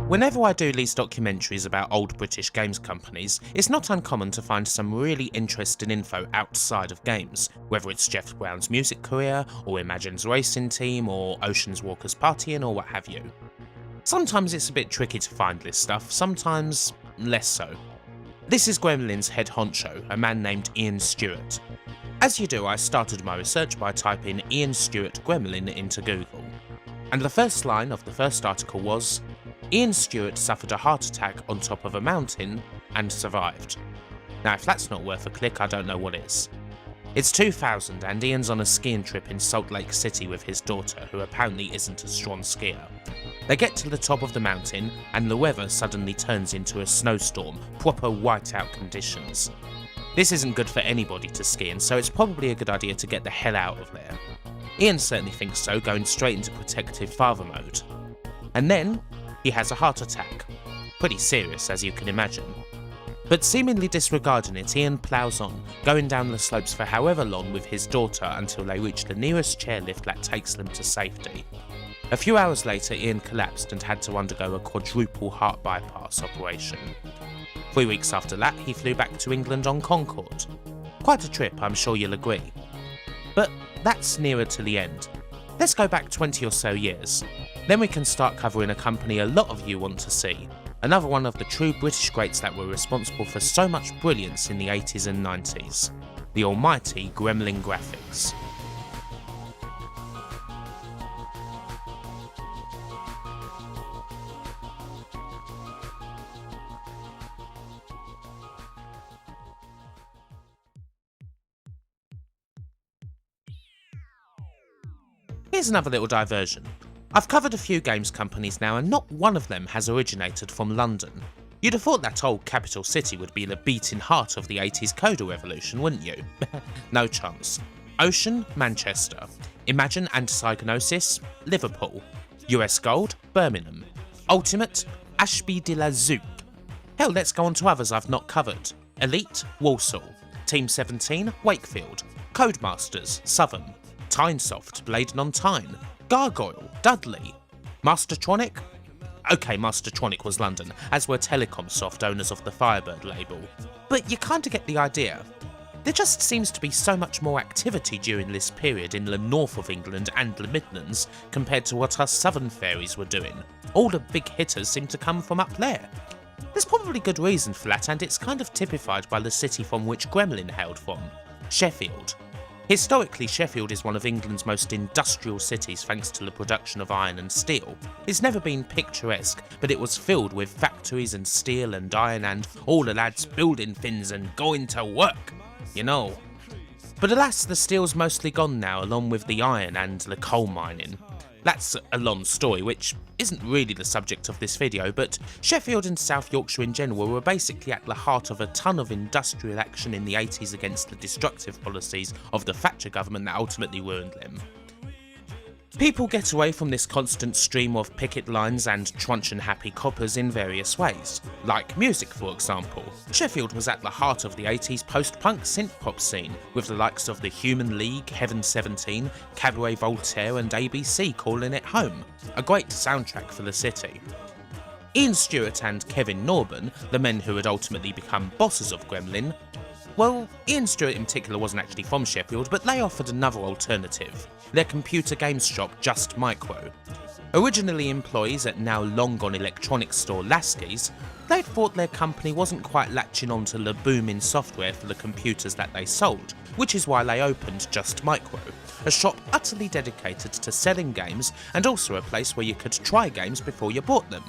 Whenever I do these documentaries about old British games companies, it's not uncommon to find some really interesting info outside of games, whether it's Jeff Brown's music career, or Imagine's racing team, or Ocean's Walker's partying, or what have you. Sometimes it's a bit tricky to find this stuff, sometimes less so. This is Gremlin's head honcho, a man named Ian Stewart. As you do, I started my research by typing Ian Stewart Gremlin into Google. And the first line of the first article was, Ian Stewart suffered a heart attack on top of a mountain and survived. Now if that's not worth a click, I don't know what is. It's 2000 and Ian's on a skiing trip in Salt Lake City with his daughter, who apparently isn't a strong skier. They get to the top of the mountain and the weather suddenly turns into a snowstorm, proper whiteout conditions. This isn't good for anybody to ski in, so it's probably a good idea to get the hell out of there. Ian certainly thinks so, going straight into protective father mode. And then he has a heart attack. Pretty serious, as you can imagine. But seemingly disregarding it, Ian ploughs on, going down the slopes for however long with his daughter until they reach the nearest chairlift that takes them to safety. A few hours later, Ian collapsed and had to undergo a quadruple heart bypass operation. 3 weeks after that, he flew back to England on Concorde. Quite a trip, I'm sure you'll agree. But that's nearer to the end. Let's go back 20 or so years. Then we can start covering a company a lot of you want to see. Another one of the true British greats that were responsible for so much brilliance in the 80s and 90s. The almighty Gremlin Graphics. Here's another little diversion. I've covered a few games companies now and not one of them has originated from London. You'd have thought that old capital city would be the beating heart of the 80s coder revolution, wouldn't you? No chance. Ocean, Manchester. Imagine and Psygnosis, Liverpool. US Gold, Birmingham. Ultimate, Ashby de la Zoup. Hell, let's go on to others I've not covered. Elite, Walsall. Team 17, Wakefield. Codemasters, Southern. Tynesoft, Bladen on Tyne. Gargoyle, Dudley. Mastertronic? Okay, Mastertronic was London, as were Telecomsoft, owners of the Firebird label. But you kinda get the idea. There just seems to be so much more activity during this period in the north of England and the Midlands compared to what us southern fairies were doing. All the big hitters seem to come from up there. There's probably good reason for that, and it's kind of typified by the city from which Gremlin hailed from, Sheffield. Historically, Sheffield is one of England's most industrial cities thanks to the production of iron and steel. It's never been picturesque, but it was filled with factories and steel and iron and all the lads building things and going to work, you know. But alas, the steel's mostly gone now, along with the iron and the coal mining. That's a long story, which isn't really the subject of this video, but Sheffield and South Yorkshire in general were basically at the heart of a ton of industrial action in the 80s against the destructive policies of the Thatcher government that ultimately ruined them. People get away from this constant stream of picket lines and truncheon-happy coppers in various ways, like music for example. Sheffield was at the heart of the 80s post-punk synth-pop scene, with the likes of the Human League, Heaven 17, Cabaret Voltaire and ABC calling it home, a great soundtrack for the city. Ian Stewart and Kevin Norburn, the men who would ultimately become bosses of Gremlin, well, Ian Stewart in particular wasn't actually from Sheffield, but they offered another alternative, their computer games shop Just Micro. Originally employees at now long-gone electronics store Lasky's, they'd thought their company wasn't quite latching onto the booming software for the computers that they sold, which is why they opened Just Micro, a shop utterly dedicated to selling games and also a place where you could try games before you bought them.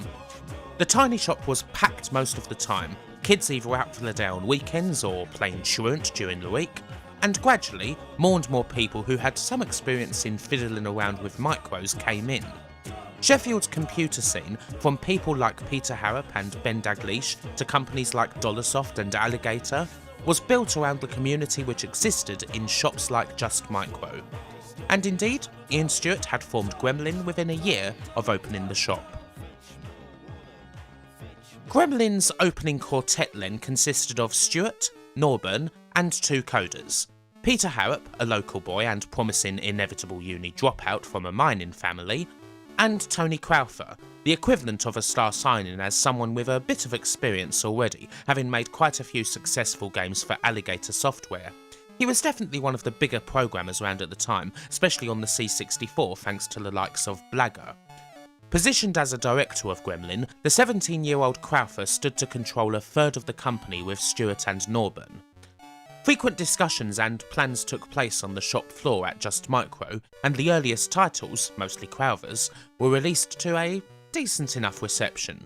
The tiny shop was packed most of the time, kids either out for the day on weekends or playing truant during the week, and gradually more and more people who had some experience in fiddling around with micros came in. Sheffield's computer scene, from people like Peter Harrop and Ben Daglish to companies like Dollarsoft and Alligator, was built around the community which existed in shops like Just Micro. And indeed, Ian Stewart had formed Gremlin within a year of opening the shop. Gremlin's opening quartet then consisted of Stewart, Norburn and two coders. Peter Harrop, a local boy and promising inevitable uni dropout from a mining family, and Tony Crowther, the equivalent of a star signing as someone with a bit of experience already, having made quite a few successful games for Alligator Software. He was definitely one of the bigger programmers around at the time, especially on the C64 thanks to the likes of Blagger. Positioned as a director of Gremlin, the 17-year-old Crowther stood to control a third of the company with Stewart and Norburn. Frequent discussions and plans took place on the shop floor at Just Micro, and the earliest titles, mostly Crowther's, were released to a decent enough reception.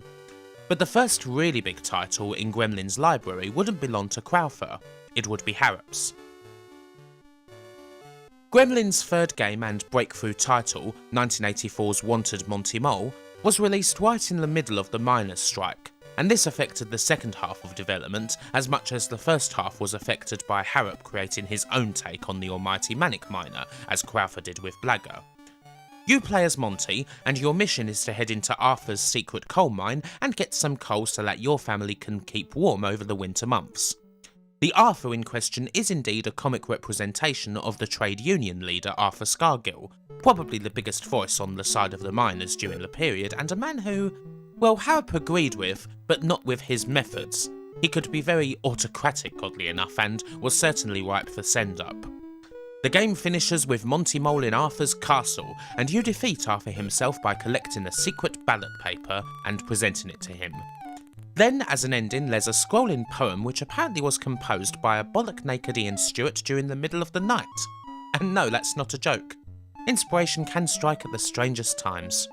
But the first really big title in Gremlin's library wouldn't belong to Crowther, it would be Harrop's. Gremlin's third game and breakthrough title, 1984's Wanted Monty Mole, was released right in the middle of the miners' strike, and this affected the second half of development as much as the first half was affected by Harrop creating his own take on the almighty Manic Miner, as Crowther did with Blagger. You play as Monty, and your mission is to head into Arthur's secret coal mine and get some coal so that your family can keep warm over the winter months. The Arthur in question is indeed a comic representation of the trade union leader Arthur Scargill, probably the biggest voice on the side of the miners during the period, and a man who, well, Harrop agreed with, but not with his methods. He could be very autocratic, oddly enough, and was certainly ripe for send-up. The game finishes with Monty Mole in Arthur's castle, and you defeat Arthur himself by collecting a secret ballot paper and presenting it to him. Then, as an ending, there's a scrolling poem which apparently was composed by a bollock-naked Ian Stewart during the middle of the night. And no, that's not a joke. Inspiration can strike at the strangest times.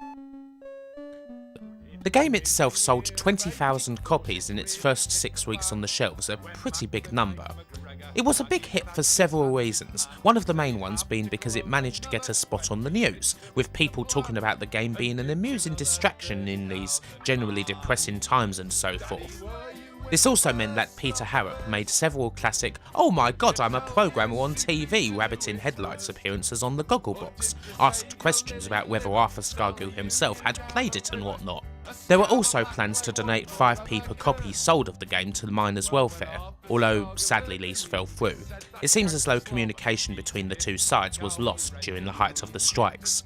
The game itself sold 20,000 copies in its first 6 weeks on the shelves, a pretty big number. It was a big hit for several reasons, one of the main ones being because it managed to get a spot on the news, with people talking about the game being an amusing distraction in these generally depressing times and so forth. This also meant that Peter Harrop made several classic "oh my god, I'm a programmer on TV" rabbit in headlights appearances on the Gogglebox, asked questions about whether Arthur Scargill himself had played it and whatnot. There were also plans to donate 5p per copy sold of the game to the miners' welfare, although sadly these fell through. It seems as though communication between the two sides was lost during the height of the strikes.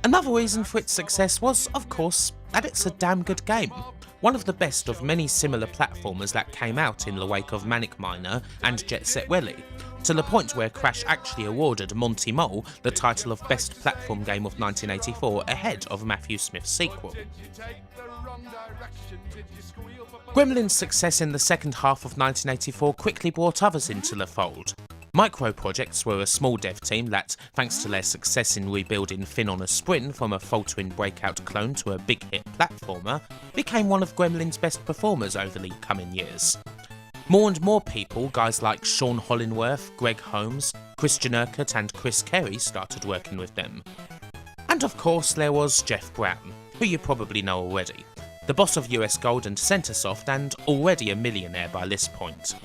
Another reason for its success was, of course, that it's a damn good game. One of the best of many similar platformers that came out in the wake of Manic Miner and Jet Set Rally, to the point where Crash actually awarded Monty Mole the title of Best Platform Game of 1984 ahead of Matthew Smith's sequel. Gremlin's success in the second half of 1984 quickly brought others into the fold. Micro Projects were a small dev team that, thanks to their success in rebuilding Finn on a Sprint from a faltering Breakout clone to a big hit platformer, became one of Gremlin's best performers over the coming years. More and more people, guys like Sean Hollingworth, Greg Holmes, Christian Urquhart and Chris Kerry started working with them. And of course there was Jeff Brown, who you probably know already, the boss of US Gold and Centresoft and already a millionaire by this point.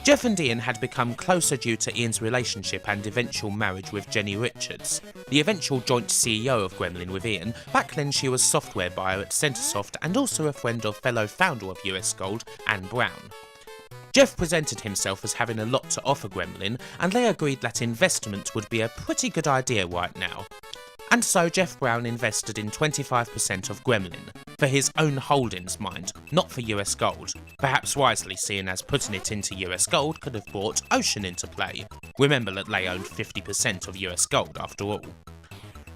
Jeff and Ian had become closer due to Ian's relationship and eventual marriage with Jenny Richards, the eventual joint CEO of Gremlin with Ian. Back then she was software buyer at Centresoft and also a friend of fellow founder of US Gold, Anne Brown. Jeff presented himself as having a lot to offer Gremlin, and they agreed that investment would be a pretty good idea right now. And so Jeff Brown invested in 25% of Gremlin, for his own holdings mind, not for US Gold, perhaps wisely seeing as putting it into US Gold could have brought Ocean into play. Remember that they owned 50% of US Gold after all.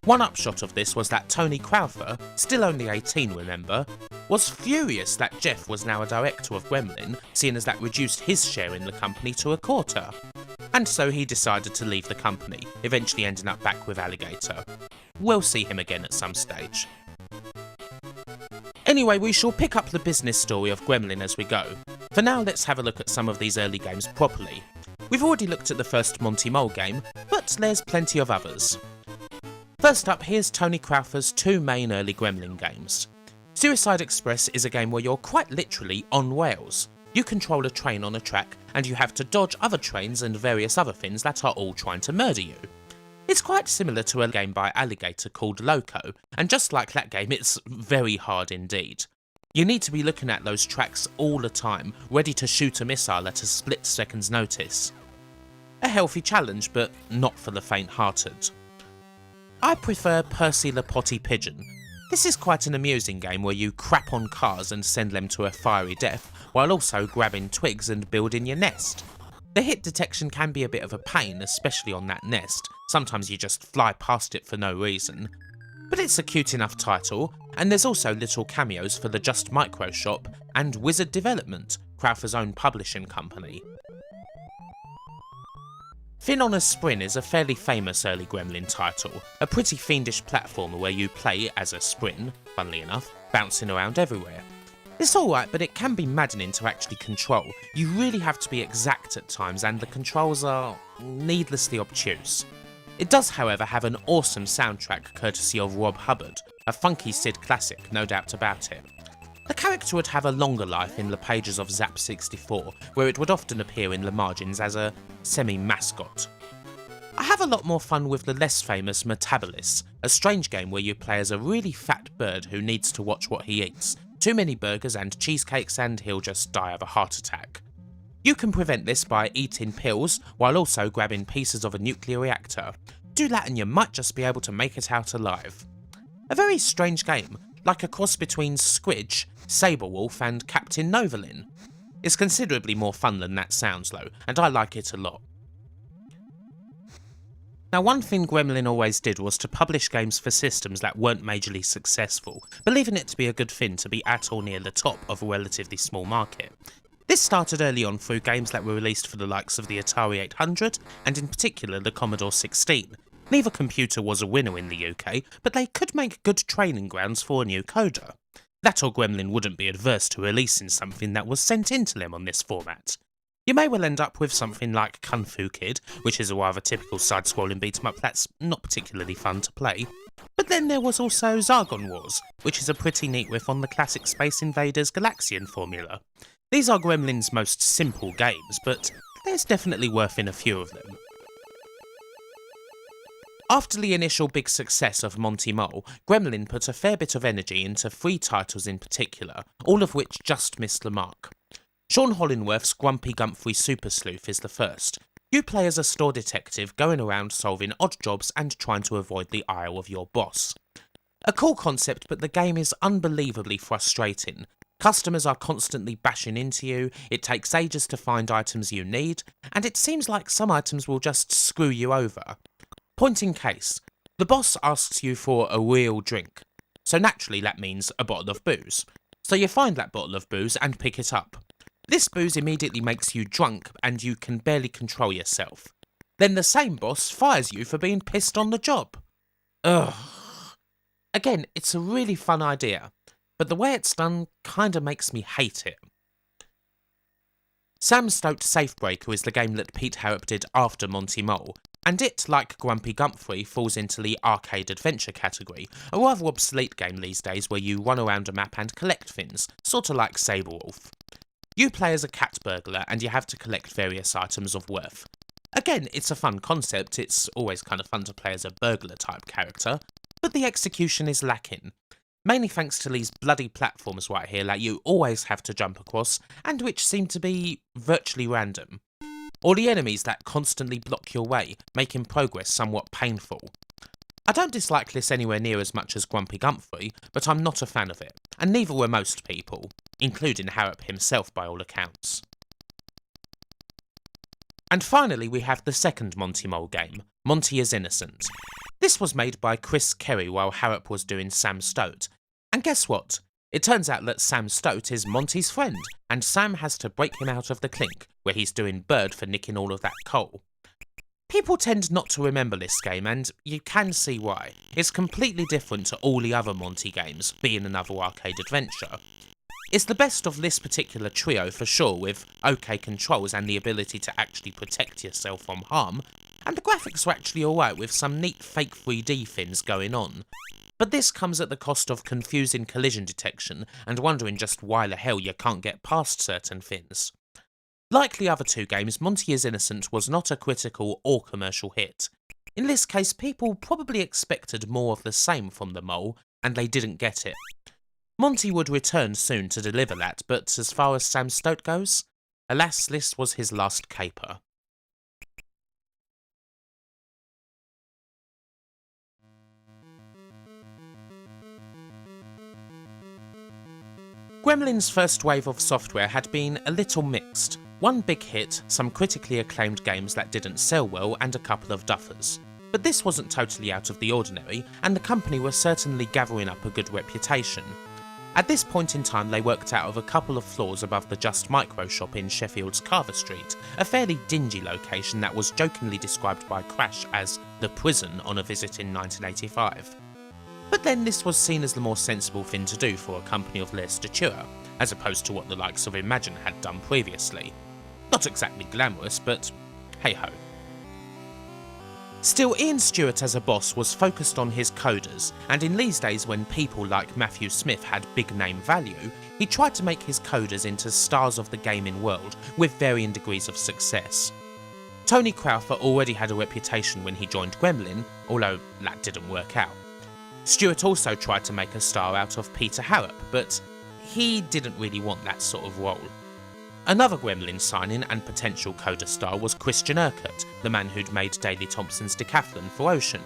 One upshot of this was that Tony Crowther, still only 18 remember, was furious that Jeff was now a director of Gremlin, seeing as that reduced his share in the company to a quarter. And so he decided to leave the company, eventually ending up back with Alligator. We'll see him again at some stage. Anyway, we shall pick up the business story of Gremlin as we go. For now, let's have a look at some of these early games properly. We've already looked at the first Monty Mole game, but there's plenty of others. First up, here's Tony Crowther's two main early Gremlin games. Suicide Express is a game where you're quite literally on rails. You control a train on a track, and you have to dodge other trains and various other things that are all trying to murder you. It's quite similar to a game by Alligator called Loco, and just like that game, it's very hard indeed. You need to be looking at those tracks all the time, ready to shoot a missile at a split second's notice. A healthy challenge, but not for the faint-hearted. I prefer Percy the Potty Pigeon. This is quite an amusing game where you crap on cars and send them to a fiery death, while also grabbing twigs and building your nest. The hit detection can be a bit of a pain, especially on that nest. Sometimes you just fly past it for no reason. But it's a cute enough title, and there's also little cameos for the Just Micro shop and Wizard Development, Crowther's own publishing company. Finn on a Sprin is a fairly famous early Gremlin title, a pretty fiendish platformer where you play as a Sprin, funnily enough, bouncing around everywhere. It's alright, but it can be maddening to actually control. You really have to be exact at times, and the controls are needlessly obtuse. It does, however, have an awesome soundtrack courtesy of Rob Hubbard, a funky Sid classic, no doubt about it. The character would have a longer life in the pages of Zap 64, where it would often appear in the margins as a semi-mascot. I have a lot more fun with the less famous Metabolis, a strange game where you play as a really fat bird who needs to watch what he eats. Too many burgers and cheesecakes and he'll just die of a heart attack. You can prevent this by eating pills while also grabbing pieces of a nuclear reactor. Do that and you might just be able to make it out alive. A very strange game, like a cross between Squidge, Sabrewulf and Captain Novolin. It's considerably more fun than that sounds though, and I like it a lot. Now, one thing Gremlin always did was to publish games for systems that weren't majorly successful, believing it to be a good thing to be at or near the top of a relatively small market. This started early on through games that were released for the likes of the Atari 800 and in particular the Commodore 16. Neither computer was a winner in the UK, but they could make good training grounds for a new coder. That or Gremlin wouldn't be adverse to releasing something that was sent into them on this format. You may well end up with something like Kung Fu Kid, which is a rather typical side-scrolling beat-em-up that's not particularly fun to play. But then there was also Zargon Wars, which is a pretty neat riff on the classic Space Invaders Galaxian formula. These are Gremlin's most simple games, but there's definitely worth in a few of them. After the initial big success of Monty Mole, Gremlin put a fair bit of energy into 3 titles in particular, all of which just missed the mark. Sean Hollingworth's Grumpy Gumphrey Super Sleuth is the first. You play as a store detective going around solving odd jobs and trying to avoid the ire of your boss. A cool concept, but the game is unbelievably frustrating. Customers are constantly bashing into you, it takes ages to find items you need, and it seems like some items will just screw you over. Point in case, the boss asks you for a real drink, so naturally that means a bottle of booze. So you find that bottle of booze and pick it up. This booze immediately makes you drunk and you can barely control yourself. Then the same boss fires you for being pissed on the job. Ugh. Again, it's a really fun idea, but the way it's done kinda makes me hate it. Sam Stoat Safebreaker is the game that Pete Harrop did after Monty Mole, and it, like Grumpy Gumphrey, falls into the arcade adventure category, a rather obsolete game these days where you run around a map and collect things, sorta like Sabrewulf. You play as a cat burglar and you have to collect various items of worth. Again, it's a fun concept, it's always kind of fun to play as a burglar type character, but the execution is lacking. Mainly thanks to these bloody platforms right here that you always have to jump across, and which seem to be virtually random. Or the enemies that constantly block your way, making progress somewhat painful. I don't dislike this anywhere near as much as Grumpy Gumphrey, but I'm not a fan of it, and neither were most people, including Harrop himself by all accounts. And finally we have the second Monty Mole game, Monty is Innocent. This was made by Chris Kerry while Harrop was doing Sam Stoat. And guess what? It turns out that Sam Stoat is Monty's friend, and Sam has to break him out of the clink, where he's doing bird for nicking all of that coal. People tend not to remember this game, and you can see why. It's completely different to all the other Monty games, being another arcade adventure. It's the best of this particular trio for sure, with OK controls and the ability to actually protect yourself from harm, and the graphics are actually alright with some neat fake 3D things going on. But this comes at the cost of confusing collision detection and wondering just why the hell you can't get past certain things. Like the other 2 games, Monty is Innocent was not a critical or commercial hit. In this case, people probably expected more of the same from the Mole, and they didn't get it. Monty would return soon to deliver that, but as far as Sam Stoat goes, alas, this was his last caper. Gremlin's first wave of software had been a little mixed. One big hit, some critically acclaimed games that didn't sell well, and a couple of duffers. But this wasn't totally out of the ordinary, and the company was certainly gathering up a good reputation. At this point in time, they worked out of a couple of floors above the Just Micro shop in Sheffield's Carver Street, a fairly dingy location that was jokingly described by Crash as the prison on a visit in 1985. But then this was seen as the more sensible thing to do for a company of their stature, as opposed to what the likes of Imagine had done previously. Not exactly glamorous, but hey-ho. Still, Ian Stewart as a boss was focused on his coders, and in these days when people like Matthew Smith had big name value, he tried to make his coders into stars of the gaming world with varying degrees of success. Tony Crowther already had a reputation when he joined Gremlin, although that didn't work out. Stewart also tried to make a star out of Peter Harrop, but he didn't really want that sort of role. Another Gremlin signing and potential coder star was Christian Urquhart, the man who'd made Daley Thompson's Decathlon for Ocean.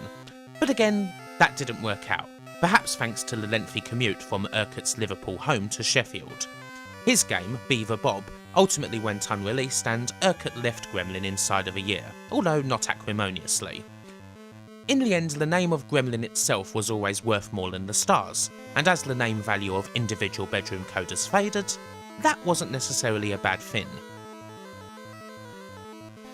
But again, that didn't work out, perhaps thanks to the lengthy commute from Urquhart's Liverpool home to Sheffield. His game, Beaver Bob, ultimately went unreleased, and Urquhart left Gremlin inside of a year, although not acrimoniously. In the end, the name of Gremlin itself was always worth more than the stars, and as the name value of individual bedroom coders faded, that wasn't necessarily a bad thing.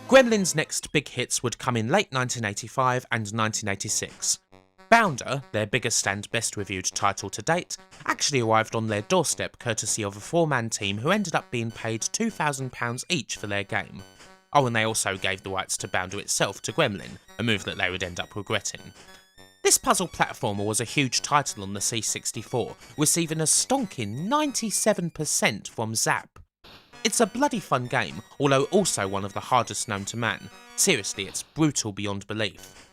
Gremlin's next big hits would come in late 1985 and 1986. Bounder, their biggest and best reviewed title to date, actually arrived on their doorstep courtesy of a four-man team who ended up being paid £2,000 each for their game. Oh, and they also gave the rights to Bounder itself to Gremlin, a move that they would end up regretting. This puzzle platformer was a huge title on the C64, receiving a stonking 97% from Zap. It's a bloody fun game, although also one of the hardest known to man. Seriously, it's brutal beyond belief.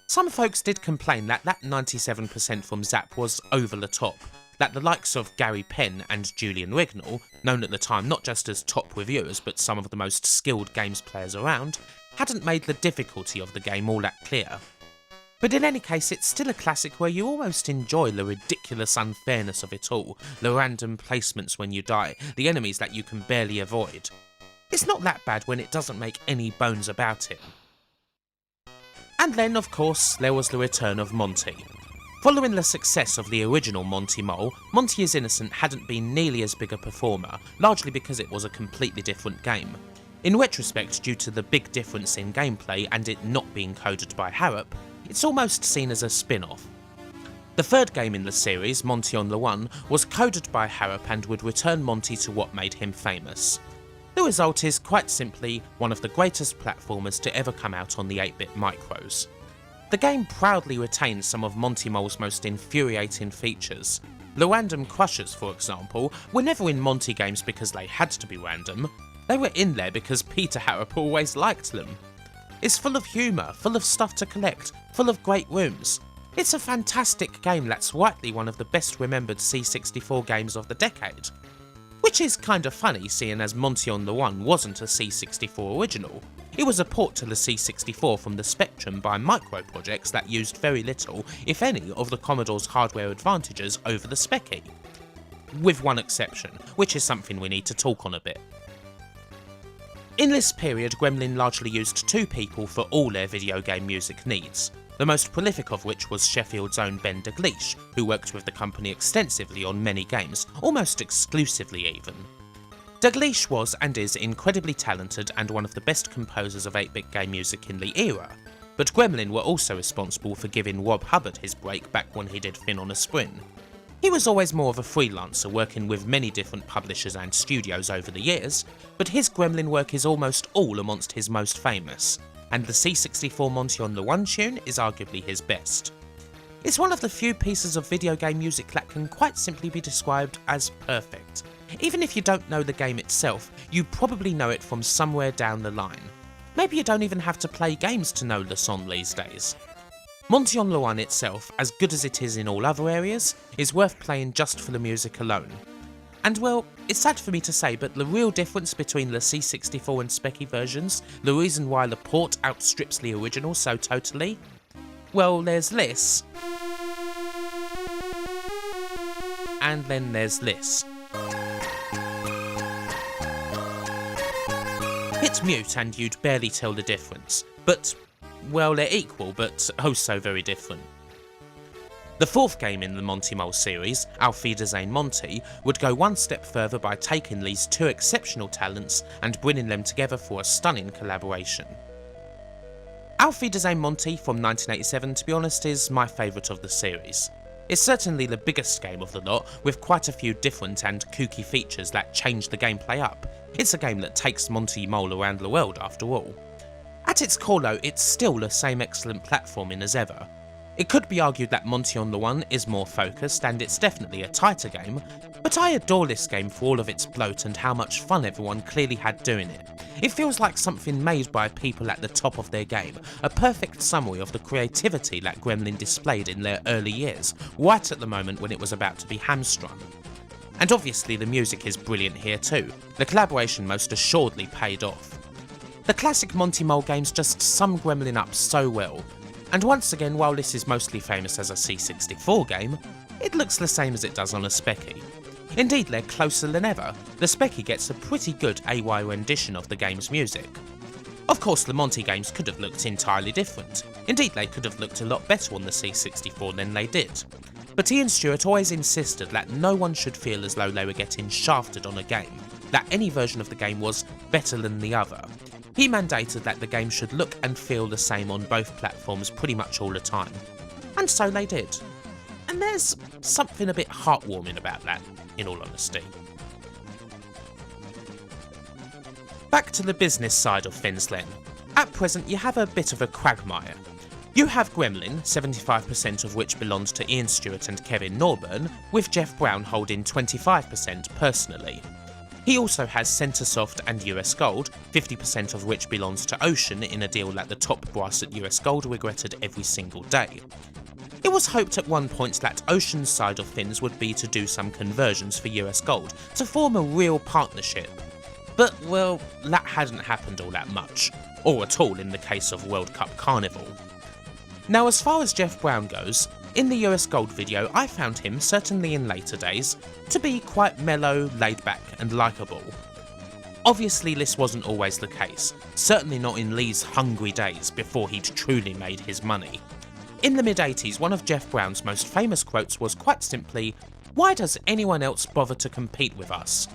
Some folks did complain that 97% from Zap was over the top, that the likes of Gary Penn and Julian Rignall, known at the time not just as top reviewers but some of the most skilled games players around, hadn't made the difficulty of the game all that clear. But in any case, it's still a classic where you almost enjoy the ridiculous unfairness of it all, the random placements when you die, the enemies that you can barely avoid. It's not that bad when it doesn't make any bones about it. And then, of course, there was the return of Monty. Following the success of the original Monty Mole, Monty is Innocent hadn't been nearly as big a performer, largely because it was a completely different game. In retrospect, due to the big difference in gameplay and it not being coded by Harrop, it's almost seen as a spin-off. The third game in the series, Monty on the One, was coded by Harrop and would return Monty to what made him famous. The result is, quite simply, one of the greatest platformers to ever come out on the 8-bit micros. The game proudly retains some of Monty Mole's most infuriating features. The random crushers, for example, were never in Monty games because they had to be random. They were in there because Peter Harrop always liked them. It's full of humour, full of stuff to collect, full of great rooms. It's a fantastic game that's rightly one of the best remembered C64 games of the decade. Which is kinda funny, seeing as Monty on the One wasn't a C64 original. It was a port to the C64 from the Spectrum by Micro Projects that used very little, if any, of the Commodore's hardware advantages over the Speccy. With one exception, which is something we need to talk on a bit. In this period, Gremlin largely used two people for all their video game music needs, the most prolific of which was Sheffield's own Ben Daglish, who worked with the company extensively on many games, almost exclusively even. Daglish was and is incredibly talented and one of the best composers of 8-bit game music in the era, but Gremlin were also responsible for giving Rob Hubbard his break back when he did Thin on a Spring. He was always more of a freelancer, working with many different publishers and studios over the years, but his Gremlin work is almost all amongst his most famous, and the C64 Monty on the One tune is arguably his best. It's one of the few pieces of video game music that can quite simply be described as perfect. Even if you don't know the game itself, you probably know it from somewhere down the line. Maybe you don't even have to play games to know the song these days. Monty on the One itself, as good as it is in all other areas, is worth playing just for the music alone. And well, it's sad for me to say, but the real difference between the C64 and Speccy versions, the reason why the port outstrips the original so totally, well, there's this, and then there's this. Set mute and you'd barely tell the difference, but, well, they're equal, but oh so very different. The fourth game in the Monty Mole series, Auf Wiedersehen Monty, would go one step further by taking these two exceptional talents and bringing them together for a stunning collaboration. Auf Wiedersehen Monty from 1987, to be honest, is my favourite of the series. It's certainly the biggest game of the lot, with quite a few different and kooky features that change the gameplay up. It's a game that takes Monty Mole around the world after all. At its core though, it's still the same excellent platforming as ever. It could be argued that Monty on the One is more focused and it's definitely a tighter game, but I adore this game for all of its bloat and how much fun everyone clearly had doing it. It feels like something made by people at the top of their game, a perfect summary of the creativity that Gremlin displayed in their early years, right at the moment when it was about to be hamstrung. And obviously the music is brilliant here too, the collaboration most assuredly paid off. The classic Monty Mole games just sum Gremlin up so well, and once again, while this is mostly famous as a C64 game, it looks the same as it does on a Speccy. Indeed, they're closer than ever. The Speccy gets a pretty good AY rendition of the game's music. Of course, the Monty games could have looked entirely different. Indeed, they could have looked a lot better on the C64 than they did. But Ian Stewart always insisted that no one should feel as though they were getting shafted on a game, that any version of the game was better than the other. He mandated that the game should look and feel the same on both platforms pretty much all the time. And so they did. And there's something a bit heartwarming about that, in all honesty. Back to the business side of things then. At present you have a bit of a quagmire. You have Gremlin, 75% of which belongs to Ian Stewart and Kevin Norburn, with Jeff Brown holding 25% personally. He also has Centresoft and US Gold, 50% of which belongs to Ocean in a deal that the top brass at US Gold regretted every single day. It was hoped at one point that Ocean's side of things would be to do some conversions for US Gold, to form a real partnership. But, well, that hadn't happened all that much, or at all in the case of World Cup Carnival. Now as far as Jeff Brown goes, in the US Gold video I found him, certainly in later days, to be quite mellow, laid back and likeable. Obviously this wasn't always the case, certainly not in Lee's hungry days before he'd truly made his money. In the mid-80s, one of Jeff Brown's most famous quotes was quite simply, "Why does anyone else bother to compete with us?"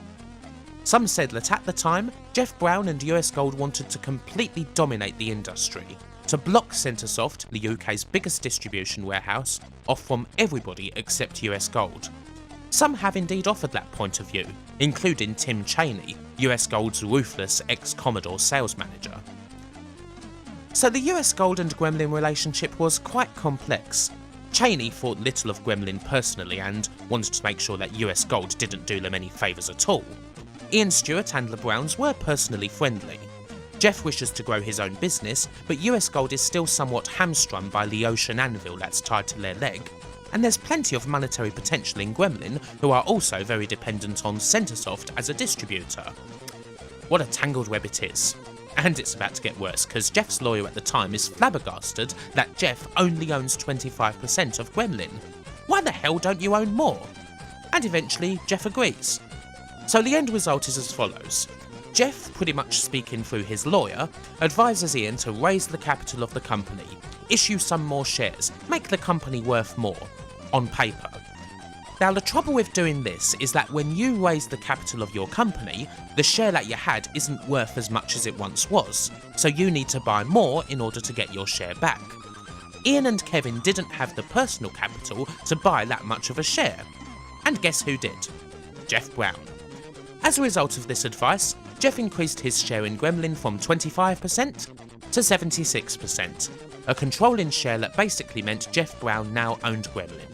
Some said that at the time, Jeff Brown and US Gold wanted to completely dominate the industry, to block Centresoft, the UK's biggest distribution warehouse, off from everybody except US Gold. Some have indeed offered that point of view, including Tim Cheney, US Gold's ruthless ex-Commodore sales manager. So the US Gold and Gremlin relationship was quite complex. Cheney thought little of Gremlin personally and wanted to make sure that US Gold didn't do them any favours at all. Ian Stewart and the Browns were personally friendly. Jeff wishes to grow his own business, but US Gold is still somewhat hamstrung by the Ocean anvil that's tied to their leg, and there's plenty of monetary potential in Gremlin, who are also very dependent on Centresoft as a distributor. What a tangled web it is. And it's about to get worse, because Jeff's lawyer at the time is flabbergasted that Jeff only owns 25% of Gremlin. Why the hell don't you own more? And eventually, Jeff agrees. So the end result is as follows. Jeff, pretty much speaking through his lawyer, advises Ian to raise the capital of the company, issue some more shares, make the company worth more, on paper. Now the trouble with doing this is that when you raise the capital of your company, the share that you had isn't worth as much as it once was, so you need to buy more in order to get your share back. Ian and Kevin didn't have the personal capital to buy that much of a share. And guess who did? Jeff Brown. As a result of this advice, Jeff increased his share in Gremlin from 25% to 76%, a controlling share that basically meant Jeff Brown now owned Gremlin.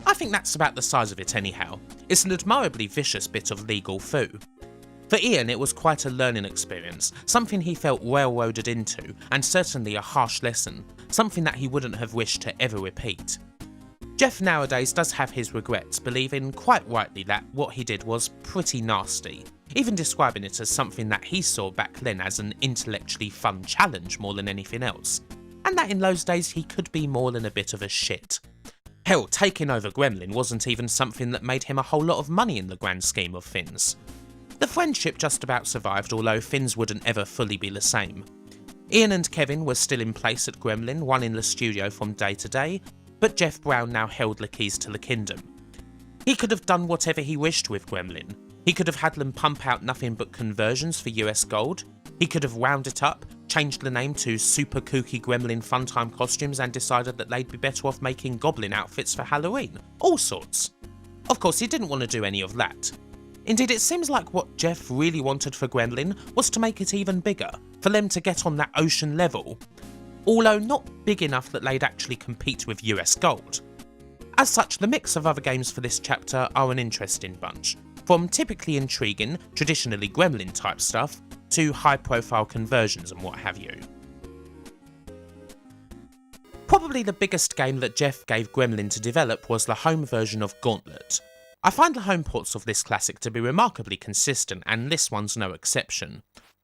I think that's about the size of it anyhow. It's an admirably vicious bit of legal foo. For Ian it was quite a learning experience, something he felt railroaded into, and certainly a harsh lesson, something that he wouldn't have wished to ever repeat. Jeff nowadays does have his regrets, believing quite rightly that what he did was pretty nasty, even describing it as something that he saw back then as an intellectually fun challenge more than anything else, and that in those days he could be more than a bit of a shit. Hell, taking over Gremlin wasn't even something that made him a whole lot of money in the grand scheme of things. The friendship just about survived, although things wouldn't ever fully be the same. Ian and Kevin were still in place at Gremlin, one in the studio from day to day, but Jeff Brown now held the keys to the kingdom. He could have done whatever he wished with Gremlin. He could have had them pump out nothing but conversions for US Gold. He could have wound it up, changed the name to Super Kooky Gremlin Funtime Costumes and decided that they'd be better off making goblin outfits for Halloween. All sorts. Of course, he didn't want to do any of that. Indeed, it seems like what Jeff really wanted for Gremlin was to make it even bigger, for them to get on that ocean level, although not big enough that they'd actually compete with US Gold. As such, the mix of other games for this chapter are an interesting bunch, from typically intriguing, traditionally Gremlin type stuff, to high profile conversions and what have you. Probably the biggest game that Jeff gave Gremlin to develop was the home version of Gauntlet. I find the home ports of this classic to be remarkably consistent, and this one's no exception.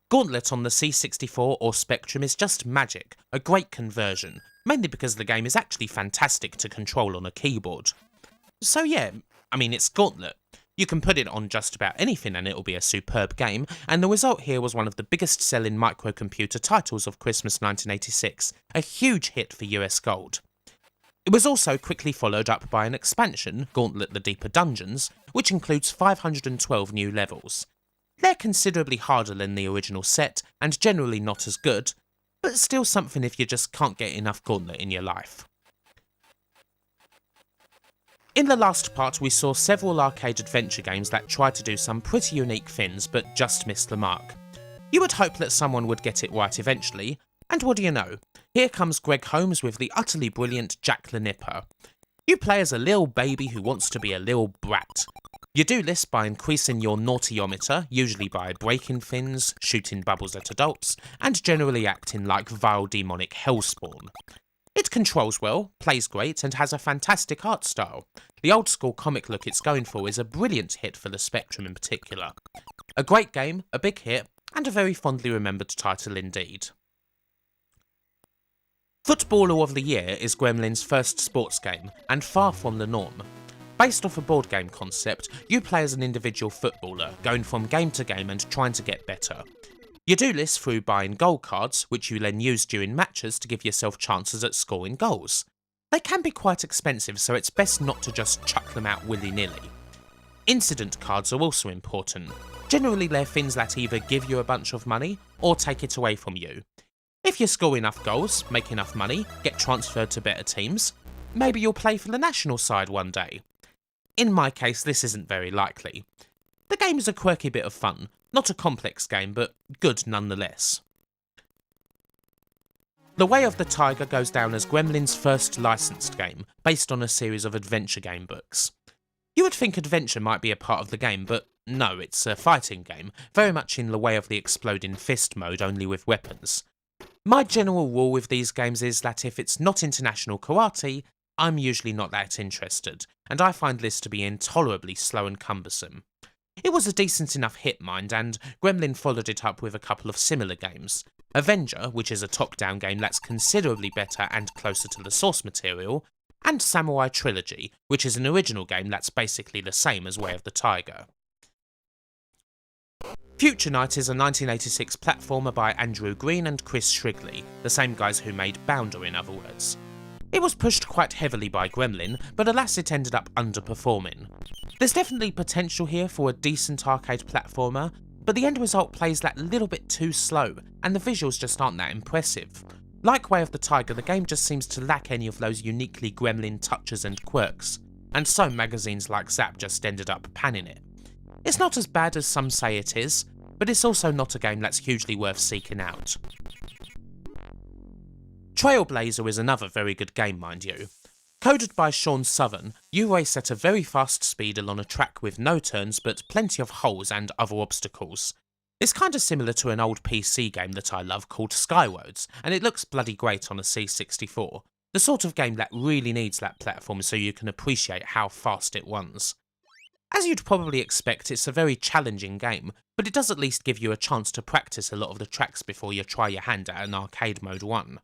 Gauntlet on the C64 or Spectrum is just magic, a great conversion, mainly because the game is actually fantastic to control on a keyboard. So yeah, I mean it's Gauntlet. You can put it on just about anything and it'll be a superb game, and the result here was one of the biggest selling microcomputer titles of Christmas 1986, a huge hit for US Gold. It was also quickly followed up by an expansion, Gauntlet the Deeper Dungeons, which includes 512 new levels. They're considerably harder than the original set, and generally not as good, but still something if you just can't get enough Gauntlet in your life. In the last part we saw several arcade adventure games that tried to do some pretty unique things but just missed the mark. You would hope that someone would get it right eventually, and what do you know, here comes Greg Holmes with the utterly brilliant Jack the Nipper. You play as a little baby who wants to be a little brat. You do this by increasing your naughtyometer, usually by breaking things, shooting bubbles at adults, and generally acting like vile demonic hellspawn. It controls well, plays great, and has a fantastic art style. The old school comic look it's going for is a brilliant hit for the Spectrum in particular. A great game, a big hit, and a very fondly remembered title indeed. Footballer of the Year is Gremlin's first sports game, and far from the norm. Based off a board game concept, you play as an individual footballer, going from game to game and trying to get better. You do this through buying goal cards, which you then use during matches to give yourself chances at scoring goals. They can be quite expensive, so it's best not to just chuck them out willy-nilly. Incident cards are also important. Generally they're things that either give you a bunch of money, or take it away from you. If you score enough goals, make enough money, get transferred to better teams, maybe you'll play for the national side one day. In my case, this isn't very likely. The game is a quirky bit of fun, not a complex game, but good nonetheless. The Way of the Tiger goes down as Gremlin's first licensed game, based on a series of adventure game books. You would think adventure might be a part of the game, but no, it's a fighting game, very much in the Way of the Exploding Fist mode, only with weapons. My general rule with these games is that if it's not international karate, I'm usually not that interested, and I find this to be intolerably slow and cumbersome. It was a decent enough hit, mind, and Gremlin followed it up with a couple of similar games. Avenger, which is a top-down game that's considerably better and closer to the source material, and Samurai Trilogy, which is an original game that's basically the same as Way of the Tiger. Future Night is a 1986 platformer by Andrew Green and Chris Shrigley, the same guys who made Bounder in other words. It was pushed quite heavily by Gremlin, but alas it ended up underperforming. There's definitely potential here for a decent arcade platformer, but the end result plays that little bit too slow, and the visuals just aren't that impressive. Like Way of the Tiger, the game just seems to lack any of those uniquely Gremlin touches and quirks, and so magazines like Zap just ended up panning it. It's not as bad as some say it is, but it's also not a game that's hugely worth seeking out. Trailblazer is another very good game, mind you. Coded by Sean Southern, you race at a very fast speed along a track with no turns but plenty of holes and other obstacles. It's kinda similar to an old PC game that I love called Skyroads, and it looks bloody great on a C64. The sort of game that really needs that platform so you can appreciate how fast it runs. As you'd probably expect, it's a very challenging game, but it does at least give you a chance to practice a lot of the tracks before you try your hand at an arcade mode 1.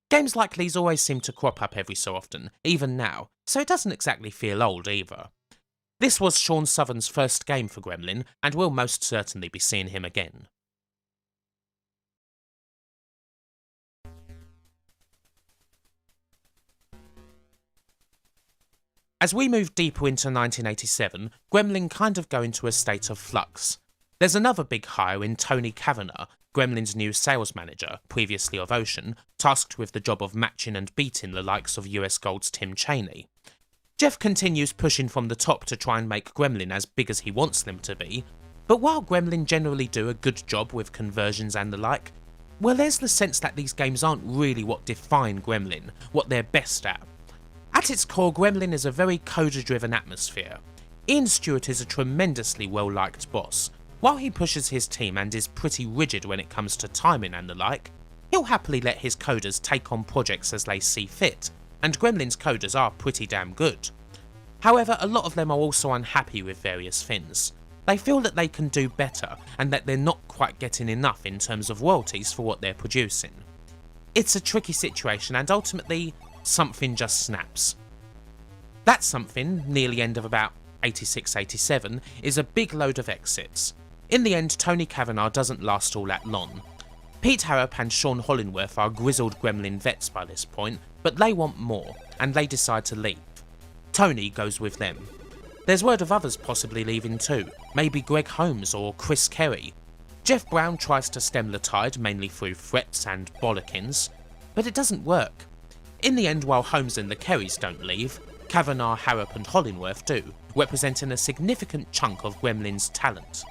Games like these always seem to crop up every so often, even now, so it doesn't exactly feel old either. This was Sean Southern's first game for Gremlin, and we'll most certainly be seeing him again. As we move deeper into 1987, Gremlin kind of go into a state of flux. There's another big hire in Tony Kavanagh, Gremlin's new sales manager, previously of Ocean, tasked with the job of matching and beating the likes of US Gold's Tim Chaney. Jeff continues pushing from the top to try and make Gremlin as big as he wants them to be, but while Gremlin generally do a good job with conversions and the like, well, there's the sense that these games aren't really what define Gremlin, what they're best at. At its core, Gremlin is a very coder-driven atmosphere. Ian Stewart is a tremendously well-liked boss. While he pushes his team and is pretty rigid when it comes to timing and the like, he'll happily let his coders take on projects as they see fit, and Gremlin's coders are pretty damn good. However, a lot of them are also unhappy with various things. They feel that they can do better, and that they're not quite getting enough in terms of royalties for what they're producing. It's a tricky situation, and ultimately, something just snaps. That something, near the end of about 86-87, is a big load of exits. In the end, Tony Kavanagh doesn't last all that long. Pete Harrop and Sean Hollingworth are grizzled Gremlin vets by this point, but they want more, and they decide to leave. Tony goes with them. There's word of others possibly leaving too, maybe Greg Holmes or Chris Kerry. Jeff Brown tries to stem the tide mainly through threats and bollockings, but it doesn't work. In the end, while Holmes and the Kerrys don't leave, Kavanagh, Harrop and Hollingworth do, representing a significant chunk of Gremlin's talent.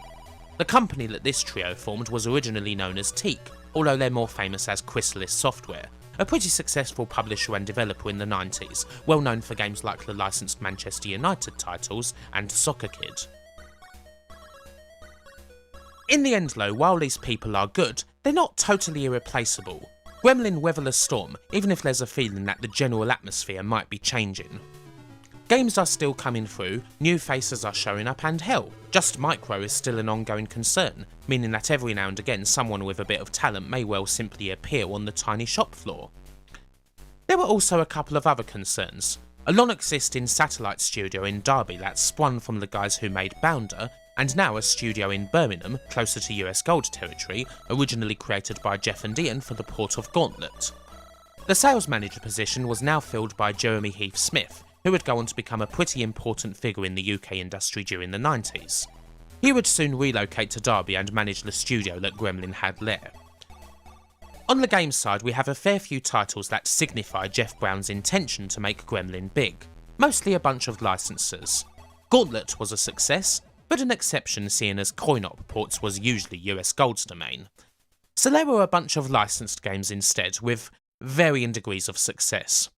The company that this trio formed was originally known as Teak, although they're more famous as Chrysalis Software, a pretty successful publisher and developer in the 90s, well known for games like the licensed Manchester United titles and Soccer Kid. In the end though, while these people are good, they're not totally irreplaceable. Gremlin weather the storm, even if there's a feeling that the general atmosphere might be changing. Games are still coming through, new faces are showing up, and hell, Just Micro is still an ongoing concern, meaning that every now and again someone with a bit of talent may well simply appear on the tiny shop floor. There were also a couple of other concerns. A long-existing satellite studio in Derby that spun from the guys who made Bounder, and now a studio in Birmingham, closer to US Gold territory, originally created by Jeff and Ian for the port of Gauntlet. The sales manager position was now filled by Jeremy Heath-Smith, who would go on to become a pretty important figure in the UK industry during the 90s. He would soon relocate to Derby and manage the studio that Gremlin had there. On the games side, we have a fair few titles that signify Jeff Brown's intention to make Gremlin big, mostly a bunch of licenses. Gauntlet was a success, but an exception seeing as coin-op ports was usually US Gold's domain. So there were a bunch of licensed games instead, with varying degrees of success.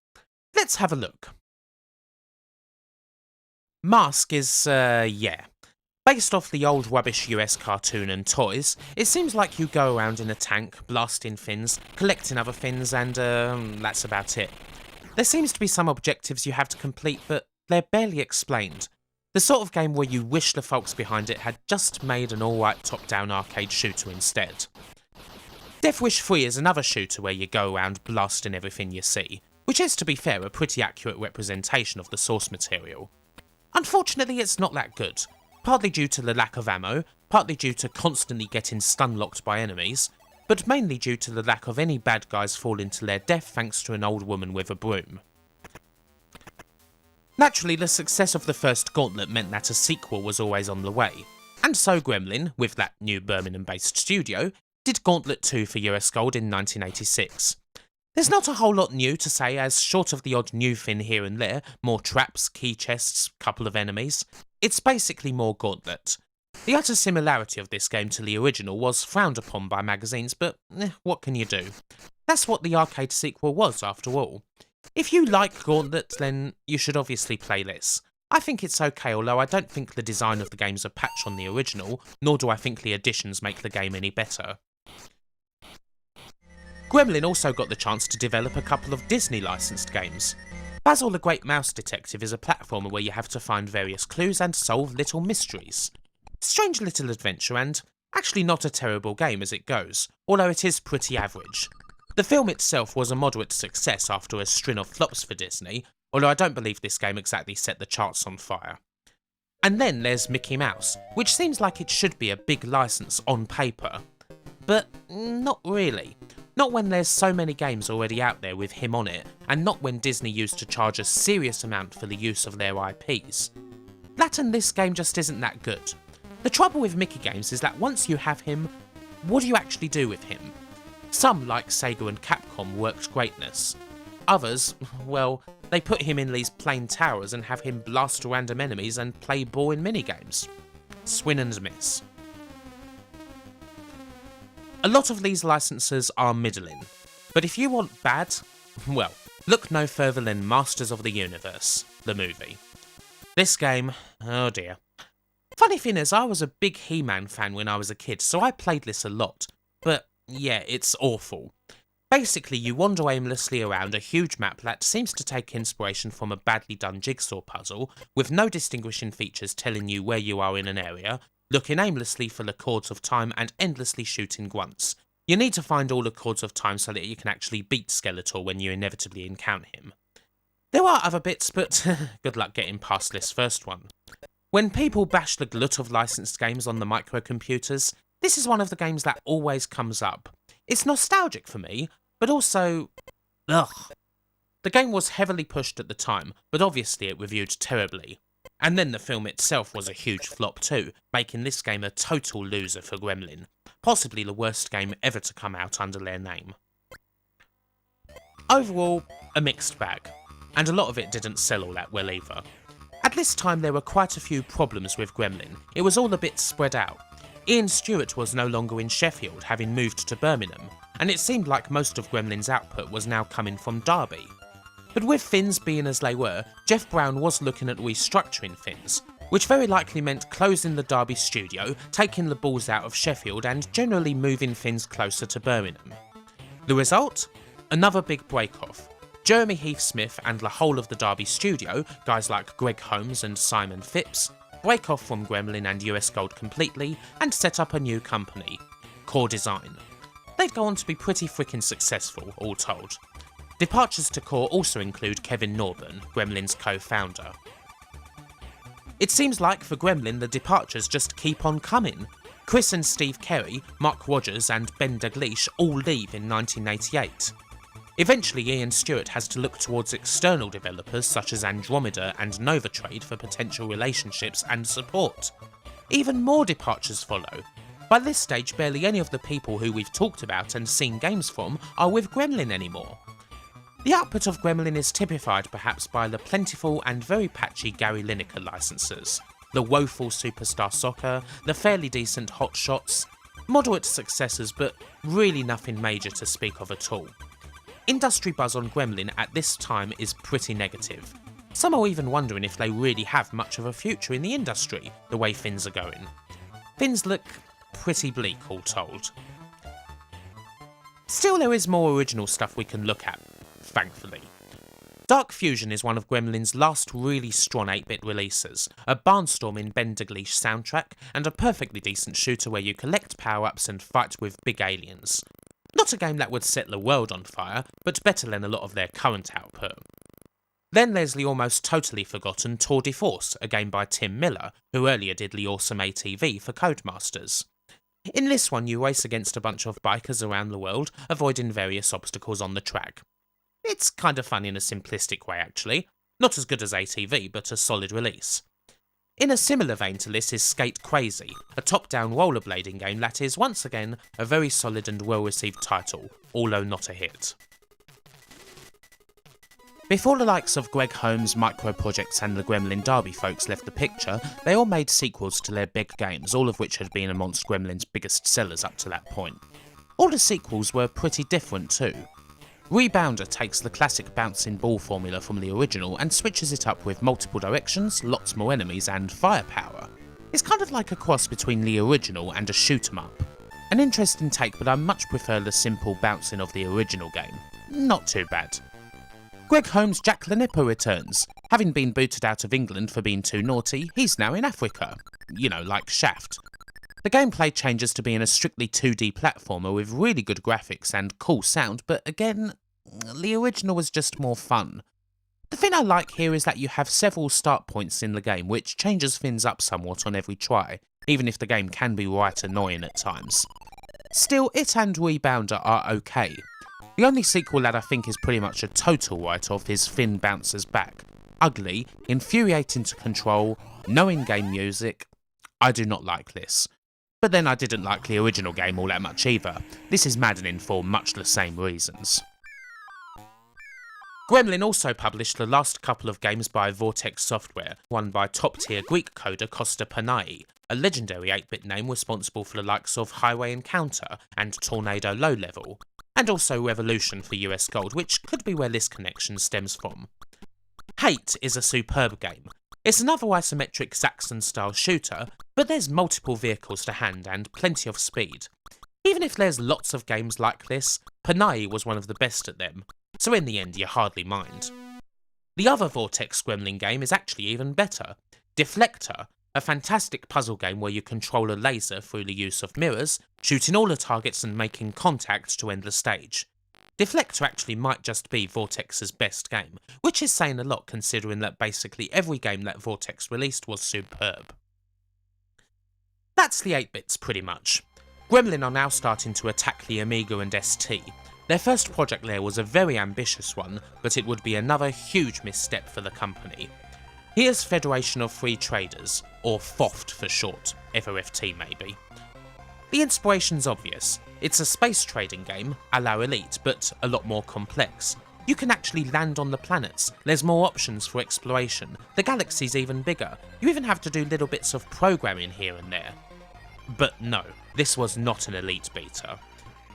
Let's have a look. Mask is, based off the old rubbish US cartoon and toys. It seems like you go around in a tank, blasting things, collecting other things, and that's about it. There seems to be some objectives you have to complete, but they're barely explained. The sort of game where you wish the folks behind it had just made an alright top-down arcade shooter instead. Death Wish 3 is another shooter where you go around blasting everything you see, which is, to be fair, a pretty accurate representation of the source material. Unfortunately, it's not that good, partly due to the lack of ammo, partly due to constantly getting stun-locked by enemies, but mainly due to the lack of any bad guys falling to their death thanks to an old woman with a broom. Naturally, the success of the first Gauntlet meant that a sequel was always on the way, and so Gremlin, with that new Birmingham-based studio, did Gauntlet 2 for US Gold in 1986. There's not a whole lot new to say, as short of the odd new thing here and there, more traps, key chests, couple of enemies, it's basically more Gauntlet. The utter similarity of this game to the original was frowned upon by magazines, but what can you do? That's what the arcade sequel was, after all. If you like Gauntlet, then you should obviously play this. I think it's okay, although I don't think the design of the game is a patch on the original, nor do I think the additions make the game any better. Gremlin also got the chance to develop a couple of Disney licensed games. Basil the Great Mouse Detective is a platformer where you have to find various clues and solve little mysteries. Strange little adventure, and actually not a terrible game as it goes, although it is pretty average. The film itself was a moderate success after a string of flops for Disney, although I don't believe this game exactly set the charts on fire. And then there's Mickey Mouse, which seems like it should be a big license on paper. But not really. Not when there's so many games already out there with him on it, and not when Disney used to charge a serious amount for the use of their IPs. That and this game just isn't that good. The trouble with Mickey games is that once you have him, what do you actually do with him? Some, like Sega and Capcom, worked greatness. Others, well, they put him in these plain towers and have him blast random enemies and play boring minigames. Swing and miss. A lot of these licenses are middling, but if you want bad, well, look no further than Masters of the Universe, the movie. This game, oh dear. Funny thing is, I was a big He-Man fan when I was a kid, so I played this a lot, but yeah, it's awful. Basically, you wander aimlessly around a huge map that seems to take inspiration from a badly done jigsaw puzzle, with no distinguishing features telling you where you are in an area, looking aimlessly for the chords of time and endlessly shooting grunts. You need to find all the chords of time so that you can actually beat Skeletor when you inevitably encounter him. There are other bits, but good luck getting past this first one. When people bash the glut of licensed games on the microcomputers, this is one of the games that always comes up. It's nostalgic for me, but also, ugh. The game was heavily pushed at the time, but obviously it reviewed terribly. And then the film itself was a huge flop too, making this game a total loser for Gremlin. Possibly the worst game ever to come out under their name. Overall, a mixed bag, and a lot of it didn't sell all that well either. At this time there were quite a few problems with Gremlin. It was all a bit spread out. Ian Stewart was no longer in Sheffield, having moved to Birmingham, and it seemed like most of Gremlin's output was now coming from Derby. But with Fins being as they were, Jeff Brown was looking at restructuring Fins, which very likely meant closing the Derby studio, taking the balls out of Sheffield and generally moving Fins closer to Birmingham. The result? Another big break-off. Jeremy Heath-Smith and the whole of the Derby studio, guys like Greg Holmes and Simon Phipps, break off from Gremlin and US Gold completely and set up a new company, Core Design. They'd go on to be pretty freaking successful, all told. Departures to Core also include Kevin Norburn, Gremlin's co-founder. It seems like for Gremlin the departures just keep on coming. Chris and Steve Kerry, Mark Rogers and Ben Daglish all leave in 1988. Eventually Ian Stewart has to look towards external developers such as Andromeda and NovaTrade for potential relationships and support. Even more departures follow. By this stage barely any of the people who we've talked about and seen games from are with Gremlin anymore. The output of Gremlin is typified perhaps by the plentiful and very patchy Gary Lineker licenses, the woeful Superstar Soccer, the fairly decent Hot Shots, moderate successes but really nothing major to speak of at all. Industry buzz on Gremlin at this time is pretty negative. Some are even wondering if they really have much of a future in the industry, the way Fins are going. Fins look pretty bleak, all told. Still, there is more original stuff we can look at, thankfully. Dark Fusion is one of Gremlin's last really strong 8-bit releases, a barnstorming Ben Daglish soundtrack, and a perfectly decent shooter where you collect power-ups and fight with big aliens. Not a game that would set the world on fire, but better than a lot of their current output. Then there's the almost totally forgotten Tour de Force, a game by Tim Miller, who earlier did the awesome ATV for Codemasters. In this one you race against a bunch of bikers around the world, avoiding various obstacles on the track. It's kind of fun in a simplistic way actually, not as good as ATV but a solid release. In a similar vein to this is Skate Crazy, a top-down rollerblading game that is once again a very solid and well-received title, although not a hit. Before the likes of Greg Holmes, Microprojects and the Gremlin Derby folks left the picture, they all made sequels to their big games, all of which had been amongst Gremlin's biggest sellers up to that point. All the sequels were pretty different too. Rebounder takes the classic bouncing ball formula from the original and switches it up with multiple directions, lots more enemies and firepower. It's kind of like a cross between the original and a shoot 'em up. An interesting take, but I much prefer the simple bouncing of the original game. Not too bad. Greg Holmes' Jack the Nipper returns. Having been booted out of England for being too naughty, he's now in Africa. You know, like Shaft. The gameplay changes to being a strictly 2D platformer with really good graphics and cool sound, but again, the original was just more fun. The thing I like here is that you have several start points in the game, which changes things up somewhat on every try, even if the game can be right annoying at times. Still, it and Rebounder are okay. The only sequel that I think is pretty much a total write-off is Finn Bounces Back. Ugly, infuriating to control, no in-game music. I do not like this. But then I didn't like the original game all that much either. This is maddening for much the same reasons. Gremlin also published the last couple of games by Vortex Software, one by top-tier Greek coder Costa Panai, a legendary 8-bit name responsible for the likes of Highway Encounter and Tornado Low Level, and also Revolution for US Gold, which could be where this connection stems from. Hate is a superb game. It's another isometric Zaxxon-style shooter, but there's multiple vehicles to hand and plenty of speed. Even if there's lots of games like this, Panay was one of the best at them, so in the end you hardly mind. The other Vortex Gremlin game is actually even better, Deflector, a fantastic puzzle game where you control a laser through the use of mirrors, shooting all the targets and making contact to end the stage. Deflector actually might just be Vortex's best game, which is saying a lot considering that basically every game that Vortex released was superb. That's the 8-bits pretty much. Gremlin are now starting to attack the Amiga and ST. Their first project there was a very ambitious one, but it would be another huge misstep for the company. Here's Federation of Free Traders, or FOFT for short, FOFT maybe. The inspiration's obvious. It's a space trading game, a la Elite, but a lot more complex. You can actually land on the planets, there's more options for exploration, the galaxy's even bigger, you even have to do little bits of programming here and there. But no, this was not an Elite beta.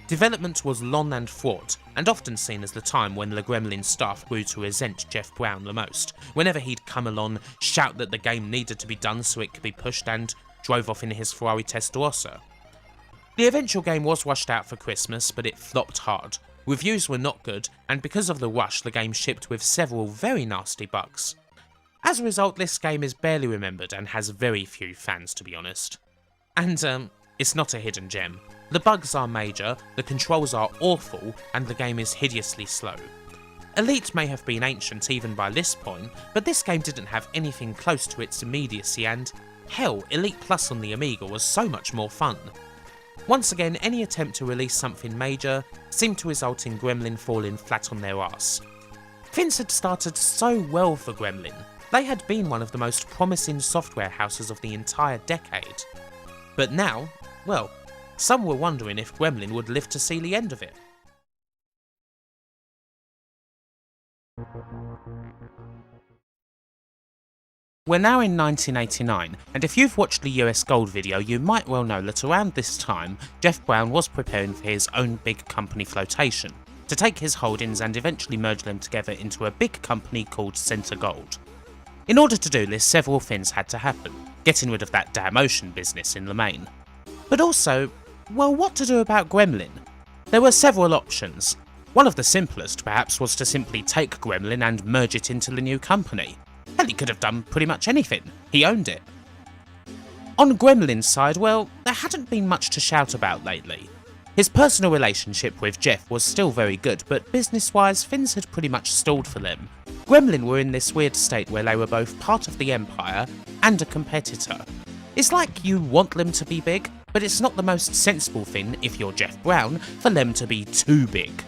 Development was long and fraught, and often seen as the time when the Gremlin staff grew to resent Jeff Brown the most, whenever he'd come along, shout that the game needed to be done so it could be pushed, and drove off in his Ferrari Testarossa. The eventual game was rushed out for Christmas, but it flopped hard. Reviews were not good, and because of the rush the game shipped with several very nasty bugs. As a result, this game is barely remembered and has very few fans, to be honest. And it's not a hidden gem. The bugs are major, the controls are awful, and the game is hideously slow. Elite may have been ancient even by this point, but this game didn't have anything close to its immediacy, and hell, Elite Plus on the Amiga was so much more fun. Once again, any attempt to release something major seemed to result in Gremlin falling flat on their ass. Things had started so well for Gremlin. They had been one of the most promising software houses of the entire decade. But now, well, some were wondering if Gremlin would live to see the end of it. We're now in 1989, and if you've watched the US Gold video, you might well know that around this time, Jeff Brown was preparing for his own big company flotation, to take his holdings and eventually merge them together into a big company called Center Gold. In order to do this, several things had to happen, getting rid of that damn ocean business in the main. But also, well, what to do about Gremlin? There were several options. One of the simplest, perhaps, was to simply take Gremlin and merge it into the new company. Hell, he could have done pretty much anything. He owned it. On Gremlin's side, well, there hadn't been much to shout about lately. His personal relationship with Jeff was still very good, but business-wise, things had pretty much stalled for them. Gremlin were in this weird state where they were both part of the Empire and a competitor. It's like you want them to be big, but it's not the most sensible thing, if you're Jeff Brown, for them to be too big.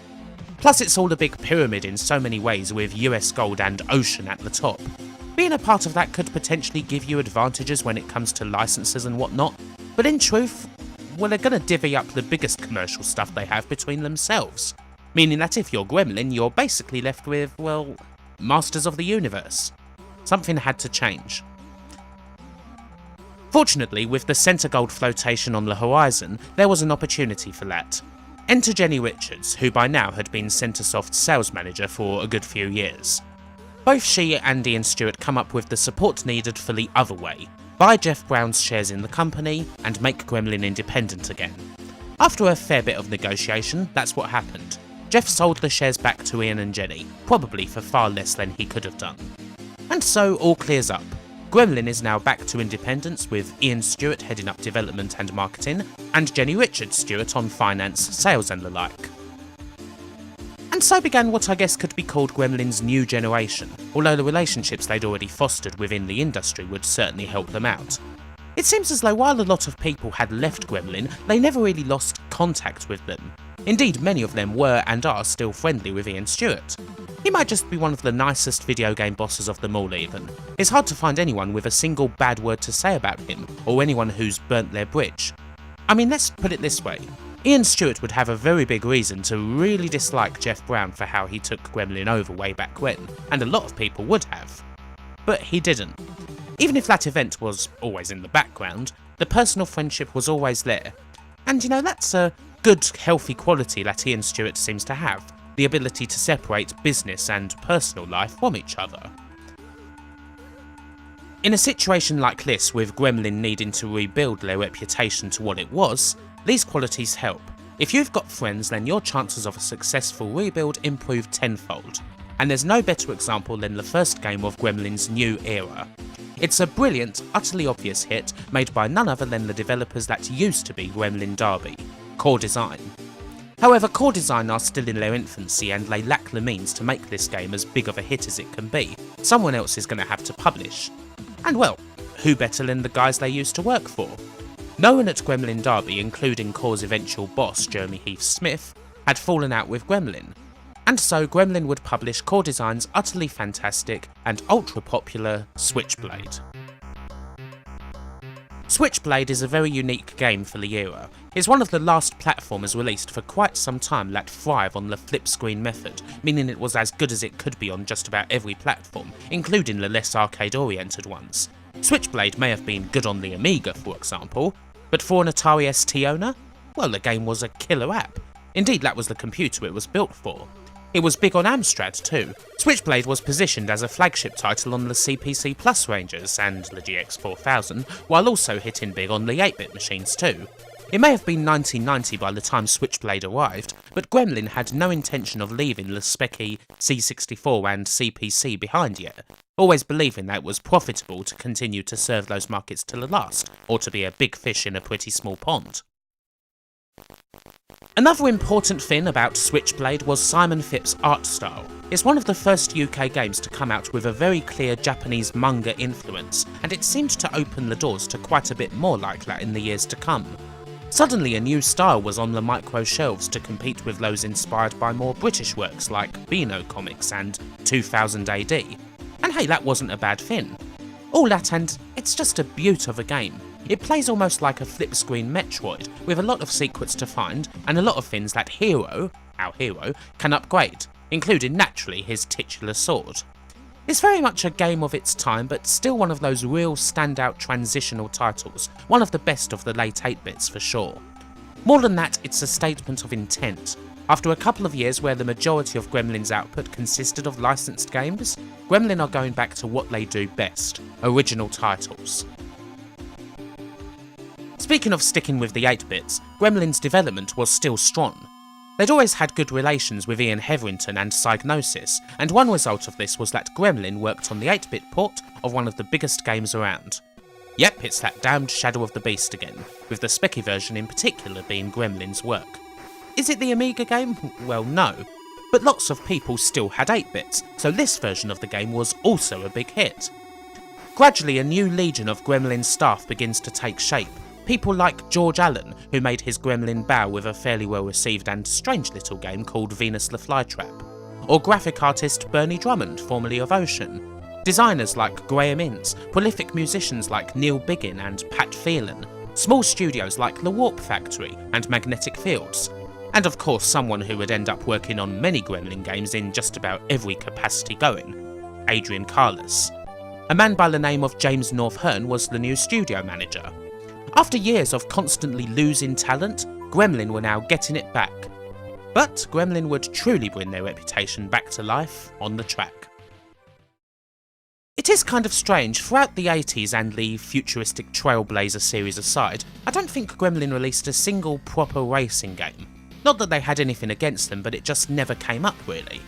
Plus it's all a big pyramid in so many ways with US Gold and Ocean at the top. Being a part of that could potentially give you advantages when it comes to licenses and whatnot, but in truth, well, they're gonna divvy up the biggest commercial stuff they have between themselves. Meaning that if you're Gremlin, you're basically left with, well, Masters of the Universe. Something had to change. Fortunately, with the Center Gold flotation on the horizon, there was an opportunity for that. Enter Jenny Richards, who by now had been Centresoft's sales manager for a good few years. Both she and Ian Stewart come up with the support needed for the other way, buy Jeff Brown's shares in the company and make Gremlin independent again. After a fair bit of negotiation, that's what happened. Jeff sold the shares back to Ian and Jenny, probably for far less than he could have done. And so all clears up. Gremlin is now back to independence with Ian Stewart heading up development and marketing, and Jenny Richards Stewart on finance, sales and the like. And And so began what I guess could be called Gremlin's new generation, although the relationships they'd already fostered within the industry would certainly help them out. It seems as though while a lot of people had left Gremlin, they never really lost contact with them. Indeed, many of them were and are still friendly with Ian Stewart. He might just be one of the nicest video game bosses of them all even. It's hard to find anyone with a single bad word to say about him, or anyone who's burnt their bridge. I mean, let's put it this way. Ian Stewart would have a very big reason to really dislike Jeff Brown for how he took Gremlin over way back when, and a lot of people would have. But he didn't. Even if that event was always in the background, the personal friendship was always there. And you know, that's a good, healthy quality that Ian Stewart seems to have, the ability to separate business and personal life from each other. In a situation like this, with Gremlin needing to rebuild their reputation to what it was, these qualities help. If you've got friends, then your chances of a successful rebuild improve tenfold. And there's no better example than the first game of Gremlin's new era. It's a brilliant, utterly obvious hit made by none other than the developers that used to be Gremlin Derby, Core Design. However, Core Design are still in their infancy and they lack the means to make this game as big of a hit as it can be. Someone else is going to have to publish. And well, who better than the guys they used to work for? No one at Gremlin Derby, including Core's eventual boss Jeremy Heath-Smith, had fallen out with Gremlin. And so Gremlin would publish Core Design's utterly fantastic and ultra-popular Switchblade. Switchblade is a very unique game for the era. It's one of the last platformers released for quite some time that thrive on the flip screen method, meaning it was as good as it could be on just about every platform, including the less arcade-oriented ones. Switchblade may have been good on the Amiga, for example, but for an Atari ST owner, well, the game was a killer app. Indeed, that was the computer it was built for. It was big on Amstrad too. Switchblade was positioned as a flagship title on the CPC Plus ranges and the GX4000, while also hitting big on the 8-bit machines too. It may have been 1990 by the time Switchblade arrived, but Gremlin had no intention of leaving the specky C64 and CPC behind yet, always believing that it was profitable to continue to serve those markets to the last, or to be a big fish in a pretty small pond. Another important thing about Switchblade was Simon Phipps' art style. It's one of the first UK games to come out with a very clear Japanese manga influence, and it seemed to open the doors to quite a bit more like that in the years to come. Suddenly a new style was on the micro shelves to compete with those inspired by more British works like Beano Comics and 2000 AD. And hey, that wasn't a bad thing. All that and it's just a beaut of a game. It plays almost like a flip screen Metroid, with a lot of secrets to find and a lot of things that Hero, our hero, can upgrade, including naturally his titular sword. It's very much a game of its time, but still one of those real standout transitional titles, one of the best of the late 8-bits for sure. More than that, it's a statement of intent. After a couple of years where the majority of Gremlin's output consisted of licensed games, Gremlin are going back to what they do best, original titles. Speaking of sticking with the 8-bits, Gremlin's development was still strong. They'd always had good relations with Ian Hetherington and Psygnosis, and one result of this was that Gremlin worked on the 8-bit port of one of the biggest games around. Yep, it's that damned Shadow of the Beast again, with the specky version in particular being Gremlin's work. Is it the Amiga game? Well, no. But lots of people still had 8-bits, so this version of the game was also a big hit. Gradually, a new legion of Gremlin staff begins to take shape. People like George Allen, who made his Gremlin bow with a fairly well received and strange little game called Venus the Flytrap, or graphic artist Bernie Drummond, formerly of Ocean, designers like Graham Innes, prolific musicians like Neil Biggin and Pat Phelan, small studios like The Warp Factory and Magnetic Fields, and of course someone who would end up working on many Gremlin games in just about every capacity going, Adrian Carlos. A man by the name of James North Hearn was the new studio manager. After years of constantly losing talent, Gremlin were now getting it back. But Gremlin would truly bring their reputation back to life on the track. It is kind of strange, throughout the 80s and the futuristic Trailblazer series aside, I don't think Gremlin released a single proper racing game. Not that they had anything against them, but it just never came up really.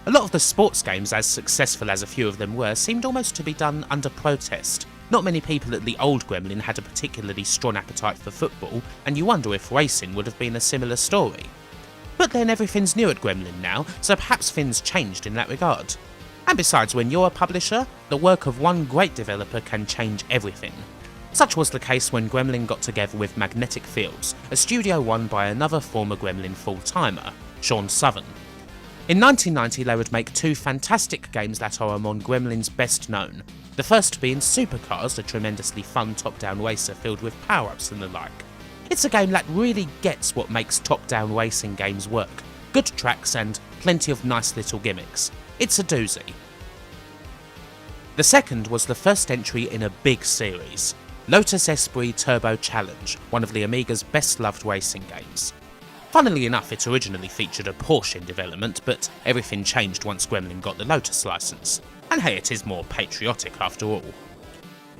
A lot of the sports games, as successful as a few of them were, seemed almost to be done under protest. Not many people at the old Gremlin had a particularly strong appetite for football, and you wonder if racing would have been a similar story. But then everything's new at Gremlin now, so perhaps things changed in that regard. And besides, when you're a publisher, the work of one great developer can change everything. Such was the case when Gremlin got together with Magnetic Fields, a studio run by another former Gremlin full-timer, Sean Southern. In 1990 they would make two fantastic games that are among Gremlin's best known, the first being Supercars, a tremendously fun top-down racer filled with power-ups and the like. It's a game that really gets what makes top-down racing games work, good tracks and plenty of nice little gimmicks. It's a doozy. The second was the first entry in a big series, Lotus Esprit Turbo Challenge, one of the Amiga's best-loved racing games. Funnily enough, it originally featured a Porsche in development, but everything changed once Gremlin got the Lotus license. And hey, it is more patriotic after all.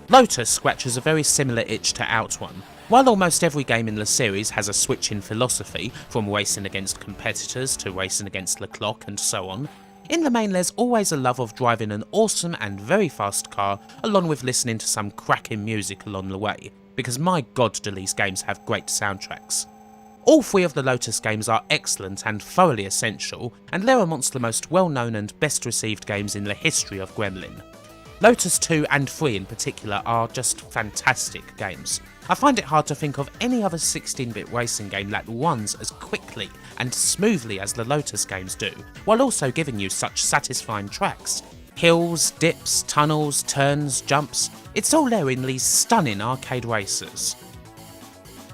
Lotus scratches a very similar itch to Outrun. While almost every game in the series has a switch in philosophy, from racing against competitors to racing against the clock and so on, in the main there's always a love of driving an awesome and very fast car along with listening to some cracking music along the way, because my god do these games have great soundtracks. All three of the Lotus games are excellent and thoroughly essential, and they're amongst the most well-known and best-received games in the history of Gremlin. Lotus 2 and 3 in particular are just fantastic games. I find it hard to think of any other 16-bit racing game that runs as quickly and smoothly as the Lotus games do, while also giving you such satisfying tracks. Hills, dips, tunnels, turns, jumps, it's all there in these stunning arcade races.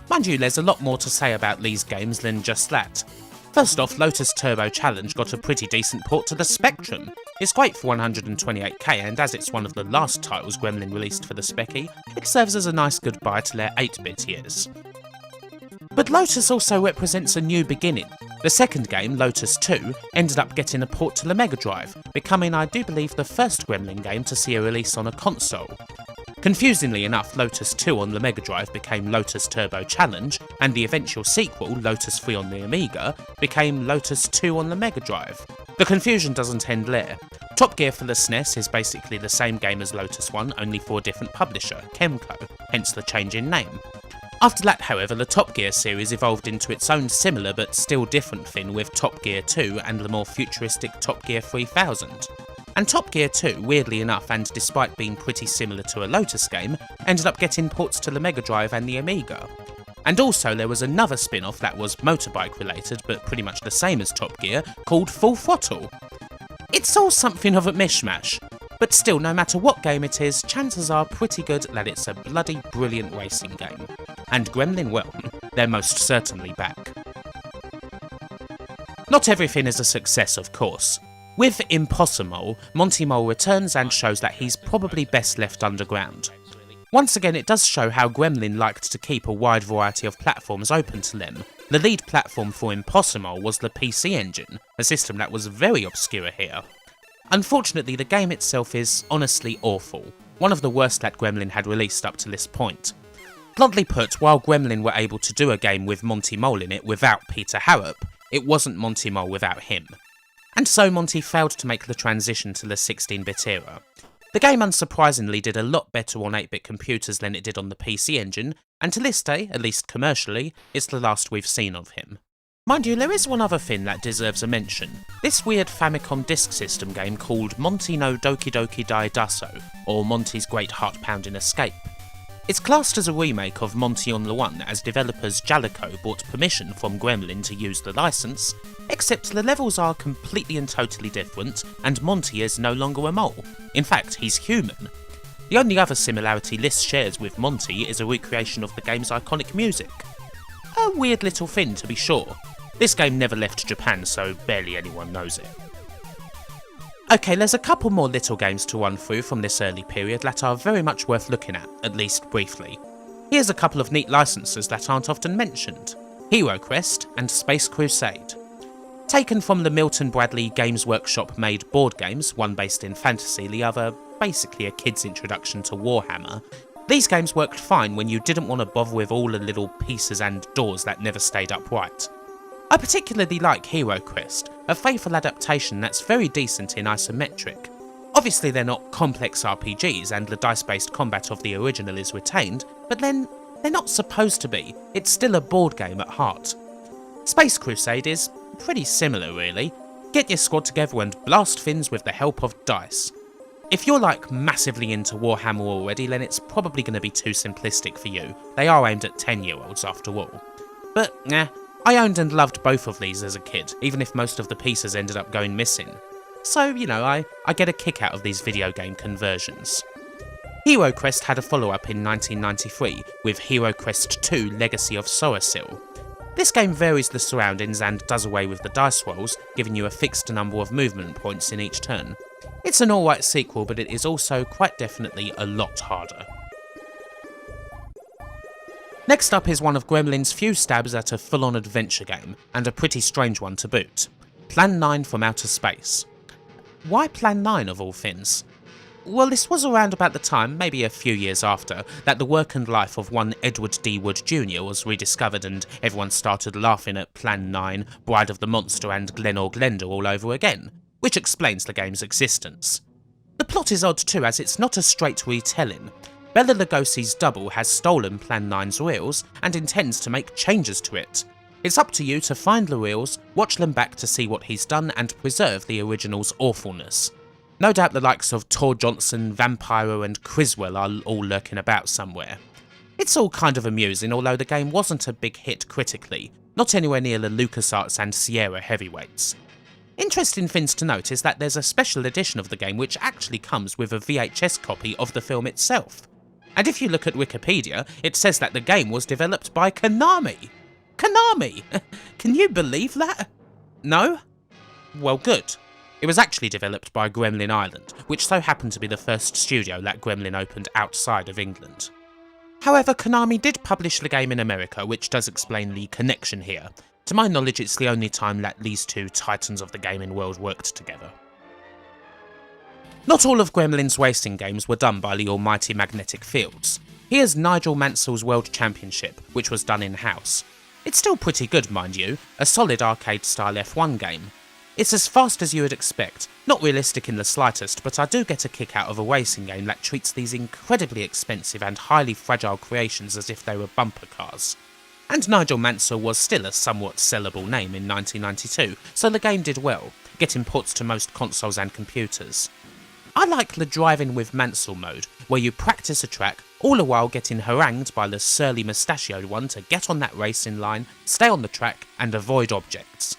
Mind you, there's a lot more to say about these games than just that. First off, Lotus Turbo Challenge got a pretty decent port to the Spectrum. It's great for 128k, and as it's one of the last titles Gremlin released for the Speccy, it serves as a nice goodbye to their 8-bit years. But Lotus also represents a new beginning. The second game, Lotus 2, ended up getting a port to the Mega Drive, becoming, I do believe, the first Gremlin game to see a release on a console. Confusingly enough, Lotus 2 on the Mega Drive became Lotus Turbo Challenge, and the eventual sequel, Lotus 3 on the Amiga, became Lotus 2 on the Mega Drive. The confusion doesn't end there. Top Gear for the SNES is basically the same game as Lotus 1, only for a different publisher, Kemco, hence the change in name. After that, however, the Top Gear series evolved into its own similar but still different thing with Top Gear 2 and the more futuristic Top Gear 3000. And Top Gear 2, weirdly enough and despite being pretty similar to a Lotus game, ended up getting ports to the Mega Drive and the Amiga. And also there was another spin-off that was motorbike related but pretty much the same as Top Gear, called Full Throttle. It's all something of a mishmash, but still, no matter what game it is, chances are pretty good that it's a bloody brilliant racing game. And Gremlin, well, they're most certainly back. Not everything is a success, of course. With Impossible, Monty Mole returns and shows that he's probably best left underground. Once again, it does show how Gremlin liked to keep a wide variety of platforms open to them. The lead platform for Impossible was the PC Engine, a system that was very obscure here. Unfortunately, the game itself is honestly awful, one of the worst that Gremlin had released up to this point. Bluntly put, while Gremlin were able to do a game with Monty Mole in it without Peter Harrop, it wasn't Monty Mole without him. And so Monty failed to make the transition to the 16-bit era. The game unsurprisingly did a lot better on 8-bit computers than it did on the PC Engine, and to this day, at least commercially, it's the last we've seen of him. Mind you, there is one other thing that deserves a mention. This weird Famicom Disk System game called Monty no Doki Doki Daidaso, or Monty's Great Heart-Pounding Escape. It's classed as a remake of Monty on the One, as developers Jaleco bought permission from Gremlin to use the license, except the levels are completely and totally different, and Monty is no longer a mole. In fact, he's human. The only other similarity this shares with Monty is a recreation of the game's iconic music. A weird little thing, to be sure. This game never left Japan, so barely anyone knows it. Okay, there's a couple more little games to run through from this early period that are very much worth looking at least briefly. Here's a couple of neat licenses that aren't often mentioned: Hero Quest and Space Crusade. Taken from the Milton Bradley Games Workshop made board games, one based in fantasy, the other basically a kid's introduction to Warhammer, these games worked fine when you didn't want to bother with all the little pieces and doors that never stayed upright. I particularly like Hero Quest, a faithful adaptation that's very decent in isometric. Obviously they're not complex RPGs and the dice-based combat of the original is retained, but then they're not supposed to be, it's still a board game at heart. Space Crusade is pretty similar really. Get your squad together and blast Finns with the help of dice. If you're like massively into Warhammer already, then it's probably going to be too simplistic for you. They are aimed at 10-year-olds after all. But I owned and loved both of these as a kid, even if most of the pieces ended up going missing. So, you know, I get a kick out of these video game conversions. Hero Quest had a follow-up in 1993 with Hero Quest 2 Legacy of Sorasil. This game varies the surroundings and does away with the dice rolls, giving you a fixed number of movement points in each turn. It's an alright sequel, but it is also quite definitely a lot harder. Next up is one of Gremlin's few stabs at a full-on adventure game, and a pretty strange one to boot. Plan 9 from Outer Space. Why Plan 9 of all things? Well, this was around about the time, maybe a few years after, that the work and life of one Edward D. Wood Jr. was rediscovered and everyone started laughing at Plan 9, Bride of the Monster and Glen or Glenda all over again, which explains the game's existence. The plot is odd too, as it's not a straight retelling. Bela Lugosi's double has stolen Plan 9's reels and intends to make changes to it. It's up to you to find the reels, watch them back to see what he's done and preserve the original's awfulness. No doubt the likes of Tor Johnson, Vampiro and Criswell are all lurking about somewhere. It's all kind of amusing, although the game wasn't a big hit critically, not anywhere near the LucasArts and Sierra heavyweights. Interesting things to note is that there's a special edition of the game which actually comes with a VHS copy of the film itself. And if you look at Wikipedia, it says that the game was developed by Konami. Konami! Can you believe that? No? Well, good. It was actually developed by Gremlin Island, which so happened to be the first studio that Gremlin opened outside of England. However, Konami did publish the game in America, which does explain the connection here. To my knowledge, it's the only time that these two titans of the gaming world worked together. Not all of Gremlin's racing games were done by the almighty Magnetic Fields. Here's Nigel Mansell's World Championship, which was done in-house. It's still pretty good, mind you, a solid arcade-style F1 game. It's as fast as you would expect, not realistic in the slightest, but I do get a kick out of a racing game that treats these incredibly expensive and highly fragile creations as if they were bumper cars. And Nigel Mansell was still a somewhat sellable name in 1992, so the game did well, getting ports to most consoles and computers. I like the driving with Mansell mode, where you practice a track, all the while getting harangued by the surly mustachioed one to get on that racing line, stay on the track, and avoid objects.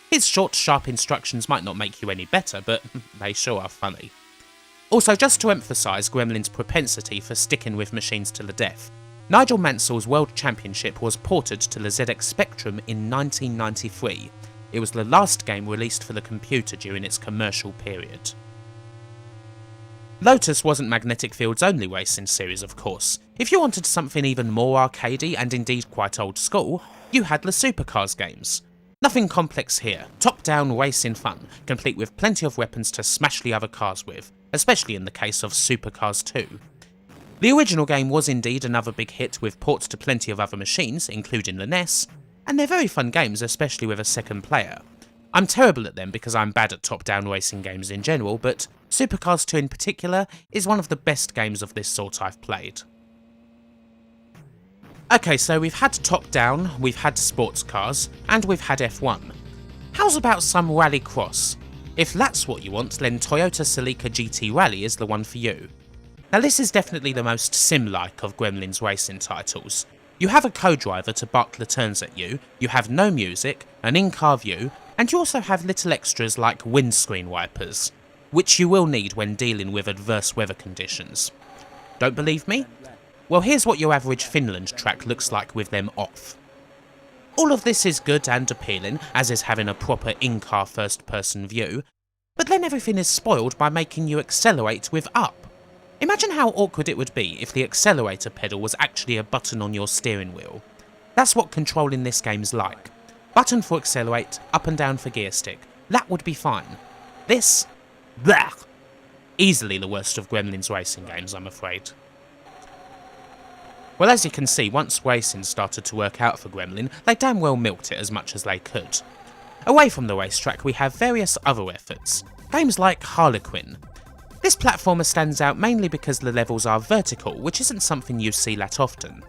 His short, sharp instructions might not make you any better, but they sure are funny. Also, just to emphasise Gremlin's propensity for sticking with machines to the death, Nigel Mansell's World Championship was ported to the ZX Spectrum in 1993. It was the last game released for the computer during its commercial period. Lotus wasn't Magnetic Field's only racing series, of course. If you wanted something even more arcadey and indeed quite old school, you had the Supercars games. Nothing complex here, top-down racing fun, complete with plenty of weapons to smash the other cars with, especially in the case of Supercars 2. The original game was indeed another big hit with ports to plenty of other machines, including the NES, and they're very fun games, especially with a second player. I'm terrible at them because I'm bad at top-down racing games in general, but Supercars 2 in particular is one of the best games of this sort I've played. Okay, so we've had top-down, we've had sports cars, and we've had F1. How's about some rallycross? If that's what you want, then Toyota Celica GT Rally is the one for you. Now this is definitely the most sim-like of Gremlin's racing titles. You have a co-driver to bark the turns at you, you have no music, an in-car view, and you also have little extras like windscreen wipers, which you will need when dealing with adverse weather conditions. Don't believe me? Well, here's what your average Finland track looks like with them off. All of this is good and appealing, as is having a proper in-car first-person view, but then everything is spoiled by making you accelerate with up. Imagine how awkward it would be if the accelerator pedal was actually a button on your steering wheel. That's what controlling this game's like. Button for accelerate, up and down for gear stick. That would be fine. This... blah! Easily the worst of Gremlin's racing games, I'm afraid. Well, as you can see, once racing started to work out for Gremlin, they damn well milked it as much as they could. Away from the racetrack, we have various other efforts. Games like Harlequin. This platformer stands out mainly because the levels are vertical, which isn't something you see that often.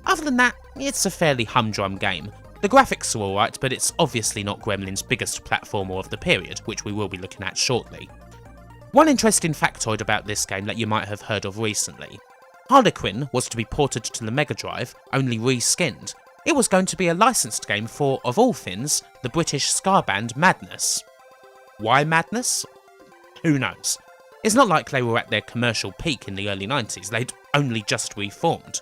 Other than that, it's a fairly humdrum game. The graphics are alright, but it's obviously not Gremlin's biggest platformer of the period, which we will be looking at shortly. One interesting factoid about this game that you might have heard of recently. Harlequin was to be ported to the Mega Drive, only reskinned. It was going to be a licensed game for, of all things, the British ska band Madness. Why Madness? Who knows? It's not like they were at their commercial peak in the early 90s, they'd only just reformed.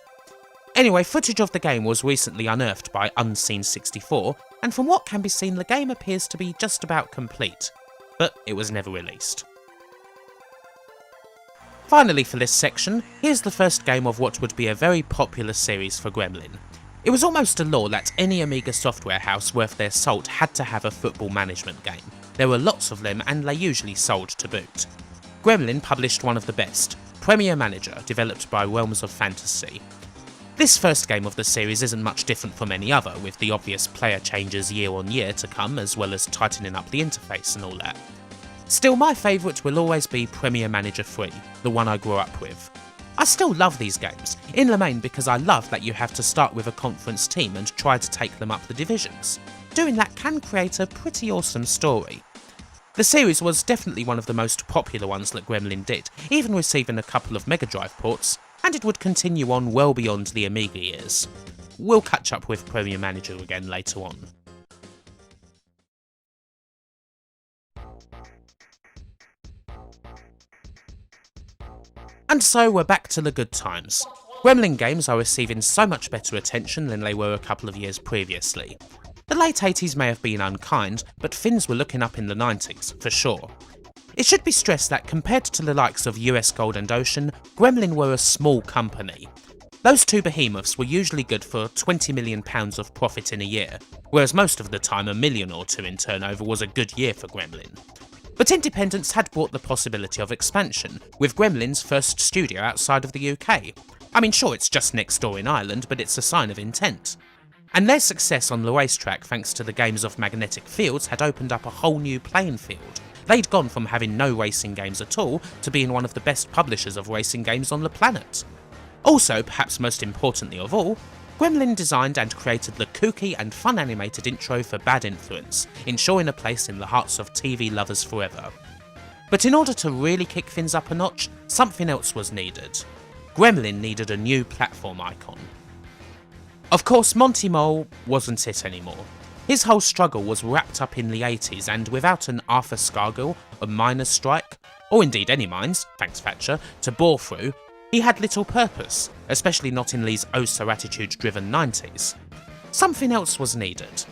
Anyway, footage of the game was recently unearthed by Unseen64, and from what can be seen the game appears to be just about complete, but it was never released. Finally for this section, here's the first game of what would be a very popular series for Gremlin. It was almost a law that any Amiga software house worth their salt had to have a football management game. There were lots of them and they usually sold to boot. Gremlin published one of the best, Premier Manager, developed by Realms of Fantasy. This first game of the series isn't much different from any other, with the obvious player changes year on year to come, as well as tightening up the interface and all that. Still, my favourite will always be Premier Manager 3, the one I grew up with. I still love these games, in the main because I love that you have to start with a conference team and try to take them up the divisions. Doing that can create a pretty awesome story. The series was definitely one of the most popular ones that Gremlin did, even receiving a couple of Mega Drive ports, and it would continue on well beyond the Amiga years. We'll catch up with Premier Manager again later on. And so we're back to the good times. Gremlin games are receiving so much better attention than they were a couple of years previously. The late 80s may have been unkind, but things were looking up in the 90s, for sure. It should be stressed that compared to the likes of US Gold and Ocean, Gremlin were a small company. Those two behemoths were usually good for £20 million of profit in a year, whereas most of the time $1 million or two in turnover was a good year for Gremlin. But independence had brought the possibility of expansion, with Gremlin's first studio outside of the UK. I mean, sure, it's just next door in Ireland, but it's a sign of intent. And their success on the racetrack thanks to the games of Magnetic Fields had opened up a whole new playing field. They'd gone from having no racing games at all to being one of the best publishers of racing games on the planet. Also, perhaps most importantly of all, Gremlin designed and created the kooky and fun animated intro for Bad Influence, ensuring a place in the hearts of TV lovers forever. But in order to really kick things up a notch, something else was needed. Gremlin needed a new platform icon. Of course, Monty Mole wasn't it anymore. His whole struggle was wrapped up in the 80s, and without an Arthur Scargill, a Miners Strike, or indeed any mines, thanks Thatcher, to bore through, he had little purpose, especially not in these oh-so-attitude-driven 90s. Something else was needed.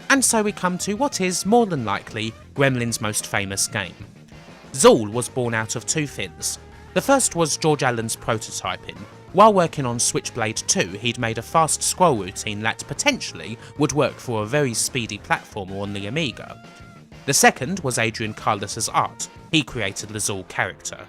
And so we come to what is, more than likely, Gremlin's most famous game. Zool was born out of two things. The first was George Allen's prototyping. While working on Switchblade 2, he'd made a fast scroll routine that potentially would work for a very speedy platformer on the Amiga. The second was Adrian Carlos's art. He created the Zool character.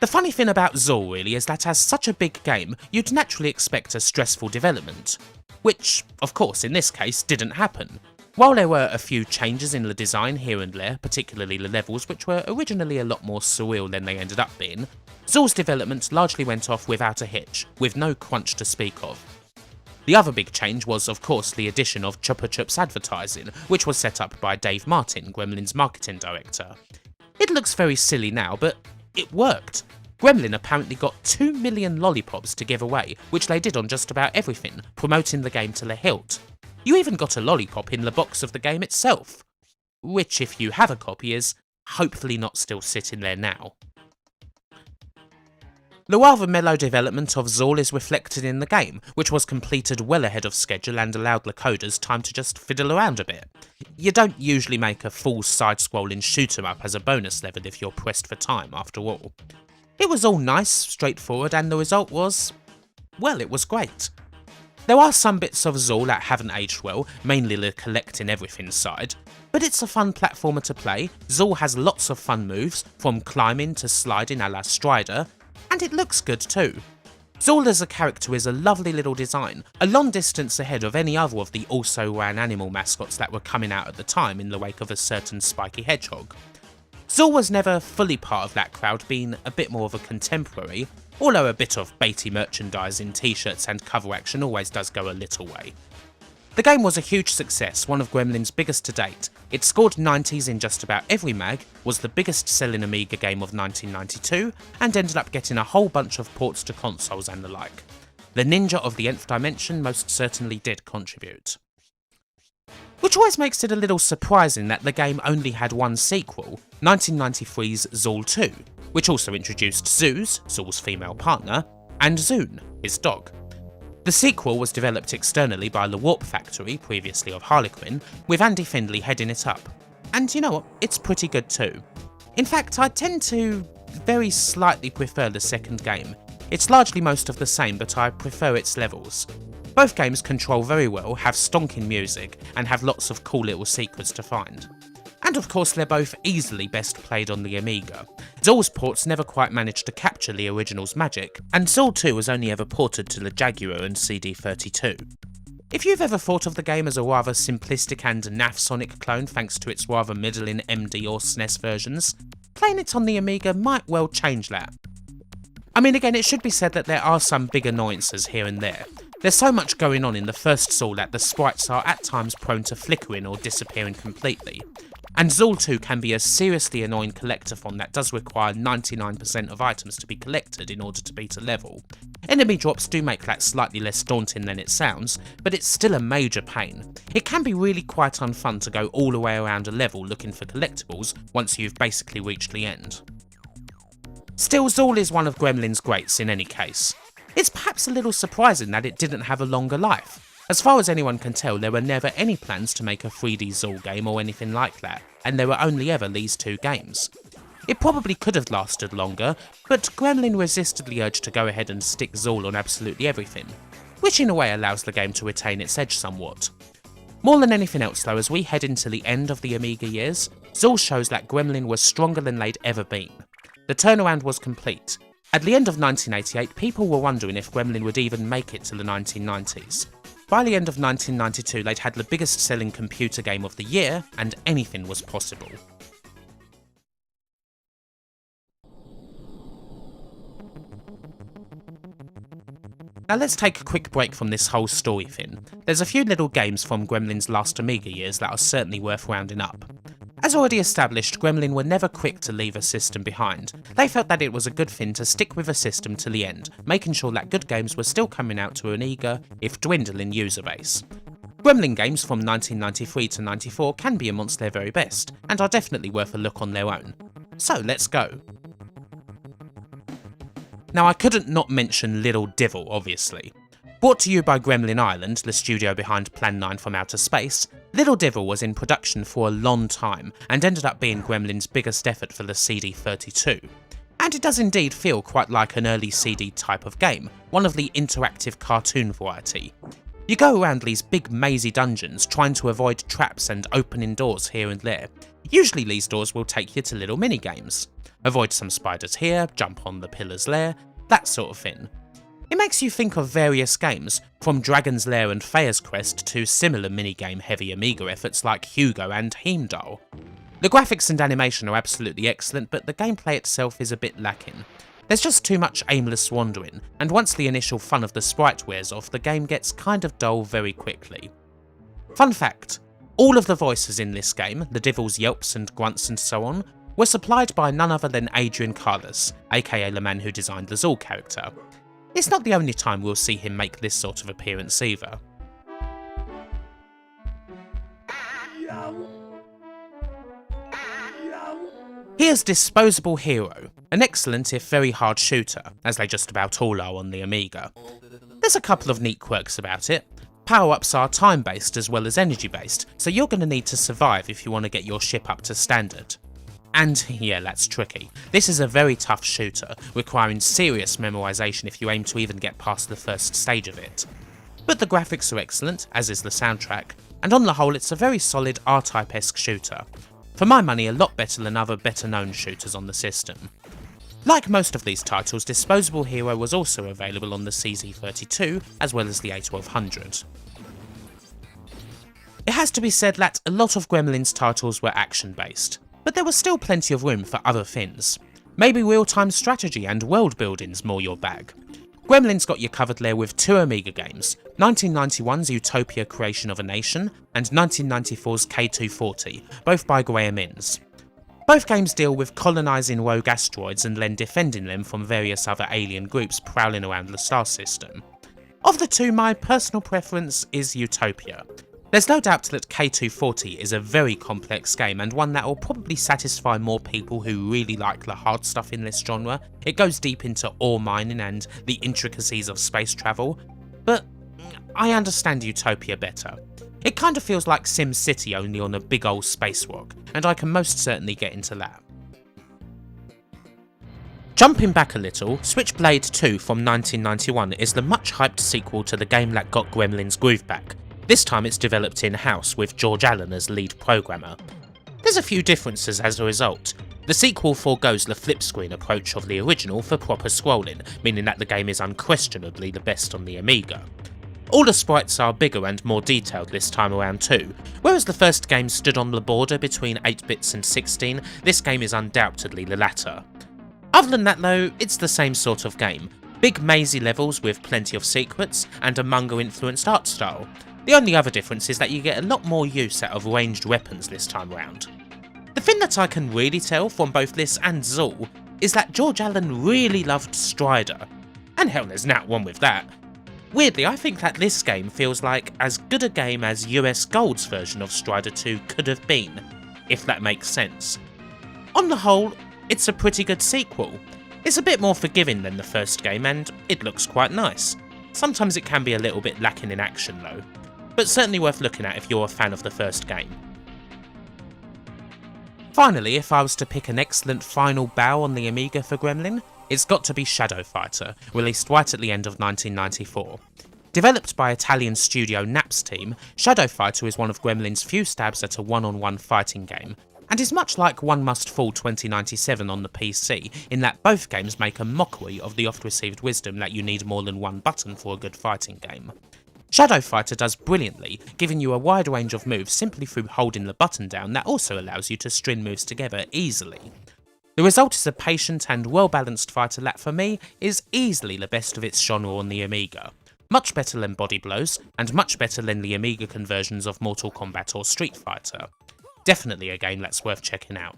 The funny thing about Zool really is that as such a big game, you'd naturally expect a stressful development. Which, of course, in this case didn't happen. While there were a few changes in the design here and there, particularly the levels which were originally a lot more surreal than they ended up being, Zool's development largely went off without a hitch, with no crunch to speak of. The other big change was, of course, the addition of Chupa Chups advertising, which was set up by Dave Martin, Gremlin's marketing director. It looks very silly now, but it worked. Gremlin apparently got 2 million lollipops to give away, which they did on just about everything, promoting the game to the hilt. You even got a lollipop in the box of the game itself. Which, if you have a copy, is hopefully not still sitting there now. The rather mellow development of Zool is reflected in the game, which was completed well ahead of schedule and allowed the coders time to just fiddle around a bit. You don't usually make a full side-scrolling shoot-'em-up as a bonus level if you're pressed for time, after all. It was all nice, straightforward, and the result was, well, it was great. There are some bits of Zool that haven't aged well, mainly the collecting everything side, but it's a fun platformer to play. Zool has lots of fun moves, from climbing to sliding a la Strider, and it looks good too. Zool as a character is a lovely little design, a long distance ahead of any other of the also-ran animal mascots that were coming out at the time in the wake of a certain Spiky Hedgehog. Zool was never fully part of that crowd, being a bit more of a contemporary, although a bit of Beatty merchandising, t-shirts and cover action always does go a little way. The game was a huge success, one of Gremlin's biggest to date. It scored 90s in just about every mag, was the biggest selling Amiga game of 1992, and ended up getting a whole bunch of ports to consoles and the like. The Ninja of the Nth Dimension most certainly did contribute. Which always makes it a little surprising that the game only had one sequel, 1993's Zool 2, which also introduced Zooz, Zool's female partner, and Zoon, his dog. The sequel was developed externally by the Warp Factory, previously of Harlequin, with Andy Findlay heading it up. And you know what, it's pretty good too. In fact, I tend to very slightly prefer the second game. It's largely most of the same, but I prefer its levels. Both games control very well, have stonking music, and have lots of cool little secrets to find. And of course they're both easily best played on the Amiga. Zool's ports never quite managed to capture the original's magic, and Zool 2 was only ever ported to the Jaguar and CD32. If you've ever thought of the game as a rather simplistic and naff Sonic clone thanks to its rather middling MD or SNES versions, playing it on the Amiga might well change that. I mean, again, it should be said that there are some big annoyances here and there. There's so much going on in the first Zool that the sprites are at times prone to flickering or disappearing completely. And Zool 2 can be a seriously annoying collectathon that does require 99% of items to be collected in order to beat a level. Enemy drops do make that slightly less daunting than it sounds, but it's still a major pain. It can be really quite unfun to go all the way around a level looking for collectibles once you've basically reached the end. Still, Zool is one of Gremlin's greats in any case. It's perhaps a little surprising that it didn't have a longer life. As far as anyone can tell, there were never any plans to make a 3D Zool game or anything like that, and there were only ever these two games. It probably could have lasted longer, but Gremlin resistedly urged to go ahead and stick Zool on absolutely everything, which in a way allows the game to retain its edge somewhat. More than anything else though, as we head into the end of the Amiga years, Zool shows that Gremlin was stronger than they'd ever been. The turnaround was complete. At the end of 1988, people were wondering if Gremlin would even make it to the 1990s. By the end of 1992, they'd had the biggest selling computer game of the year, and anything was possible. Now let's take a quick break from this whole story thing. There's a few little games from Gremlin's last Amiga years that are certainly worth rounding up. As already established, Gremlin were never quick to leave a system behind. They felt that it was a good thing to stick with a system to the end, making sure that good games were still coming out to an eager, if dwindling, user base. Gremlin games from 1993 to 94 can be amongst their very best, and are definitely worth a look on their own. So let's go. Now I couldn't not mention Little Devil, obviously. Brought to you by Gremlin Island, the studio behind Plan 9 from Outer Space, Little Devil was in production for a long time and ended up being Gremlin's biggest effort for the CD32. And it does indeed feel quite like an early CD type of game, one of the interactive cartoon variety. You go around these big mazy dungeons trying to avoid traps and opening doors here and there. Usually these doors will take you to little minigames. Avoid some spiders here, jump on the pillars there, that sort of thing. It makes you think of various games, from Dragon's Lair and Feyr's Quest to similar minigame heavy Amiga efforts like Hugo and Heimdall. The graphics and animation are absolutely excellent, but the gameplay itself is a bit lacking. There's just too much aimless wandering, and once the initial fun of the sprite wears off, the game gets kind of dull very quickly. Fun fact, all of the voices in this game, the devil's yelps and grunts and so on, were supplied by none other than Adrian Carlos, aka the man who designed the Zool character. It's not the only time we'll see him make this sort of appearance either. Here's Disposable Hero, an excellent if very hard shooter, as they just about all are on the Amiga. There's a couple of neat quirks about it. Power-ups are time-based as well as energy-based, so you're going to need to survive if you want to get your ship up to standard. And yeah, that's tricky. This is a very tough shooter, requiring serious memorisation if you aim to even get past the first stage of it. But the graphics are excellent, as is the soundtrack, and on the whole it's a very solid R-Type-esque shooter. For my money, a lot better than other better-known shooters on the system. Like most of these titles, Disposable Hero was also available on the CZ32, as well as the A1200. It has to be said that a lot of Gremlin's titles were action-based, but there was still plenty of room for other things. Maybe real-time strategy and world building's more your bag. Gremlin's got you covered there with two Amiga games, 1991's Utopia Creation of a Nation and 1994's K240, both by Graham Innes. Both games deal with colonising rogue asteroids and then defending them from various other alien groups prowling around the star system. Of the two, my personal preference is Utopia. There's no doubt that K240 is a very complex game and one that will probably satisfy more people who really like the hard stuff in this genre. It goes deep into ore mining and the intricacies of space travel, but I understand Utopia better. It kind of feels like SimCity only on a big old space rock, and I can most certainly get into that. Jumping back a little, Switchblade 2 from 1991 is the much hyped sequel to the game that got Gremlin's groove back. This time it's developed in-house with George Allen as lead programmer. There's a few differences as a result. The sequel foregoes the flip screen approach of the original for proper scrolling, meaning that the game is unquestionably the best on the Amiga. All the sprites are bigger and more detailed this time around too. Whereas the first game stood on the border between 8 bits and 16, this game is undoubtedly the latter. Other than that though, it's the same sort of game. Big mazy levels with plenty of secrets, and a manga-influenced art style. The only other difference is that you get a lot more use out of ranged weapons this time round. The thing that I can really tell from both this and Zool is that George Allen really loved Strider. And hell, there's not one with that. Weirdly, I think that this game feels like as good a game as US Gold's version of Strider 2 could have been, if that makes sense. On the whole, it's a pretty good sequel. It's a bit more forgiving than the first game and it looks quite nice. Sometimes it can be a little bit lacking in action though, but certainly worth looking at if you're a fan of the first game. Finally, if I was to pick an excellent final bow on the Amiga for Gremlin, it's got to be Shadow Fighter, released right at the end of 1994. Developed by Italian studio Naps Team, Shadow Fighter is one of Gremlin's few stabs at a one-on-one fighting game, and is much like One Must Fall 2097 on the PC, in that both games make a mockery of the oft-received wisdom that you need more than one button for a good fighting game. Shadow Fighter does brilliantly, giving you a wide range of moves simply through holding the button down that also allows you to string moves together easily. The result is a patient and well-balanced fighter that for me is easily the best of its genre on the Amiga. Much better than Body Blows, and much better than the Amiga conversions of Mortal Kombat or Street Fighter. Definitely a game that's worth checking out.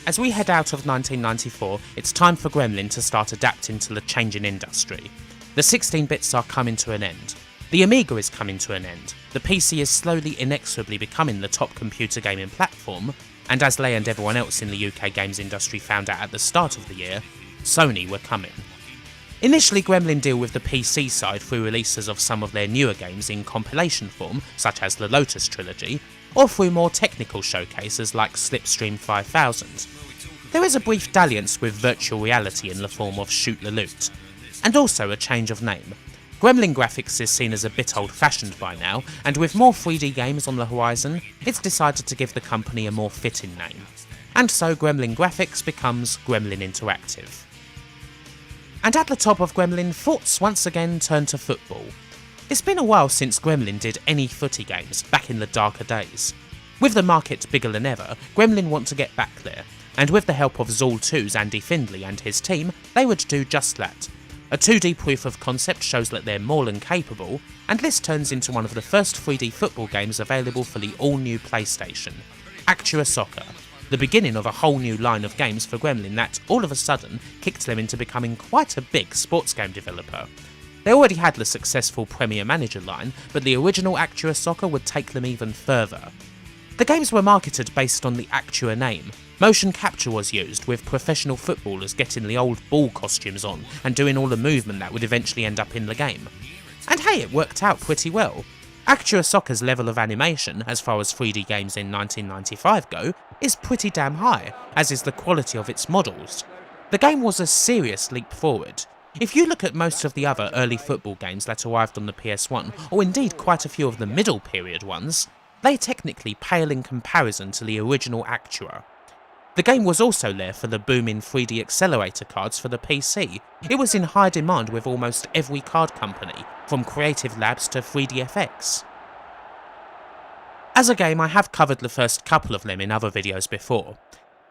As we head out of 1994, it's time for Gremlin to start adapting to the changing industry. The 16 bits are coming to an end. The Amiga is coming to an end. The PC is slowly inexorably becoming the top computer gaming platform, and as Leigh and everyone else in the UK games industry found out at the start of the year, Sony were coming. Initially, Gremlin deal with the PC side through releases of some of their newer games in compilation form, such as the Lotus trilogy, or through more technical showcases like Slipstream 5000. There is a brief dalliance with virtual reality in the form of Shoot the Loot, and also a change of name. Gremlin Graphics is seen as a bit old-fashioned by now, and with more 3D games on the horizon, it's decided to give the company a more fitting name. And so Gremlin Graphics becomes Gremlin Interactive. And at the top of Gremlin, thoughts once again turn to football. It's been a while since Gremlin did any footy games, back in the darker days. With the market bigger than ever, Gremlin want to get back there, and with the help of Zool 2's Andy Findlay and his team, they would do just that. A 2D proof of concept shows that they're more than capable, and this turns into one of the first 3D football games available for the all-new PlayStation, Actua Soccer, the beginning of a whole new line of games for Gremlin that, all of a sudden, kicked them into becoming quite a big sports game developer. They already had the successful Premier Manager line, but the original Actua Soccer would take them even further. The games were marketed based on the Actua name. Motion capture was used, with professional footballers getting the old ball costumes on and doing all the movement that would eventually end up in the game. And hey, it worked out pretty well. Actua Soccer's level of animation, as far as 3D games in 1995 go, is pretty damn high, as is the quality of its models. The game was a serious leap forward. If you look at most of the other early football games that arrived on the PS1, or indeed quite a few of the middle period ones, they technically pale in comparison to the original Actua. The game was also there for the booming 3D accelerator cards for the PC. It was in high demand with almost every card company, from Creative Labs to 3DFX. As a game, I have covered the first couple of them in other videos before.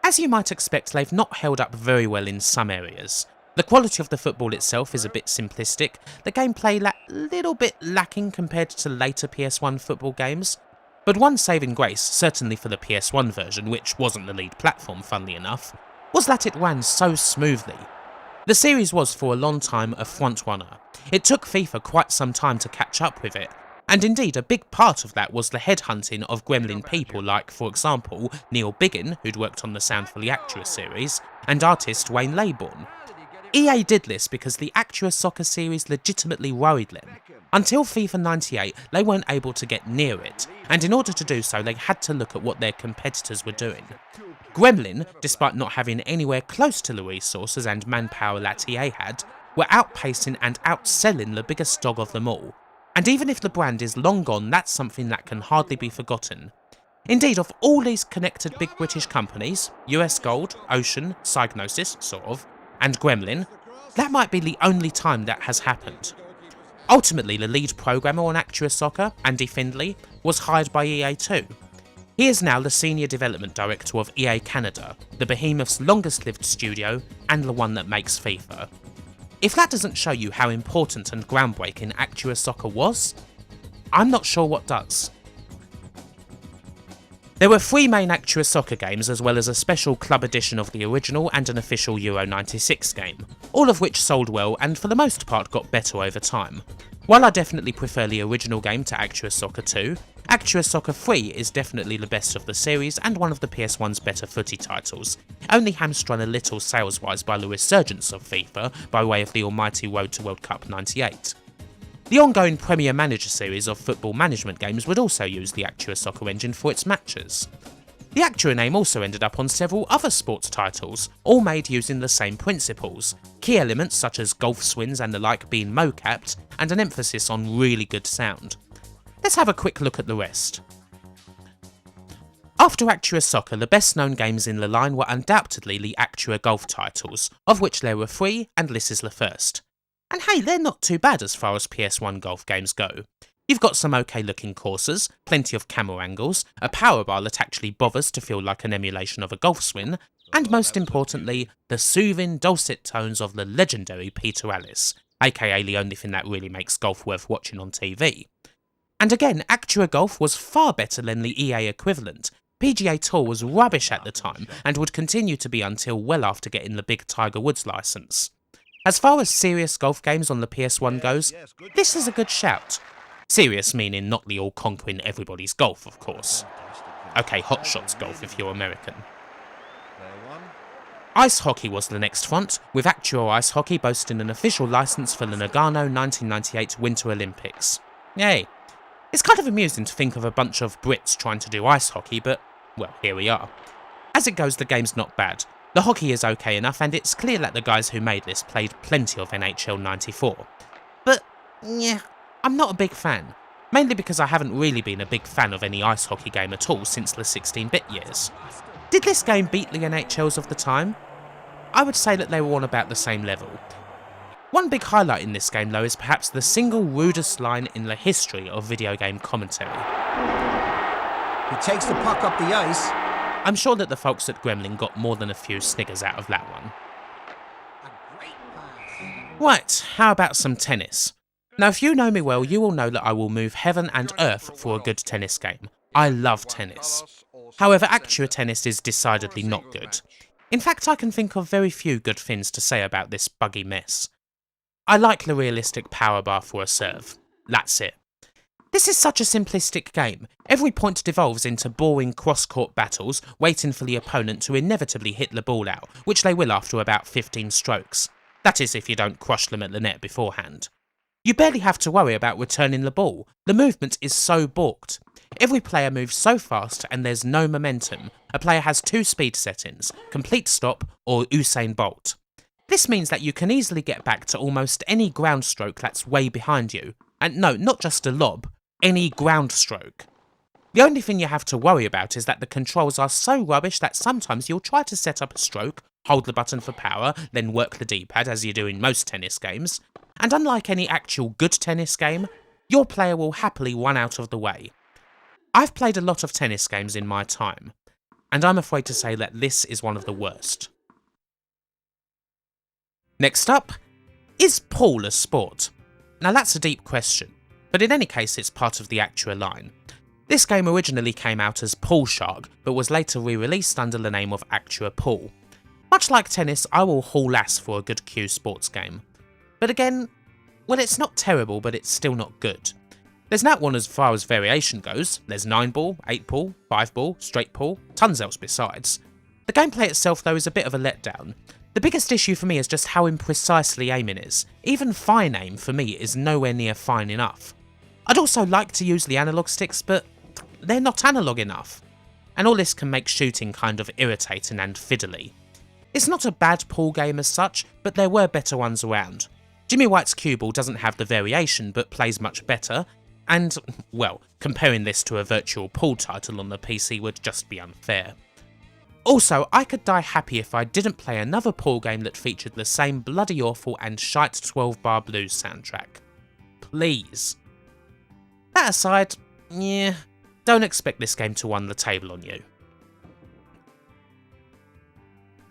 As you might expect, they've not held up very well in some areas. The quality of the football itself is a bit simplistic, the gameplay a little bit lacking compared to later PS1 football games. But one saving grace, certainly for the PS1 version, which wasn't the lead platform funnily enough, was that it ran so smoothly. The series was for a long time a frontrunner. It took FIFA quite some time to catch up with it, and indeed a big part of that was the headhunting of Gremlin people like, for example, Neil Biggin, who'd worked on the sound for the Actua series, and artist Wayne Laybourne. EA did this because the Actua Soccer series legitimately worried them. Until FIFA 98, they weren't able to get near it, and in order to do so they had to look at what their competitors were doing. Gremlin, despite not having anywhere close to the resources and manpower that EA had, were outpacing and outselling the biggest dog of them all. And even if the brand is long gone, that's something that can hardly be forgotten. Indeed, of all these connected big British companies, US Gold, Ocean, Psygnosis, sort of, and Gremlin, that might be the only time that has happened. Ultimately, the lead programmer on Actua Soccer, Andy Findlay, was hired by EA too. He is now the Senior Development Director of EA Canada, the behemoth's longest-lived studio and the one that makes FIFA. If that doesn't show you how important and groundbreaking Actua Soccer was, I'm not sure what does. There were 3 main Actua Soccer games as well as a special club edition of the original and an official Euro 96 game, all of which sold well and for the most part got better over time. While I definitely prefer the original game to Actua Soccer 2, Actua Soccer 3 is definitely the best of the series and one of the PS1's better footy titles, only hamstrung a little sales-wise by the resurgence of FIFA by way of the almighty Road to World Cup 98. The ongoing Premier Manager series of football management games would also use the Actua Soccer engine for its matches. The Actua name also ended up on several other sports titles, all made using the same principles, key elements such as golf swings and the like being mocapped, and an emphasis on really good sound. Let's have a quick look at the rest. After Actua Soccer, the best known games in the line were undoubtedly the Actua Golf titles, of which there were 3 and this is the first. And hey, they're not too bad as far as PS1 golf games go. You've got some okay looking courses, plenty of camera angles, a power bar that actually bothers to feel like an emulation of a golf swing, and most importantly, the soothing dulcet tones of the legendary Peter Alliss, aka the only thing that really makes golf worth watching on TV. And again, Actua Golf was far better than the EA equivalent. PGA Tour was rubbish at the time, and would continue to be until well after getting the big Tiger Woods licence. As far as serious golf games on the PS1 goes, this is a good shout. Serious meaning not the all-conquering everybody's golf, of course. Okay, Hot Shots golf if you're American. Ice hockey was the next front, with Actua Ice Hockey boasting an official licence for the Nagano 1998 Winter Olympics. Yay. It's kind of amusing to think of a bunch of Brits trying to do ice hockey, but, well, here we are. As it goes, the game's not bad. The hockey is okay enough, and it's clear that the guys who made this played plenty of NHL 94. But, yeah, I'm not a big fan. Mainly because I haven't really been a big fan of any ice hockey game at all since the 16-bit years. Did this game beat the NHLs of the time? I would say that they were on about the same level. One big highlight in this game though is perhaps the single rudest line in the history of video game commentary. He takes the puck up the ice. I'm sure that the folks at Gremlin got more than a few sniggers out of that one. Right, how about some tennis? Now if you know me well, you will know that I will move heaven and earth for a good tennis game. I love tennis. However, Actua Tennis is decidedly not good. In fact, I can think of very few good things to say about this buggy mess. I like the realistic power bar for a serve. That's it. This is such a simplistic game. Every point devolves into boring cross-court battles, waiting for the opponent to inevitably hit the ball out, which they will after about 15 strokes. That is if you don't crush them at the net beforehand. You barely have to worry about returning the ball. The movement is so balked. Every player moves so fast and there's no momentum. A player has 2 speed settings, complete stop or Usain Bolt. This means that you can easily get back to almost any ground stroke that's way behind you. And no, not just a lob, any ground stroke. The only thing you have to worry about is that the controls are so rubbish that sometimes you'll try to set up a stroke, hold the button for power, then work the D-pad as you do in most tennis games, and unlike any actual good tennis game, your player will happily run out of the way. I've played a lot of tennis games in my time, and I'm afraid to say that this is one of the worst. Next up, is pool a sport? Now that's a deep question, but in any case it's part of the Actua line. This game originally came out as Pool Shark, but was later re-released under the name of Actua Pool. Much like tennis, I will haul ass for a good Q sports game. But again, well, it's not terrible, but it's still not good. There's not one as far as variation goes. There's 9-ball, 8-ball, 5-ball, straight pool, tons else besides. The gameplay itself though is a bit of a letdown. The biggest issue for me is just how imprecisely aiming is. Even fine aim for me is nowhere near fine enough. I'd also like to use the analog sticks, but they're not analog enough. And all this can make shooting kind of irritating and fiddly. It's not a bad pool game as such, but there were better ones around. Jimmy White's Cue Ball doesn't have the variation but plays much better, and, well, comparing this to a virtual pool title on the PC would just be unfair. Also, I could die happy if I didn't play another pool game that featured the same bloody awful and shite 12-bar blues soundtrack. Please. That aside, yeah, don't expect this game to run the table on you.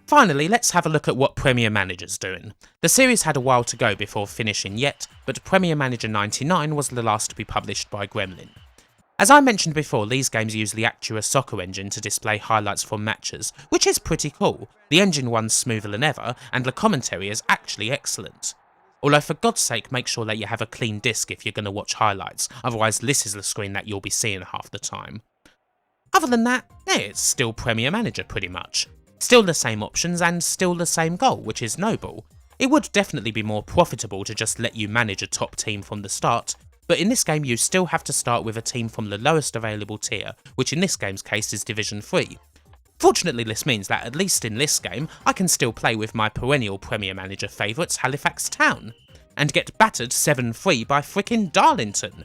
Finally, let's have a look at what Premier Manager's doing. The series had a while to go before finishing yet, but Premier Manager 99 was the last to be published by Gremlin. As I mentioned before, these games use the Actua Soccer engine to display highlights from matches, which is pretty cool. The engine runs smoother than ever, and the commentary is actually excellent. Although for God's sake, make sure that you have a clean disc if you're going to watch highlights, otherwise this is the screen that you'll be seeing half the time. Other than that, it's still Premier Manager pretty much. Still the same options and still the same goal, which is noble. It would definitely be more profitable to just let you manage a top team from the start, but in this game you still have to start with a team from the lowest available tier, which in this game's case is Division 3. Fortunately, this means that at least in this game, I can still play with my perennial Premier Manager favourites Halifax Town, and get battered 7-3 by frickin' Darlington.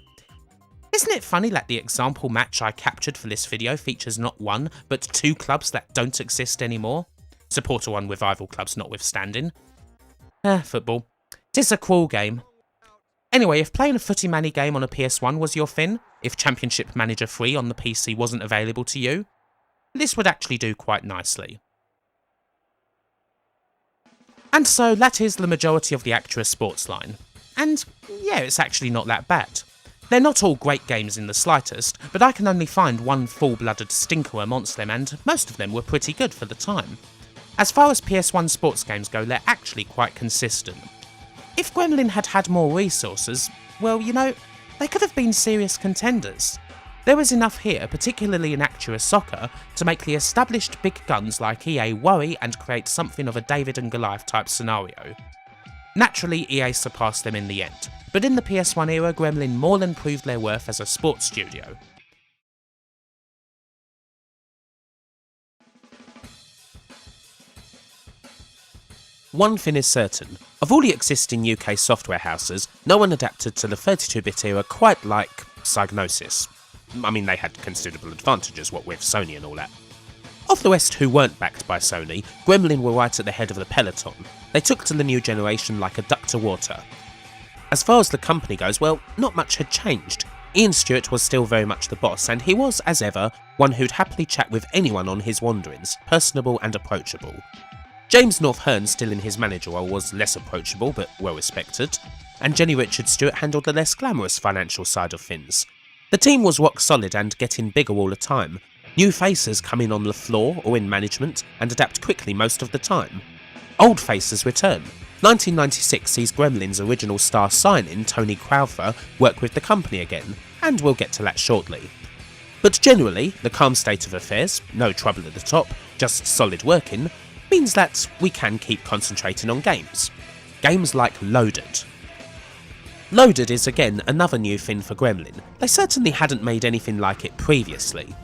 Isn't it funny that the example match I captured for this video features not one, but 2 clubs that don't exist anymore? Supporter 1 revival clubs notwithstanding. Football. 'Tis a cruel game. Anyway, if playing a footy manny game on a PS1 was your thing, if Championship Manager 3 on the PC wasn't available to you, this would actually do quite nicely. And so that is the majority of the Actua Sports line. And yeah, it's actually not that bad. They're not all great games in the slightest, but I can only find one full-blooded stinker amongst them, and most of them were pretty good for the time. As far as PS1 sports games go, they're actually quite consistent. If Gremlin had had more resources, well, you know, they could have been serious contenders. There was enough here, particularly in Actua Soccer, to make the established big guns like EA worry and create something of a David and Goliath type scenario. Naturally, EA surpassed them in the end, but in the PS1 era, Gremlin more than proved their worth as a sports studio. One thing is certain, of all the existing UK software houses, no one adapted to the 32-bit era quite like Psygnosis. I mean, they had considerable advantages, what with Sony and all that. Of the rest who weren't backed by Sony, Gremlin were right at the head of the peloton. They took to the new generation like a duck to water. As far as the company goes, well, not much had changed. Ian Stewart was still very much the boss, and he was, as ever, one who'd happily chat with anyone on his wanderings, personable and approachable. James North Hearn, still in his manager role, was less approachable but well respected, and Jenny Richard Stewart handled the less glamorous financial side of things. The team was rock solid and getting bigger all the time. New faces come in on the floor or in management and adapt quickly most of the time. Old faces return. 1996 sees Gremlin's original star sign-in, Tony Crowther, work with the company again, and we'll get to that shortly. But generally, the calm state of affairs, no trouble at the top, just solid working, means that we can keep concentrating on games. Games like Loaded. Loaded is again another new thing for Gremlin. They certainly hadn't made anything like it previously.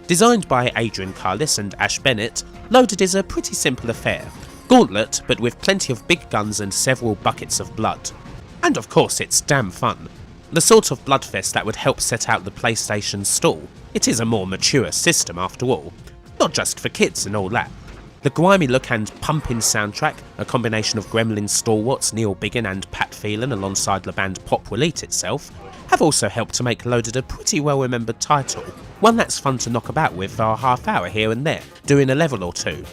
Designed by Adrian Carlis and Ash Bennett, Loaded is a pretty simple affair. Gauntlet, but with plenty of big guns and several buckets of blood. And of course it's damn fun. The sort of bloodfest that would help set out the PlayStation's stall. It is a more mature system after all, not just for kids and all that. The grimy look and pumping soundtrack, a combination of Gremlin stalwarts Neil Biggin and Pat Phelan alongside the band Pop Will Eat Itself, have also helped to make Loaded a pretty well remembered title, one that's fun to knock about with for a half hour here and there, doing a level or two.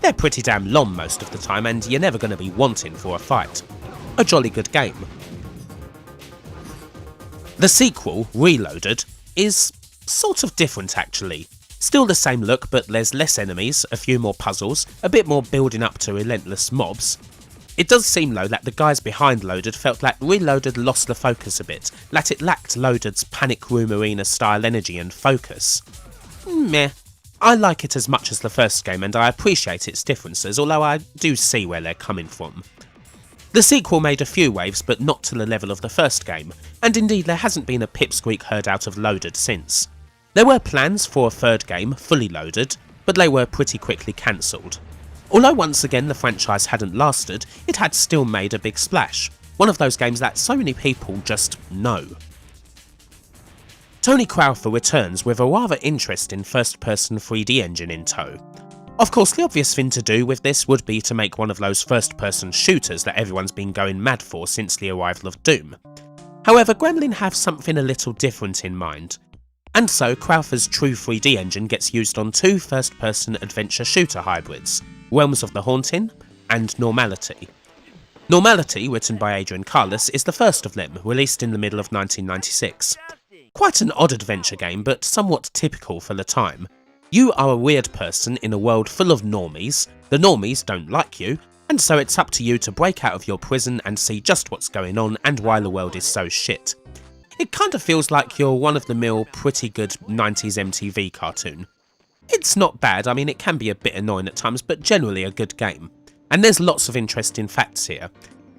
They're pretty damn long most of the time and you're never going to be wanting for a fight. A jolly good game. The sequel, Reloaded, is sort of different actually. Still the same look, but there's less enemies, a few more puzzles, a bit more building up to relentless mobs. It does seem though that the guys behind Loaded felt like Reloaded lost the focus a bit, that it lacked Loaded's Panic Room Arena style energy and focus. Meh. I like it as much as the first game and I appreciate its differences, although I do see where they're coming from. The sequel made a few waves, but not to the level of the first game, and indeed there hasn't been a pipsqueak heard out of Loaded since. There were plans for a third game, Fully Loaded, but they were pretty quickly cancelled. Although once again the franchise hadn't lasted, it had still made a big splash, one of those games that so many people just know. Tony Crowther returns with a rather interesting first-person 3D engine in tow. Of course, the obvious thing to do with this would be to make one of those first-person shooters that everyone's been going mad for since the arrival of Doom. However, Gremlin have something a little different in mind. And so, Crowther's True 3D engine gets used on two first-person adventure shooter hybrids, Realms of the Haunting and Normality. Normality, written by Adrian Carlos, is the first of them, released in the middle of 1996. Quite an odd adventure game, but somewhat typical for the time. You are a weird person in a world full of normies, the normies don't like you, and so it's up to you to break out of your prison and see just what's going on and why the world is so shit. It kind of feels like you're one-of-the-mill, pretty good 90s MTV cartoon. It's not bad, I mean it can be a bit annoying at times, but generally a good game. And there's lots of interesting facts here.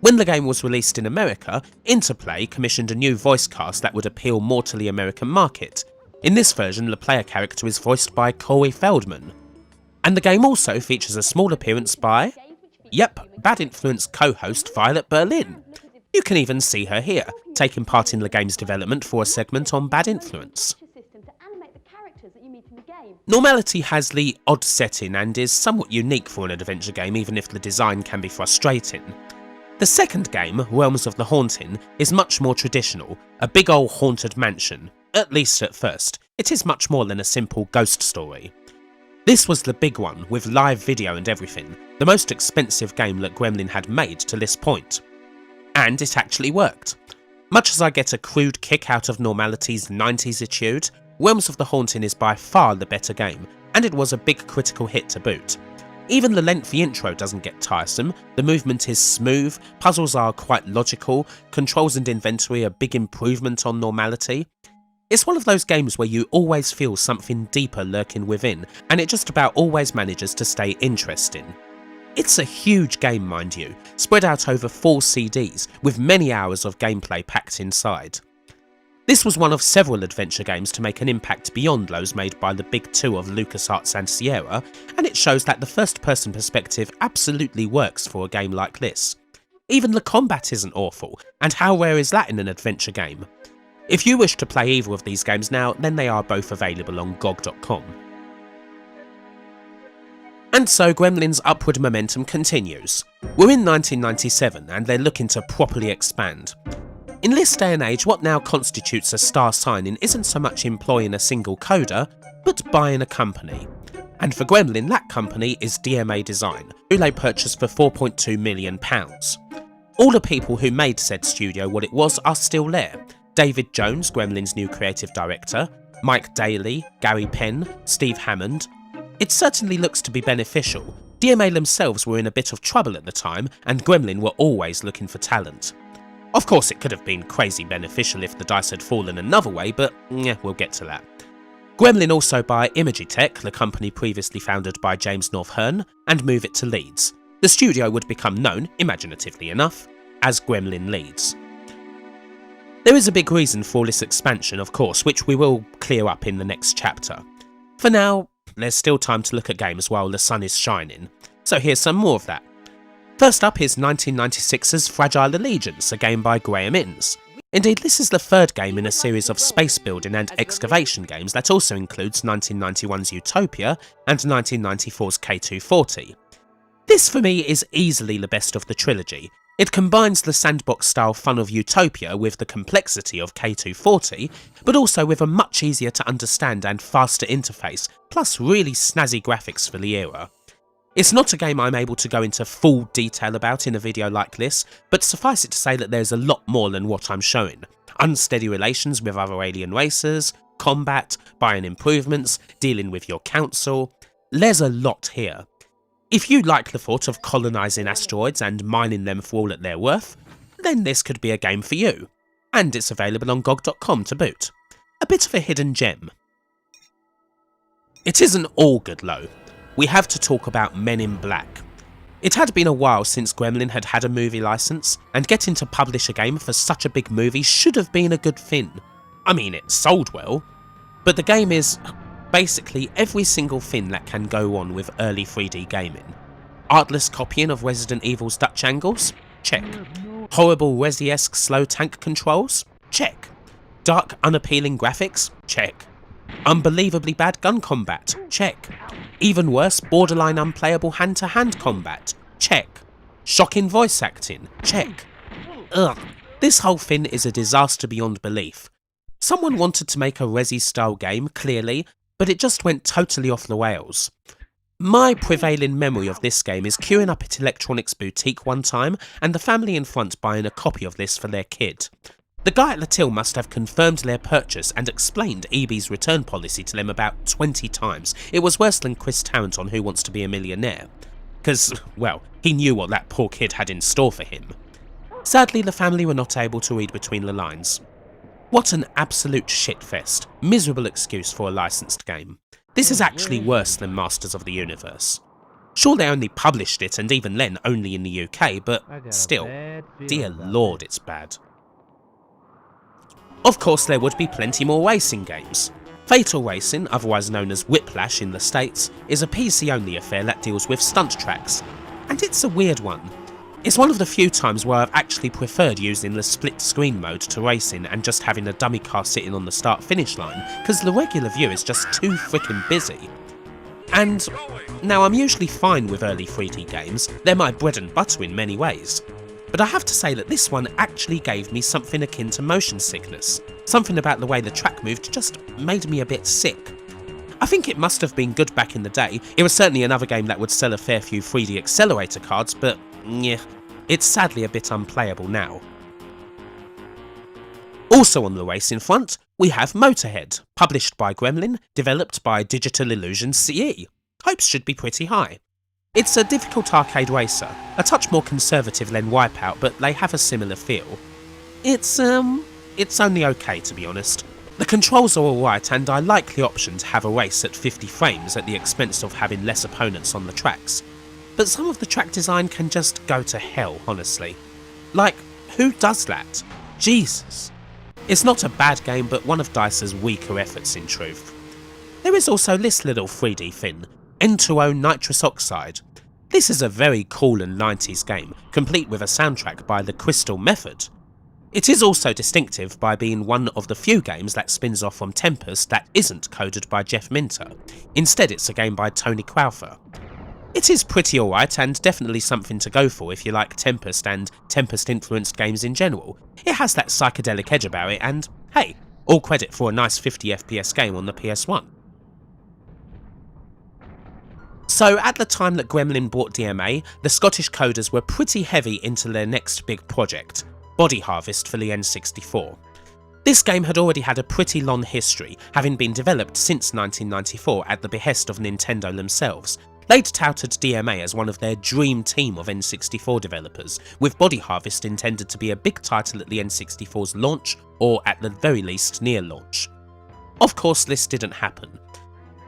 When the game was released in America, Interplay commissioned a new voice cast that would appeal more to the American market. In this version, the player character is voiced by Corey Feldman. And the game also features a small appearance by, yep, Bad Influence co-host Violet Berlin. You can even see her here, taking part in the game's development for a segment on Bad Influence. Normality has the odd setting and is somewhat unique for an adventure game, even if the design can be frustrating. The second game, Realms of the Haunting, is much more traditional, a big old haunted mansion, at least at first. It is much more than a simple ghost story. This was the big one, with live video and everything, the most expensive game that Gremlin had made to this point. And it actually worked. Much as I get a crude kick out of Normality's 90s etude, Realms of the Haunting is by far the better game, and it was a big critical hit to boot. Even the lengthy intro doesn't get tiresome, the movement is smooth, puzzles are quite logical, controls and inventory are a big improvement on Normality. It's one of those games where you always feel something deeper lurking within, and it just about always manages to stay interesting. It's a huge game, mind you, spread out over 4 CDs, with many hours of gameplay packed inside. This was one of several adventure games to make an impact beyond those made by the big two of LucasArts and Sierra, and it shows that the first-person perspective absolutely works for a game like this. Even the combat isn't awful, and how rare is that in an adventure game? If you wish to play either of these games now, then they are both available on GOG.com. And so Gremlin's upward momentum continues. We're in 1997 and they're looking to properly expand. In this day and age, what now constitutes a star signing isn't so much employing a single coder, but buying a company. And for Gremlin, that company is DMA Design, who they purchased for £4.2 million. All the people who made said studio what it was are still there. David Jones, Gremlin's new creative director, Mike Daly, Gary Penn, Steve Hammond. It certainly looks to be beneficial. DMA themselves were in a bit of trouble at the time, and Gremlin were always looking for talent. Of course, it could have been crazy beneficial if the dice had fallen another way, but we'll get to that. Gremlin also buy Imagitech, the company previously founded by James North Hearn, and move it to Leeds. The studio would become known, imaginatively enough, as Gremlin Leeds. There is a big reason for this expansion, of course, which we will clear up in the next chapter. For now, there's still time to look at games while the sun is shining, so here's some more of that. First up is 1996's Fragile Allegiance, a game by Graham Innes. Indeed, this is the third game in a series of space building and excavation games that also includes 1991's Utopia and 1994's K240. This for me is easily the best of the trilogy. It combines the sandbox-style fun of Utopia with the complexity of K240, but also with a much easier to understand and faster interface, plus really snazzy graphics for the era. It's not a game I'm able to go into full detail about in a video like this, but suffice it to say that there's a lot more than what I'm showing. Unsteady relations with other alien races, combat, buying improvements, dealing with your council. There's a lot here. If you like the thought of colonising asteroids and mining them for all that they're worth, then this could be a game for you. And it's available on GOG.com to boot. A bit of a hidden gem. It isn't all good though. We have to talk about Men in Black. It had been a while since Gremlin had had a movie licence, and getting to publish a game for such a big movie should have been a good thing. I mean, it sold well, but the game is basically every single thing that can go on with early 3D gaming. Artless copying of Resident Evil's Dutch angles? Check. Horrible Resi-esque slow tank controls? Check. Dark, unappealing graphics? Check. Unbelievably bad gun combat? Check. Even worse, borderline unplayable hand-to-hand combat? Check. Shocking voice acting? Check. Ugh. This whole thing is a disaster beyond belief. Someone wanted to make a Resi-style game, clearly, but it just went totally off the rails. My prevailing memory of this game is queuing up at Electronics Boutique one time and the family in front buying a copy of this for their kid. The guy at the till must have confirmed their purchase and explained EB's return policy to them about 20 times. It was worse than Chris Tarrant on Who Wants to Be a Millionaire. Because, well, he knew what that poor kid had in store for him. Sadly, the family were not able to read between the lines. What an absolute shitfest. Miserable excuse for a licensed game. This is actually worse than Masters of the Universe. Sure, they only published it, and even then only in the UK, but still, dear lord, it's bad. Of course, there would be plenty more racing games. Fatal Racing, otherwise known as Whiplash in the States, is a PC-only affair that deals with stunt tracks. And it's a weird one. It's one of the few times where I've actually preferred using the split screen mode to racing and just having a dummy car sitting on the start-finish line, because the regular view is just too freaking busy. And now I'm usually fine with early 3D games, they're my bread and butter in many ways. But I have to say that this one actually gave me something akin to motion sickness. Something about the way the track moved just made me a bit sick. I think it must have been good back in the day. It was certainly another game that would sell a fair few 3D accelerator cards, but yeah, it's sadly a bit unplayable now. Also on the racing front, we have Motorhead, published by Gremlin, developed by Digital Illusion CE. Hopes should be pretty high. It's a difficult arcade racer, a touch more conservative than Wipeout, but they have a similar feel. It's only okay to be honest. The controls are alright and I like the option to have a race at 50 frames at the expense of having less opponents on the tracks. But some of the track design can just go to hell, honestly. Like, who does that? Jesus. It's not a bad game, but one of DICE's weaker efforts in truth. There is also this little 3D thing, N2O Nitrous Oxide. This is a very cool and 90s game, complete with a soundtrack by the Crystal Method. It is also distinctive by being one of the few games that spins off from Tempest that isn't coded by Jeff Minter. Instead, it's a game by Tony Crowther. It is pretty alright and definitely something to go for if you like Tempest and Tempest-influenced games in general. It has that psychedelic edge about it and, hey, all credit for a nice 50 FPS game on the PS1. So at the time that Gremlin bought DMA, the Scottish coders were pretty heavy into their next big project, Body Harvest for the N64. This game had already had a pretty long history, having been developed since 1994 at the behest of Nintendo themselves. They'd touted DMA as one of their dream team of N64 developers, with Body Harvest intended to be a big title at the N64's launch, or at the very least near launch. Of course, this didn't happen.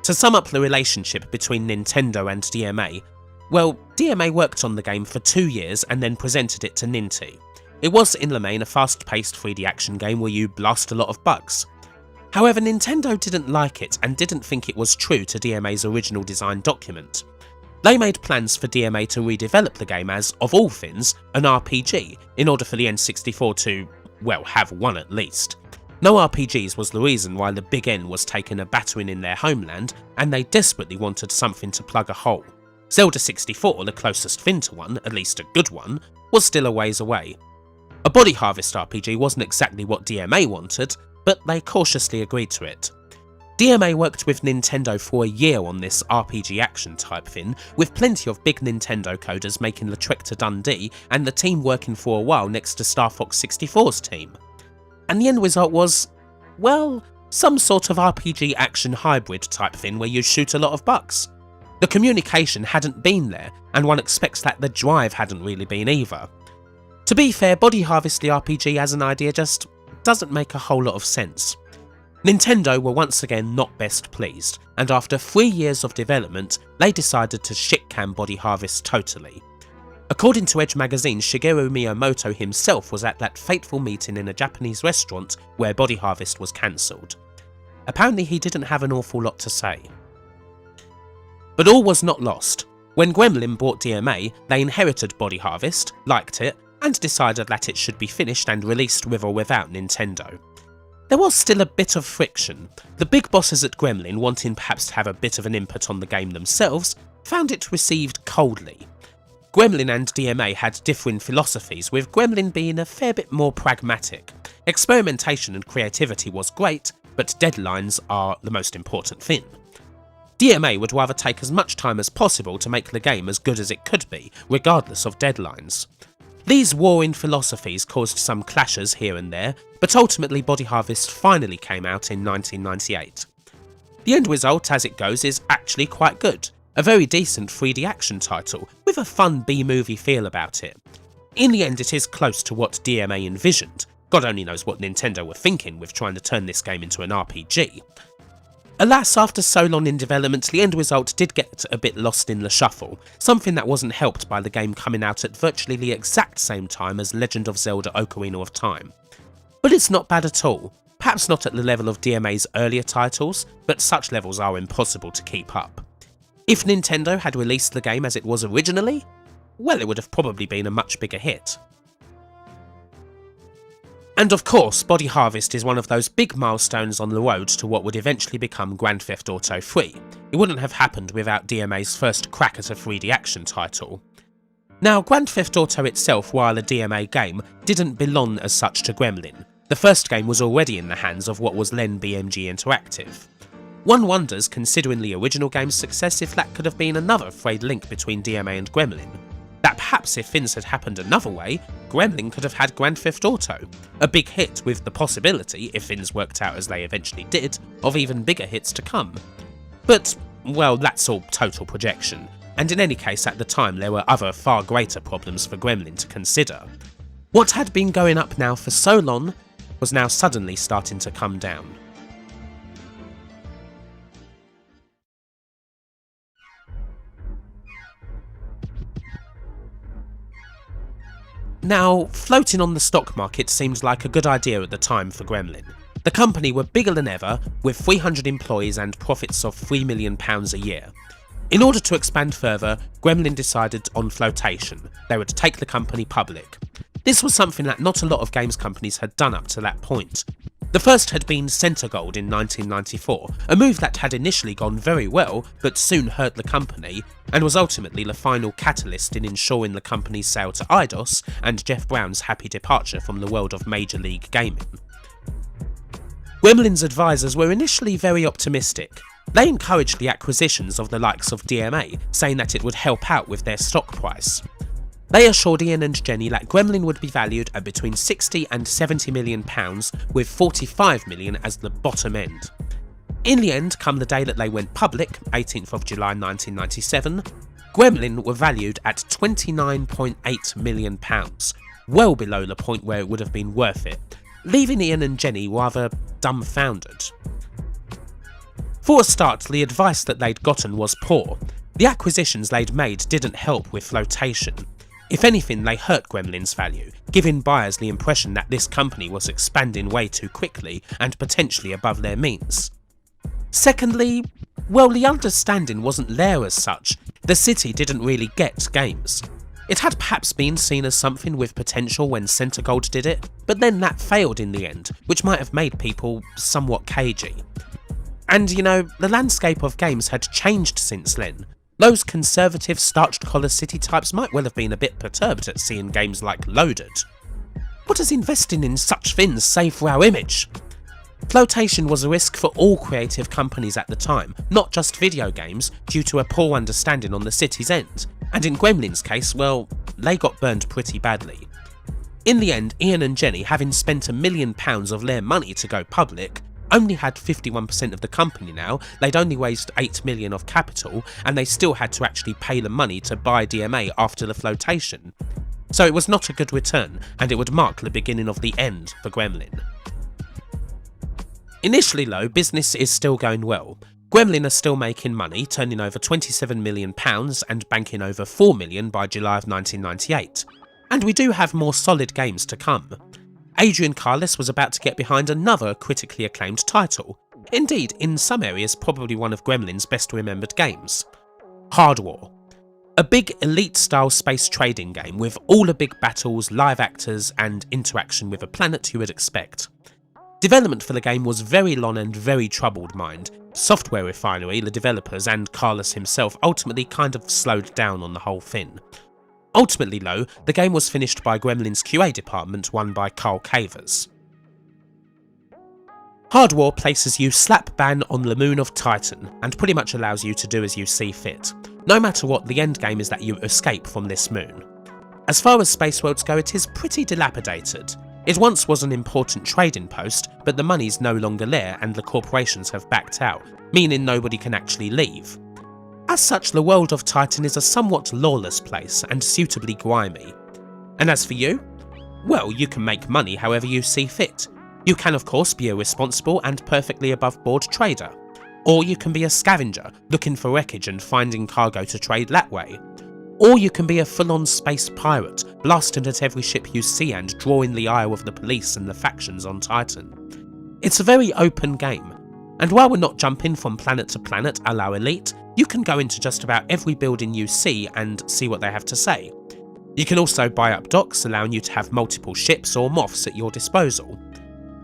To sum up the relationship between Nintendo and DMA, well, DMA worked on the game for 2 years and then presented it to Ninty. It was in the main a fast-paced 3D action game where you blast a lot of bugs. However, Nintendo didn't like it and didn't think it was true to DMA's original design document. They made plans for DMA to redevelop the game as, of all things, an RPG, in order for the N64 to, well, have one at least. No RPGs was the reason why the Big N was taking a battering in their homeland, and they desperately wanted something to plug a hole. Zelda 64, the closest thing to one, at least a good one, was still a ways away. A Body Harvest RPG wasn't exactly what DMA wanted, but they cautiously agreed to it. DMA worked with Nintendo for a year on this RPG action type thing, with plenty of big Nintendo coders making the trek to Dundee and the team working for a while next to Star Fox 64's team. And the end result was, well, some sort of RPG action hybrid type thing where you shoot a lot of bucks. The communication hadn't been there, and one expects that the drive hadn't really been either. To be fair, Body Harvest the RPG as an idea just doesn't make a whole lot of sense. Nintendo were once again not best pleased, and after 3 years of development, they decided to shitcan Body Harvest totally. According to Edge magazine, Shigeru Miyamoto himself was at that fateful meeting in a Japanese restaurant where Body Harvest was cancelled. Apparently he didn't have an awful lot to say. But all was not lost. When Gremlin bought DMA, they inherited Body Harvest, liked it, and decided that it should be finished and released with or without Nintendo. There was still a bit of friction. The big bosses at Gremlin, wanting perhaps to have a bit of an input on the game themselves, found it received coldly. Gremlin and DMA had differing philosophies, with Gremlin being a fair bit more pragmatic. Experimentation and creativity was great, but deadlines are the most important thing. DMA would rather take as much time as possible to make the game as good as it could be, regardless of deadlines. These warring philosophies caused some clashes here and there, but ultimately Body Harvest finally came out in 1998. The end result, as it goes, is actually quite good. A very decent 3D action title, with a fun B-movie feel about it. In the end, it is close to what DMA envisioned. God only knows what Nintendo were thinking with trying to turn this game into an RPG. Alas, after so long in development, the end result did get a bit lost in the shuffle, something that wasn't helped by the game coming out at virtually the exact same time as Legend of Zelda Ocarina of Time. But it's not bad at all. Perhaps not at the level of DMA's earlier titles, but such levels are impossible to keep up. If Nintendo had released the game as it was originally, well, it would have probably been a much bigger hit. And of course, Body Harvest is one of those big milestones on the road to what would eventually become Grand Theft Auto 3. It wouldn't have happened without DMA's first crack at a 3D action title. Now, Grand Theft Auto itself, while a DMA game, didn't belong as such to Gremlin. The first game was already in the hands of what was then BMG Interactive. One wonders, considering the original game's success, if that could have been another frayed link between DMA and Gremlin. That perhaps if things had happened another way, Gremlin could have had Grand Theft Auto, a big hit with the possibility, if things worked out as they eventually did, of even bigger hits to come. But, well, that's all total projection, and in any case at the time there were other far greater problems for Gremlin to consider. What had been going up now for so long was now suddenly starting to come down. Now, floating on the stock market seemed like a good idea at the time for Gremlin. The company were bigger than ever, with 300 employees and profits of £3 million a year. In order to expand further, Gremlin decided on flotation. They would take the company public. This was something that not a lot of games companies had done up to that point. The first had been Centergold in 1994, a move that had initially gone very well but soon hurt the company, and was ultimately the final catalyst in ensuring the company's sale to Eidos and Jeff Brown's happy departure from the world of Major League Gaming. Gremlin's advisors were initially very optimistic. They encouraged the acquisitions of the likes of DMA, saying that it would help out with their stock price. They assured Ian and Jenny that Gremlin would be valued at between £60 and £70 million, with £45 million as the bottom end. In the end, come the day that they went public, 18th of July 1997, Gremlin were valued at £29.8 million, well below the point where it would have been worth it, leaving Ian and Jenny rather dumbfounded. For a start, the advice that they'd gotten was poor. The acquisitions they'd made didn't help with flotation. If anything, they hurt Gremlin's value, giving buyers the impression that this company was expanding way too quickly and potentially above their means. Secondly, well, the understanding wasn't there as such. The city didn't really get games. It had perhaps been seen as something with potential when Centregold did it, but then that failed in the end, which might have made people somewhat cagey. And you know, the landscape of games had changed since then. Those conservative starched collar city types might well have been a bit perturbed at seeing games like Loaded. What does investing in such things say for our image? Flotation was a risk for all creative companies at the time, not just video games, due to a poor understanding on the city's end. And in Gremlin's case, well, they got burned pretty badly. In the end, Ian and Jenny, having spent £1 million of their money to go public, only had 51% of the company now. They'd only raised $8 million of capital, and they still had to actually pay the money to buy DMA after the flotation. So it was not a good return, and it would mark the beginning of the end for Gremlin. Initially though, business is still going well. Gremlin are still making money, turning over £27 million and banking over $4 million by July of 1998. And we do have more solid games to come. Adrian Carlos was about to get behind another critically acclaimed title. Indeed, in some areas probably one of Gremlin's best remembered games. Hard War. A big Elite-style space trading game with all the big battles, live actors and interaction with a planet you would expect. Development for the game was very long and very troubled mind. Software Refinery, the developers and Carlos himself ultimately kind of slowed down on the whole thing. Ultimately though, the game was finished by Gremlin's QA department run by Carl Cavers. Hard War places you slap bang on the moon of Titan and pretty much allows you to do as you see fit. No matter what, the end game is that you escape from this moon. As far as space worlds go, it is pretty dilapidated. It once was an important trading post, but the money's no longer there and the corporations have backed out, meaning nobody can actually leave. As such, the world of Titan is a somewhat lawless place and suitably grimy. And as for you? Well, you can make money however you see fit. You can of course be a responsible and perfectly above board trader. Or you can be a scavenger, looking for wreckage and finding cargo to trade that way. Or you can be a full-on space pirate, blasting at every ship you see and drawing the ire of the police and the factions on Titan. It's a very open game, and while we're not jumping from planet to planet a la Elite, you can go into just about every building you see and see what they have to say. You can also buy up docks, allowing you to have multiple ships or moths at your disposal.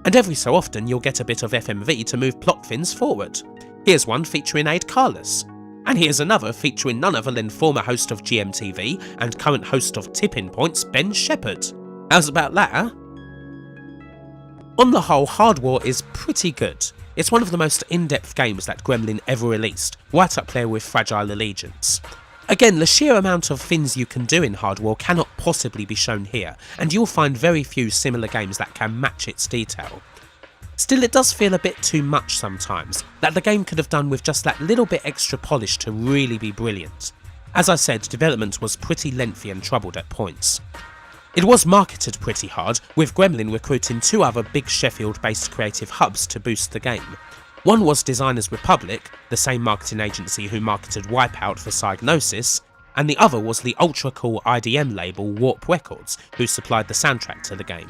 And every so often you'll get a bit of FMV to move plot things forward. Here's one featuring Aid Carlos. And here's another featuring none other than former host of GMTV and current host of Tipping Points, Ben Shepherd. How's about that, huh? On the whole, Hard War is pretty good. It's one of the most in-depth games that Gremlin ever released, right up there with Fragile Allegiance. Again, the sheer amount of things you can do in Hard War cannot possibly be shown here, and you'll find very few similar games that can match its detail. Still, it does feel a bit too much sometimes, that the game could have done with just that little bit extra polish to really be brilliant. As I said, development was pretty lengthy and troubled at points. It was marketed pretty hard, with Gremlin recruiting 2 other big Sheffield-based creative hubs to boost the game. One was Designers Republic, the same marketing agency who marketed Wipeout for Psygnosis, and the other was the ultra-cool IDM label Warp Records, who supplied the soundtrack to the game.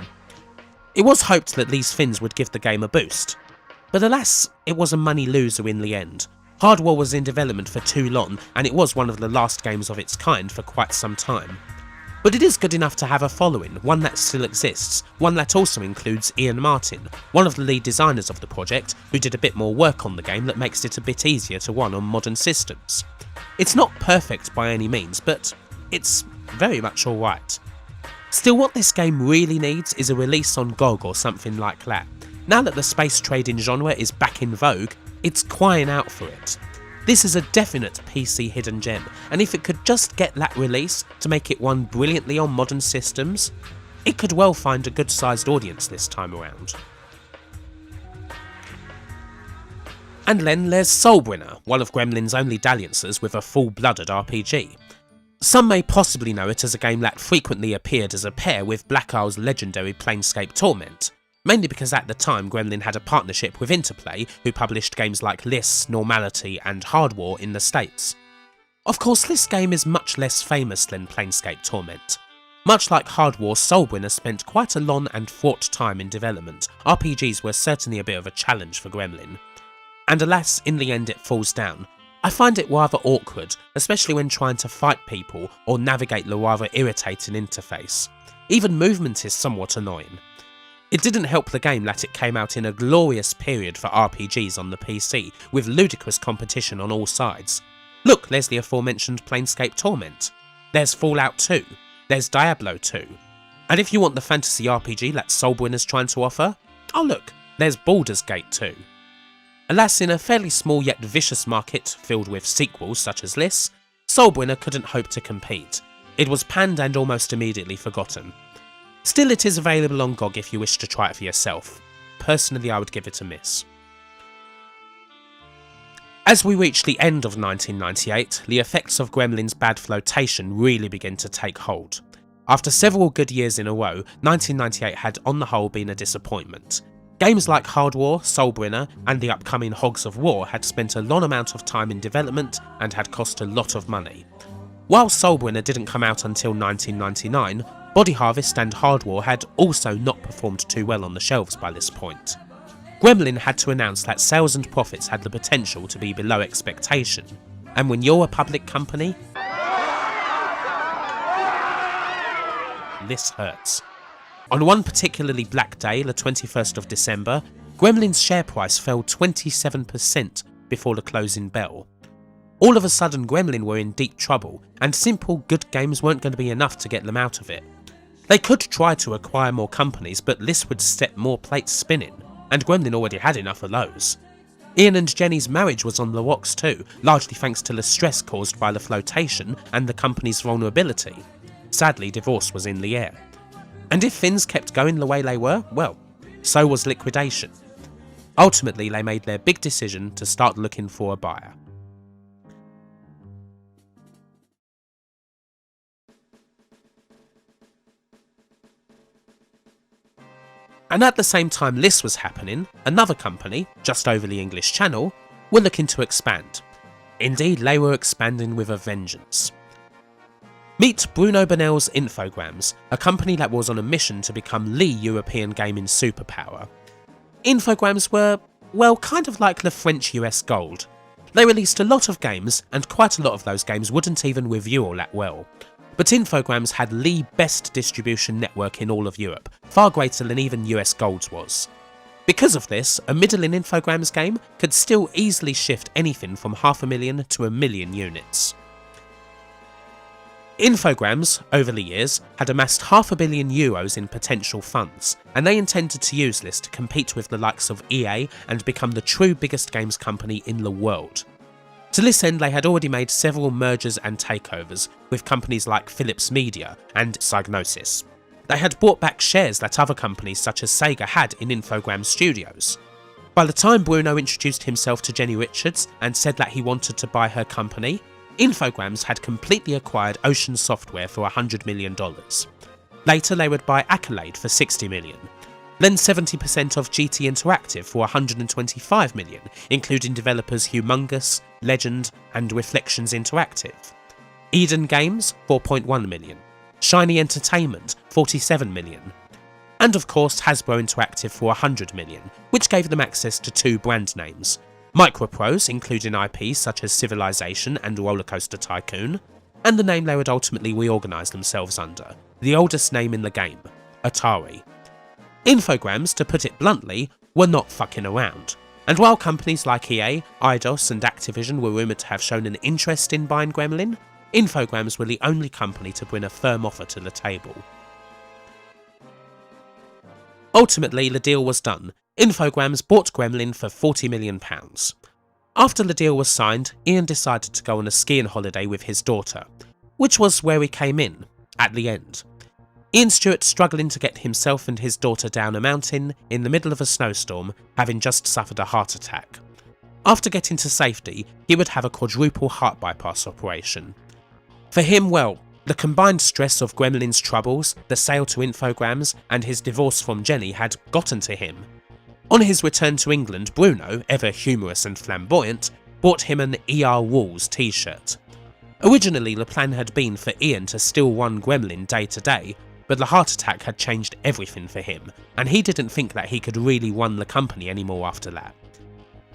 It was hoped that these things would give the game a boost, but alas, it was a money loser in the end. Hard War was in development for too long, and it was one of the last games of its kind for quite some time. But it is good enough to have a following, one that still exists, one that also includes Ian Martin, one of the lead designers of the project, who did a bit more work on the game that makes it a bit easier to run on modern systems. It's not perfect by any means, but it's very much alright. Still, what this game really needs is a release on GOG or something like that. Now that the space trading genre is back in vogue, it's crying out for it. This is a definite PC hidden gem, and if it could just get that release to make it run brilliantly on modern systems, it could well find a good sized audience this time around. And then there's Soulbringer, one of Gremlin's only dalliances with a full-blooded RPG. Some may possibly know it as a game that frequently appeared as a pair with Black Isle's legendary Planescape Torment, mainly because at the time Gremlin had a partnership with Interplay, who published games like Liss, Normality and Hard War in the States. Of course, this game is much less famous than Planescape Torment. Much like Hard War, Soulbringer spent quite a long and fraught time in development. RPGs were certainly a bit of a challenge for Gremlin. And alas, in the end it falls down. I find it rather awkward, especially when trying to fight people or navigate the rather irritating interface. Even movement is somewhat annoying. It didn't help the game that it came out in a glorious period for RPGs on the PC, with ludicrous competition on all sides. Look, there's the aforementioned Planescape Torment. There's Fallout 2. There's Diablo 2. And if you want the fantasy RPG that Soulbrinner's trying to offer, oh look, there's Baldur's Gate 2. Alas, in a fairly small yet vicious market filled with sequels such as this, Soulbrinner couldn't hope to compete. It was panned and almost immediately forgotten. Still, it is available on GOG if you wish to try it for yourself. Personally, I would give it a miss. As we reach the end of 1998, the effects of Gremlin's bad flotation really begin to take hold. After several good years in a row, 1998 had on the whole been a disappointment. Games like Hard War, Soulbrinner, and the upcoming Hogs of War had spent a long amount of time in development and had cost a lot of money. While Soulbrinner didn't come out until 1999, Body Harvest and Hard War had also not performed too well on the shelves by this point. Gremlin had to announce that sales and profits had the potential to be below expectation, and when you're a public company, this hurts. On one particularly black day, the 21st of December, Gremlin's share price fell 27% before the closing bell. All of a sudden, Gremlin were in deep trouble, and simple good games weren't going to be enough to get them out of it. They could try to acquire more companies, but this would set more plates spinning, and Gremlin already had enough of those. Ian and Jenny's marriage was on the rocks too, largely thanks to the stress caused by the flotation and the company's vulnerability. Sadly, divorce was in the air. And if things kept going the way they were, well, so was liquidation. Ultimately, they made their big decision to start looking for a buyer. And at the same time this was happening, another company, just over the English Channel, were looking to expand. Indeed, they were expanding with a vengeance. Meet Bruno Banel's Infogrames, a company that was on a mission to become the European gaming superpower. Infogrames were, well, kind of like the French US Gold. They released a lot of games, and quite a lot of those games wouldn't even review all that well. But Infogrames had the best distribution network in all of Europe, far greater than even US Gold's was. Because of this, a middling Infogrames game could still easily shift anything from 500,000 to 1 million units. Infogrames, over the years, had amassed €500 million in potential funds, and they intended to use this to compete with the likes of EA and become the true biggest games company in the world. To this end, they had already made several mergers and takeovers with companies like Philips Media and Psygnosis. They had bought back shares that other companies such as Sega had in Infogrames Studios. By the time Bruno introduced himself to Jenny Richards and said that he wanted to buy her company, Infogrames had completely acquired Ocean Software for $100 million. Later they would buy Accolade for $60 million. Then 70% of GT Interactive for $125 million, including developers Humongous, Legend and Reflections Interactive. Eden Games, $4.1 million. Shiny Entertainment, $47 million. And of course Hasbro Interactive for $100 million, which gave them access to 2 brand names. Microprose, including IPs such as Civilization and Rollercoaster Tycoon, and the name they would ultimately reorganise themselves under, the oldest name in the game, Atari. Infogrames, to put it bluntly, were not fucking around, and while companies like EA, Eidos and Activision were rumoured to have shown an interest in buying Gremlin, Infogrames were the only company to bring a firm offer to the table. Ultimately, the deal was done. Infogrames bought Gremlin for £40 million. After the deal was signed, Ian decided to go on a skiing holiday with his daughter, which was where we came in, at the end. Ian Stewart struggling to get himself and his daughter down a mountain in the middle of a snowstorm, having just suffered a heart attack. After getting to safety, he would have a quadruple heart bypass operation. For him, well, the combined stress of Gremlin's troubles, the sale to Infogrames, and his divorce from Jenny had gotten to him. On his return to England, Bruno, ever humorous and flamboyant, bought him an ER Walls t-shirt. Originally, the plan had been for Ian to still run Gremlin day to day, but the heart attack had changed everything for him, and he didn't think that he could really run the company anymore after that.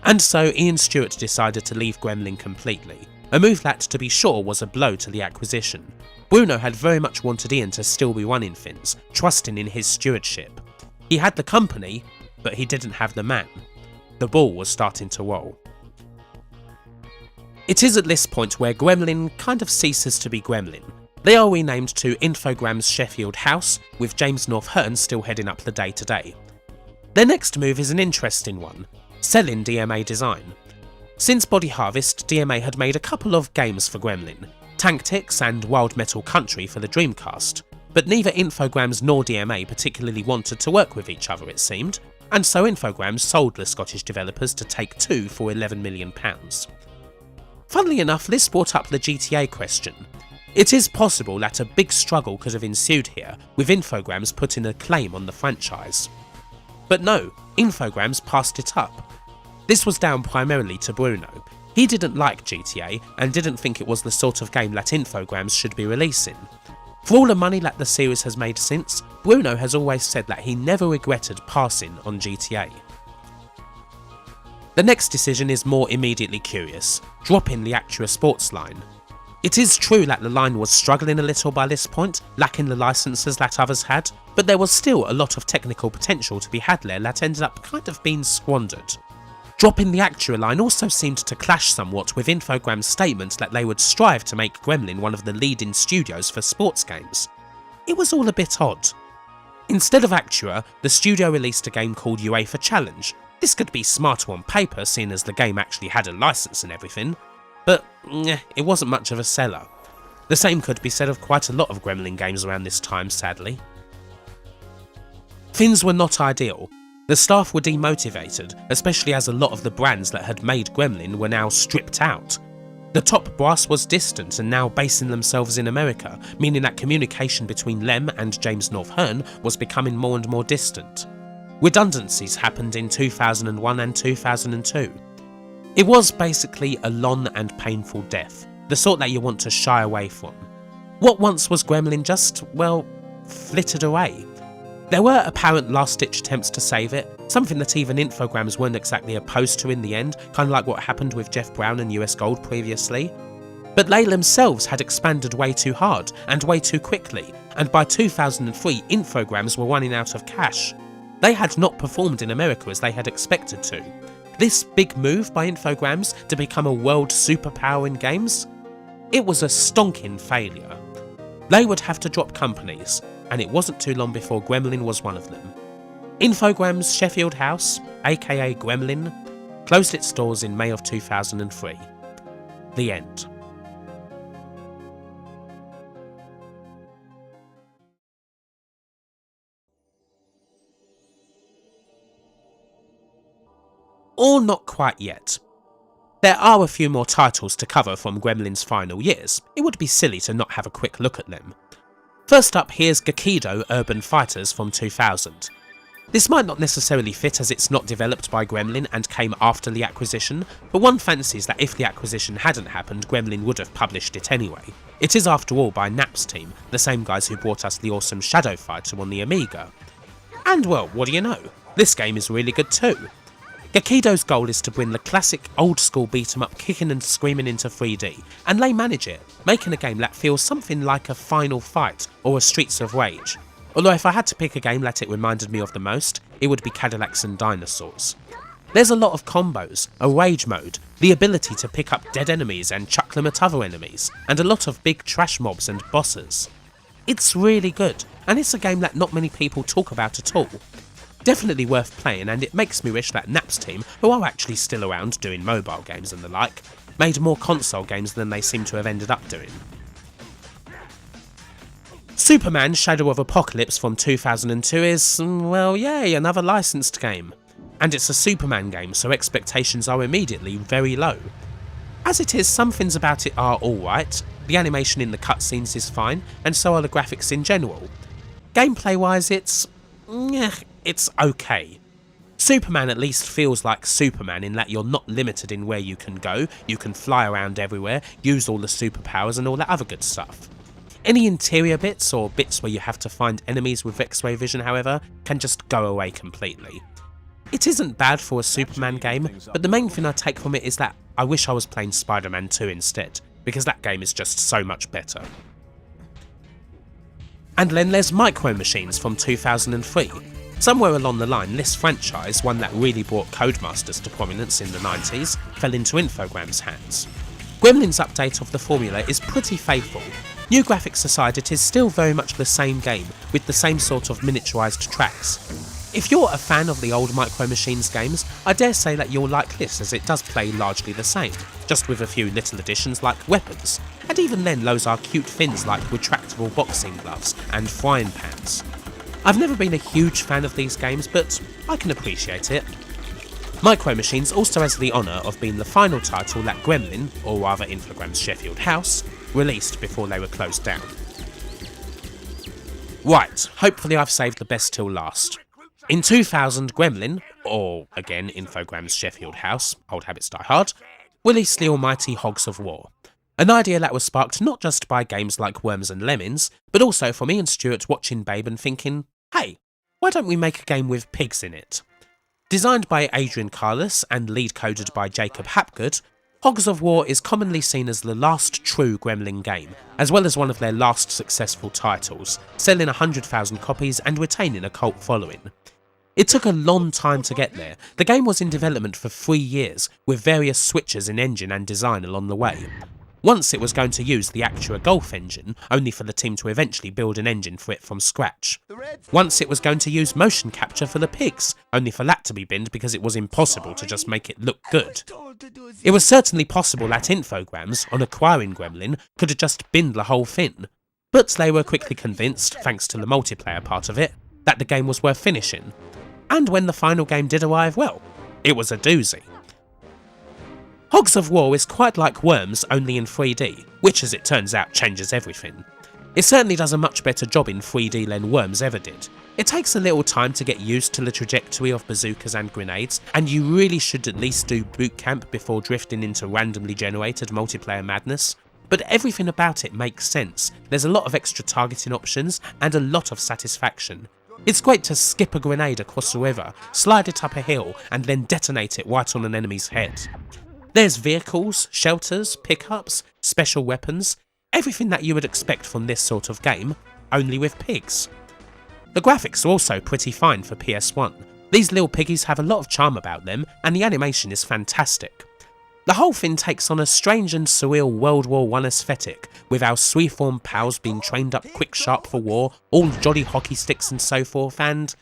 And so Ian Stewart decided to leave Gremlin completely, a move that, to be sure, was a blow to the acquisition. Bruno had very much wanted Ian to still be running things, trusting in his stewardship. He had the company, but he didn't have the man. The ball was starting to roll. It is at this point where Gremlin kind of ceases to be Gremlin. They are renamed to Infogrames Sheffield House, with James North-Hearn still heading up the day-to-day. Their next move is an interesting one, selling DMA Design. Since Body Harvest, DMA had made a couple of games for Gremlin, Tactics and Wild Metal Country for the Dreamcast, but neither Infogrames nor DMA particularly wanted to work with each other, it seemed, and so Infogrames sold the Scottish developers to Take-Two for £11 million. Funnily enough, this brought up the GTA question. It is possible that a big struggle could have ensued here, with Infogrames putting a claim on the franchise. But no, Infogrames passed it up. This was down primarily to Bruno. He didn't like GTA and didn't think it was the sort of game that Infogrames should be releasing. For all the money that the series has made since, Bruno has always said that he never regretted passing on GTA. The next decision is more immediately curious, dropping the Actua Sports line. It is true that the line was struggling a little by this point, lacking the licenses that others had, but there was still a lot of technical potential to be had there that ended up kind of being squandered. Dropping the Actua line also seemed to clash somewhat with Infogrames' statement that they would strive to make Gremlin one of the leading studios for sports games. It was all a bit odd. Instead of Actua, the studio released a game called UEFA Challenge. This could be smarter on paper, seeing as the game actually had a license and everything, but it wasn't much of a seller. The same could be said of quite a lot of Gremlin games around this time, sadly. Things were not ideal. The staff were demotivated, especially as a lot of the brands that had made Gremlin were now stripped out. The top brass was distant and now basing themselves in America, meaning that communication between Lem and James North-Hearn was becoming more and more distant. Redundancies happened in 2001 and 2002. It was basically a long and painful death, the sort that you want to shy away from. What once was Gremlin just, well, flittered away. There were apparent last-ditch attempts to save it, something that even Infogrames weren't exactly opposed to in the end, kind of like what happened with Jeff Brown and US Gold previously. But they themselves had expanded way too hard and way too quickly, and by 2003 Infogrames were running out of cash. They had not performed in America as they had expected to. This big move by Infogrames to become a world superpower in games? It was a stonking failure. They would have to drop companies, and it wasn't too long before Gremlin was one of them. Infogrames Sheffield House, aka Gremlin, closed its doors in May of 2003. The end. Or not quite yet. There are a few more titles to cover from Gremlin's final years. It would be silly to not have a quick look at them. First up, here's Gakido Urban Fighters from 2000. This might not necessarily fit as it's not developed by Gremlin and came after the acquisition, but one fancies that if the acquisition hadn't happened, Gremlin would have published it anyway. It is after all by Nap's team, the same guys who brought us the awesome Shadow Fighter on the Amiga. And well, what do you know? This game is really good too. Gakido's goal is to bring the classic old-school beat-em-up kicking and screaming into 3D, and they manage it, making a game that feels something like a Final Fight or a Streets of Rage. Although if I had to pick a game that it reminded me of the most, it would be Cadillacs and Dinosaurs. There's a lot of combos, a rage mode, the ability to pick up dead enemies and chuck them at other enemies, and a lot of big trash mobs and bosses. It's really good, and it's a game that not many people talk about at all. Definitely worth playing, and it makes me wish that Nap's team, who are actually still around doing mobile games and the like, made more console games than they seem to have ended up doing. Superman Shadow of Apocalypse from 2002 is, well, yay, another licensed game. And it's a Superman game, so expectations are immediately very low. As it is, some things about it are alright, the animation in the cutscenes is fine, and so are the graphics in general. Gameplay wise it's okay. Superman at least feels like Superman in that you're not limited in where you can go, you can fly around everywhere, use all the superpowers and all that other good stuff. Any interior bits or bits where you have to find enemies with X-ray vision, however, can just go away completely. It isn't bad for a Superman game, but the main thing I take from it is that I wish I was playing Spider-Man 2 instead, because that game is just so much better. And then there's Micro Machines from 2003. Somewhere along the line, this franchise, one that really brought Codemasters to prominence in the 90s, fell into Infogrames' hands. Gremlins' update of the formula is pretty faithful. New graphics aside, it is still very much the same game, with the same sort of miniaturised tracks. If you're a fan of the old Micro Machines games, I dare say that you'll like this, as it does play largely the same, just with a few little additions like weapons, and even then those are cute things like retractable boxing gloves and frying pans. I've never been a huge fan of these games, but I can appreciate it. Micro Machines also has the honour of being the final title that Gremlin, or rather Infogrames Sheffield House, released before they were closed down. Right, hopefully I've saved the best till last. In 2000, Gremlin, or again Infogrames Sheffield House, old habits die hard, released the almighty Hogs of War. An idea that was sparked not just by games like Worms and Lemmings, but also from Ian Stewart watching Babe and thinking, hey, why don't we make a game with pigs in it? Designed by Adrian Carlos and lead coded by Jacob Hapgood, Hogs of War is commonly seen as the last true Gremlin game, as well as one of their last successful titles, selling 100,000 copies and retaining a cult following. It took a long time to get there. The game was in development for 3 years, with various switches in engine and design along the way. Once it was going to use the Actua Golf engine, only for the team to eventually build an engine for it from scratch. Once it was going to use motion capture for the pigs, only for that to be binned because it was impossible to just make it look good. It was certainly possible that Infogrames, on acquiring Gremlin, could have just binned the whole thing. But they were quickly convinced, thanks to the multiplayer part of it, that the game was worth finishing. And when the final game did arrive, well, it was a doozy. Hogs of War is quite like Worms, only in 3D, which as it turns out changes everything. It certainly does a much better job in 3D than Worms ever did. It takes a little time to get used to the trajectory of bazookas and grenades, and you really should at least do boot camp before drifting into randomly generated multiplayer madness. But everything about it makes sense. There's a lot of extra targeting options and a lot of satisfaction. It's great to skip a grenade across a river, slide it up a hill, and then detonate it right on an enemy's head. There's vehicles, shelters, pickups, special weapons, everything that you would expect from this sort of game, only with pigs. The graphics are also pretty fine for PS1. These little piggies have a lot of charm about them, and the animation is fantastic. The whole thing takes on a strange and surreal World War I aesthetic, with our Suiform pals being trained up quick sharp for war, all jolly hockey sticks and so forth, and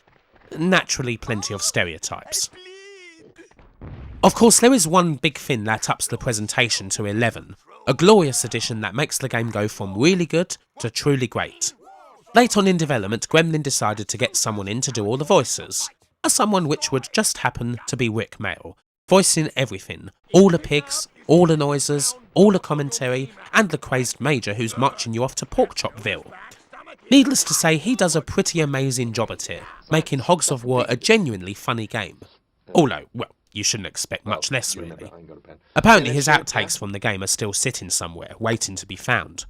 naturally plenty of stereotypes. Of course, there is one big thing that ups the presentation to 11, a glorious addition that makes the game go from really good to truly great. Late on in development, Gremlin decided to get someone in to do all the voices, someone which would just happen to be Rick Mail, voicing everything, all the pigs, all the noises, all the commentary, and the crazed major who's marching you off to Porkchopville. Needless to say, he does a pretty amazing job at it, making Hogs of War a genuinely funny game. Although, well, you shouldn't expect much less really. Apparently his outtakes from the game are still sitting somewhere, waiting to be found.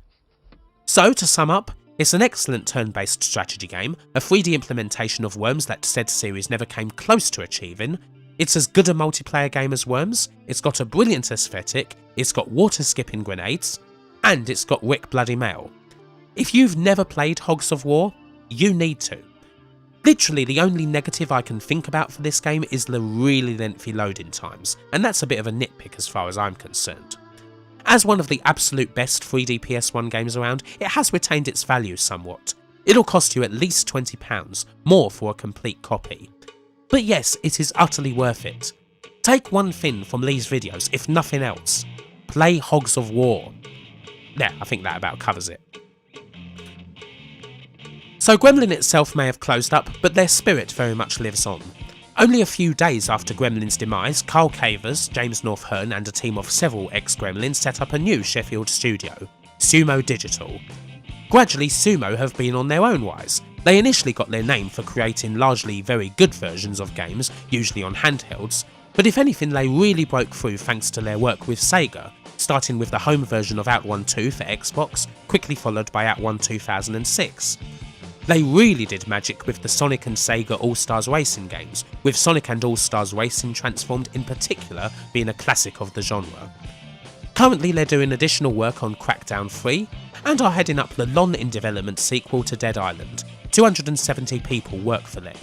So, to sum up, it's an excellent turn-based strategy game, a 3D implementation of Worms that said series never came close to achieving. It's as good a multiplayer game as Worms, it's got a brilliant aesthetic, it's got water-skipping grenades, and it's got Rick Bloody Mail. If you've never played Hogs of War, you need to. Literally the only negative I can think about for this game is the really lengthy loading times, and that's a bit of a nitpick as far as I'm concerned. As one of the absolute best 3D PS1 games around, it has retained its value somewhat. It'll cost you at least £20, more for a complete copy. But yes, it is utterly worth it. Take one thing from Lee's videos, if nothing else. Play Hogs of War. Yeah, I think that about covers it. So Gremlin itself may have closed up, but their spirit very much lives on. Only a few days after Gremlin's demise, Carl Cavers, James North Hearn and a team of several ex-Gremlins set up a new Sheffield studio, Sumo Digital. Gradually Sumo have been on their own wise. They initially got their name for creating largely very good versions of games, usually on handhelds, but if anything they really broke through thanks to their work with Sega, starting with the home version of Outrun 2 for Xbox, quickly followed by Outrun 2006. They really did magic with the Sonic and Sega All-Stars Racing games, with Sonic and All-Stars Racing Transformed in particular being a classic of the genre. Currently they're doing additional work on Crackdown 3, and are heading up the long-in-development sequel to Dead Island. 270 people work for them.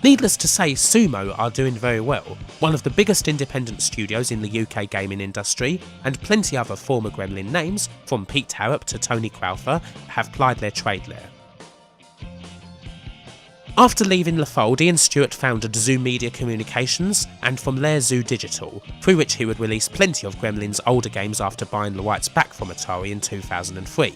Needless to say, Sumo are doing very well, one of the biggest independent studios in the UK gaming industry, and plenty other former Gremlin names, from Pete Harrop to Tony Crowther, have plied their trade there. After leaving the fold, Ian Stewart founded Zoo Media Communications, and from there Zoo Digital, through which he would release plenty of Gremlin's older games after buying the rights back from Atari in 2003.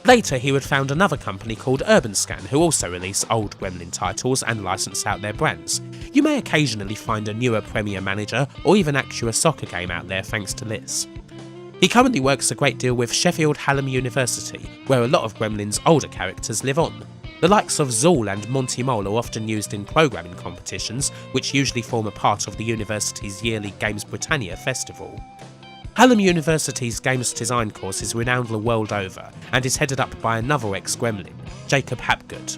Later he would found another company called UrbanScan, who also release old Gremlin titles and license out their brands. You may occasionally find a newer Premier Manager or even Actua soccer game out there thanks to this. He currently works a great deal with Sheffield Hallam University, where a lot of Gremlin's older characters live on. The likes of Zool and Monty Mole are often used in programming competitions, which usually form a part of the university's yearly Games Britannia festival. Hallam University's games design course is renowned the world over, and is headed up by another ex-Gremlin, Jacob Hapgood.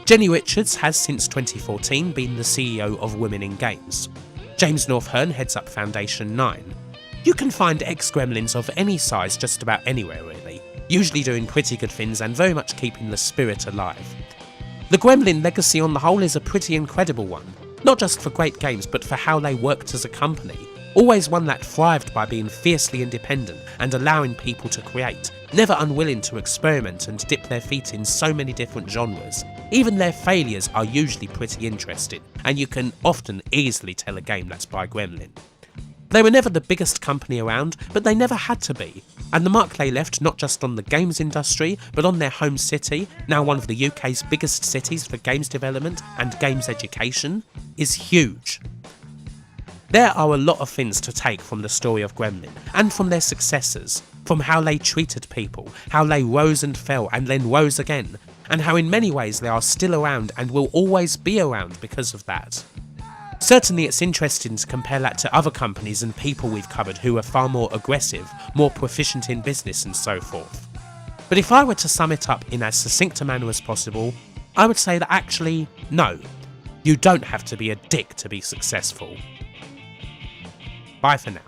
Jenny Richards has since 2014 been the CEO of Women in Games. James Northhern heads up Foundation 9. You can find ex-Gremlins of any size just about anywhere really, usually doing pretty good things and very much keeping the spirit alive. The Gremlin legacy on the whole is a pretty incredible one, not just for great games but for how they worked as a company. Always one that thrived by being fiercely independent and allowing people to create, never unwilling to experiment and dip their feet in so many different genres. Even their failures are usually pretty interesting, and you can often easily tell a game that's by Gremlin. They were never the biggest company around, but they never had to be, and the mark they left not just on the games industry, but on their home city, now one of the UK's biggest cities for games development and games education, is huge. There are a lot of things to take from the story of Gremlin, and from their successors, from how they treated people, how they rose and fell and then rose again, and how in many ways they are still around and will always be around because of that. Certainly it's interesting to compare that to other companies and people we've covered who are far more aggressive, more proficient in business and so forth. But if I were to sum it up in as succinct a manner as possible, I would say that actually, no, you don't have to be a dick to be successful. Bye for now.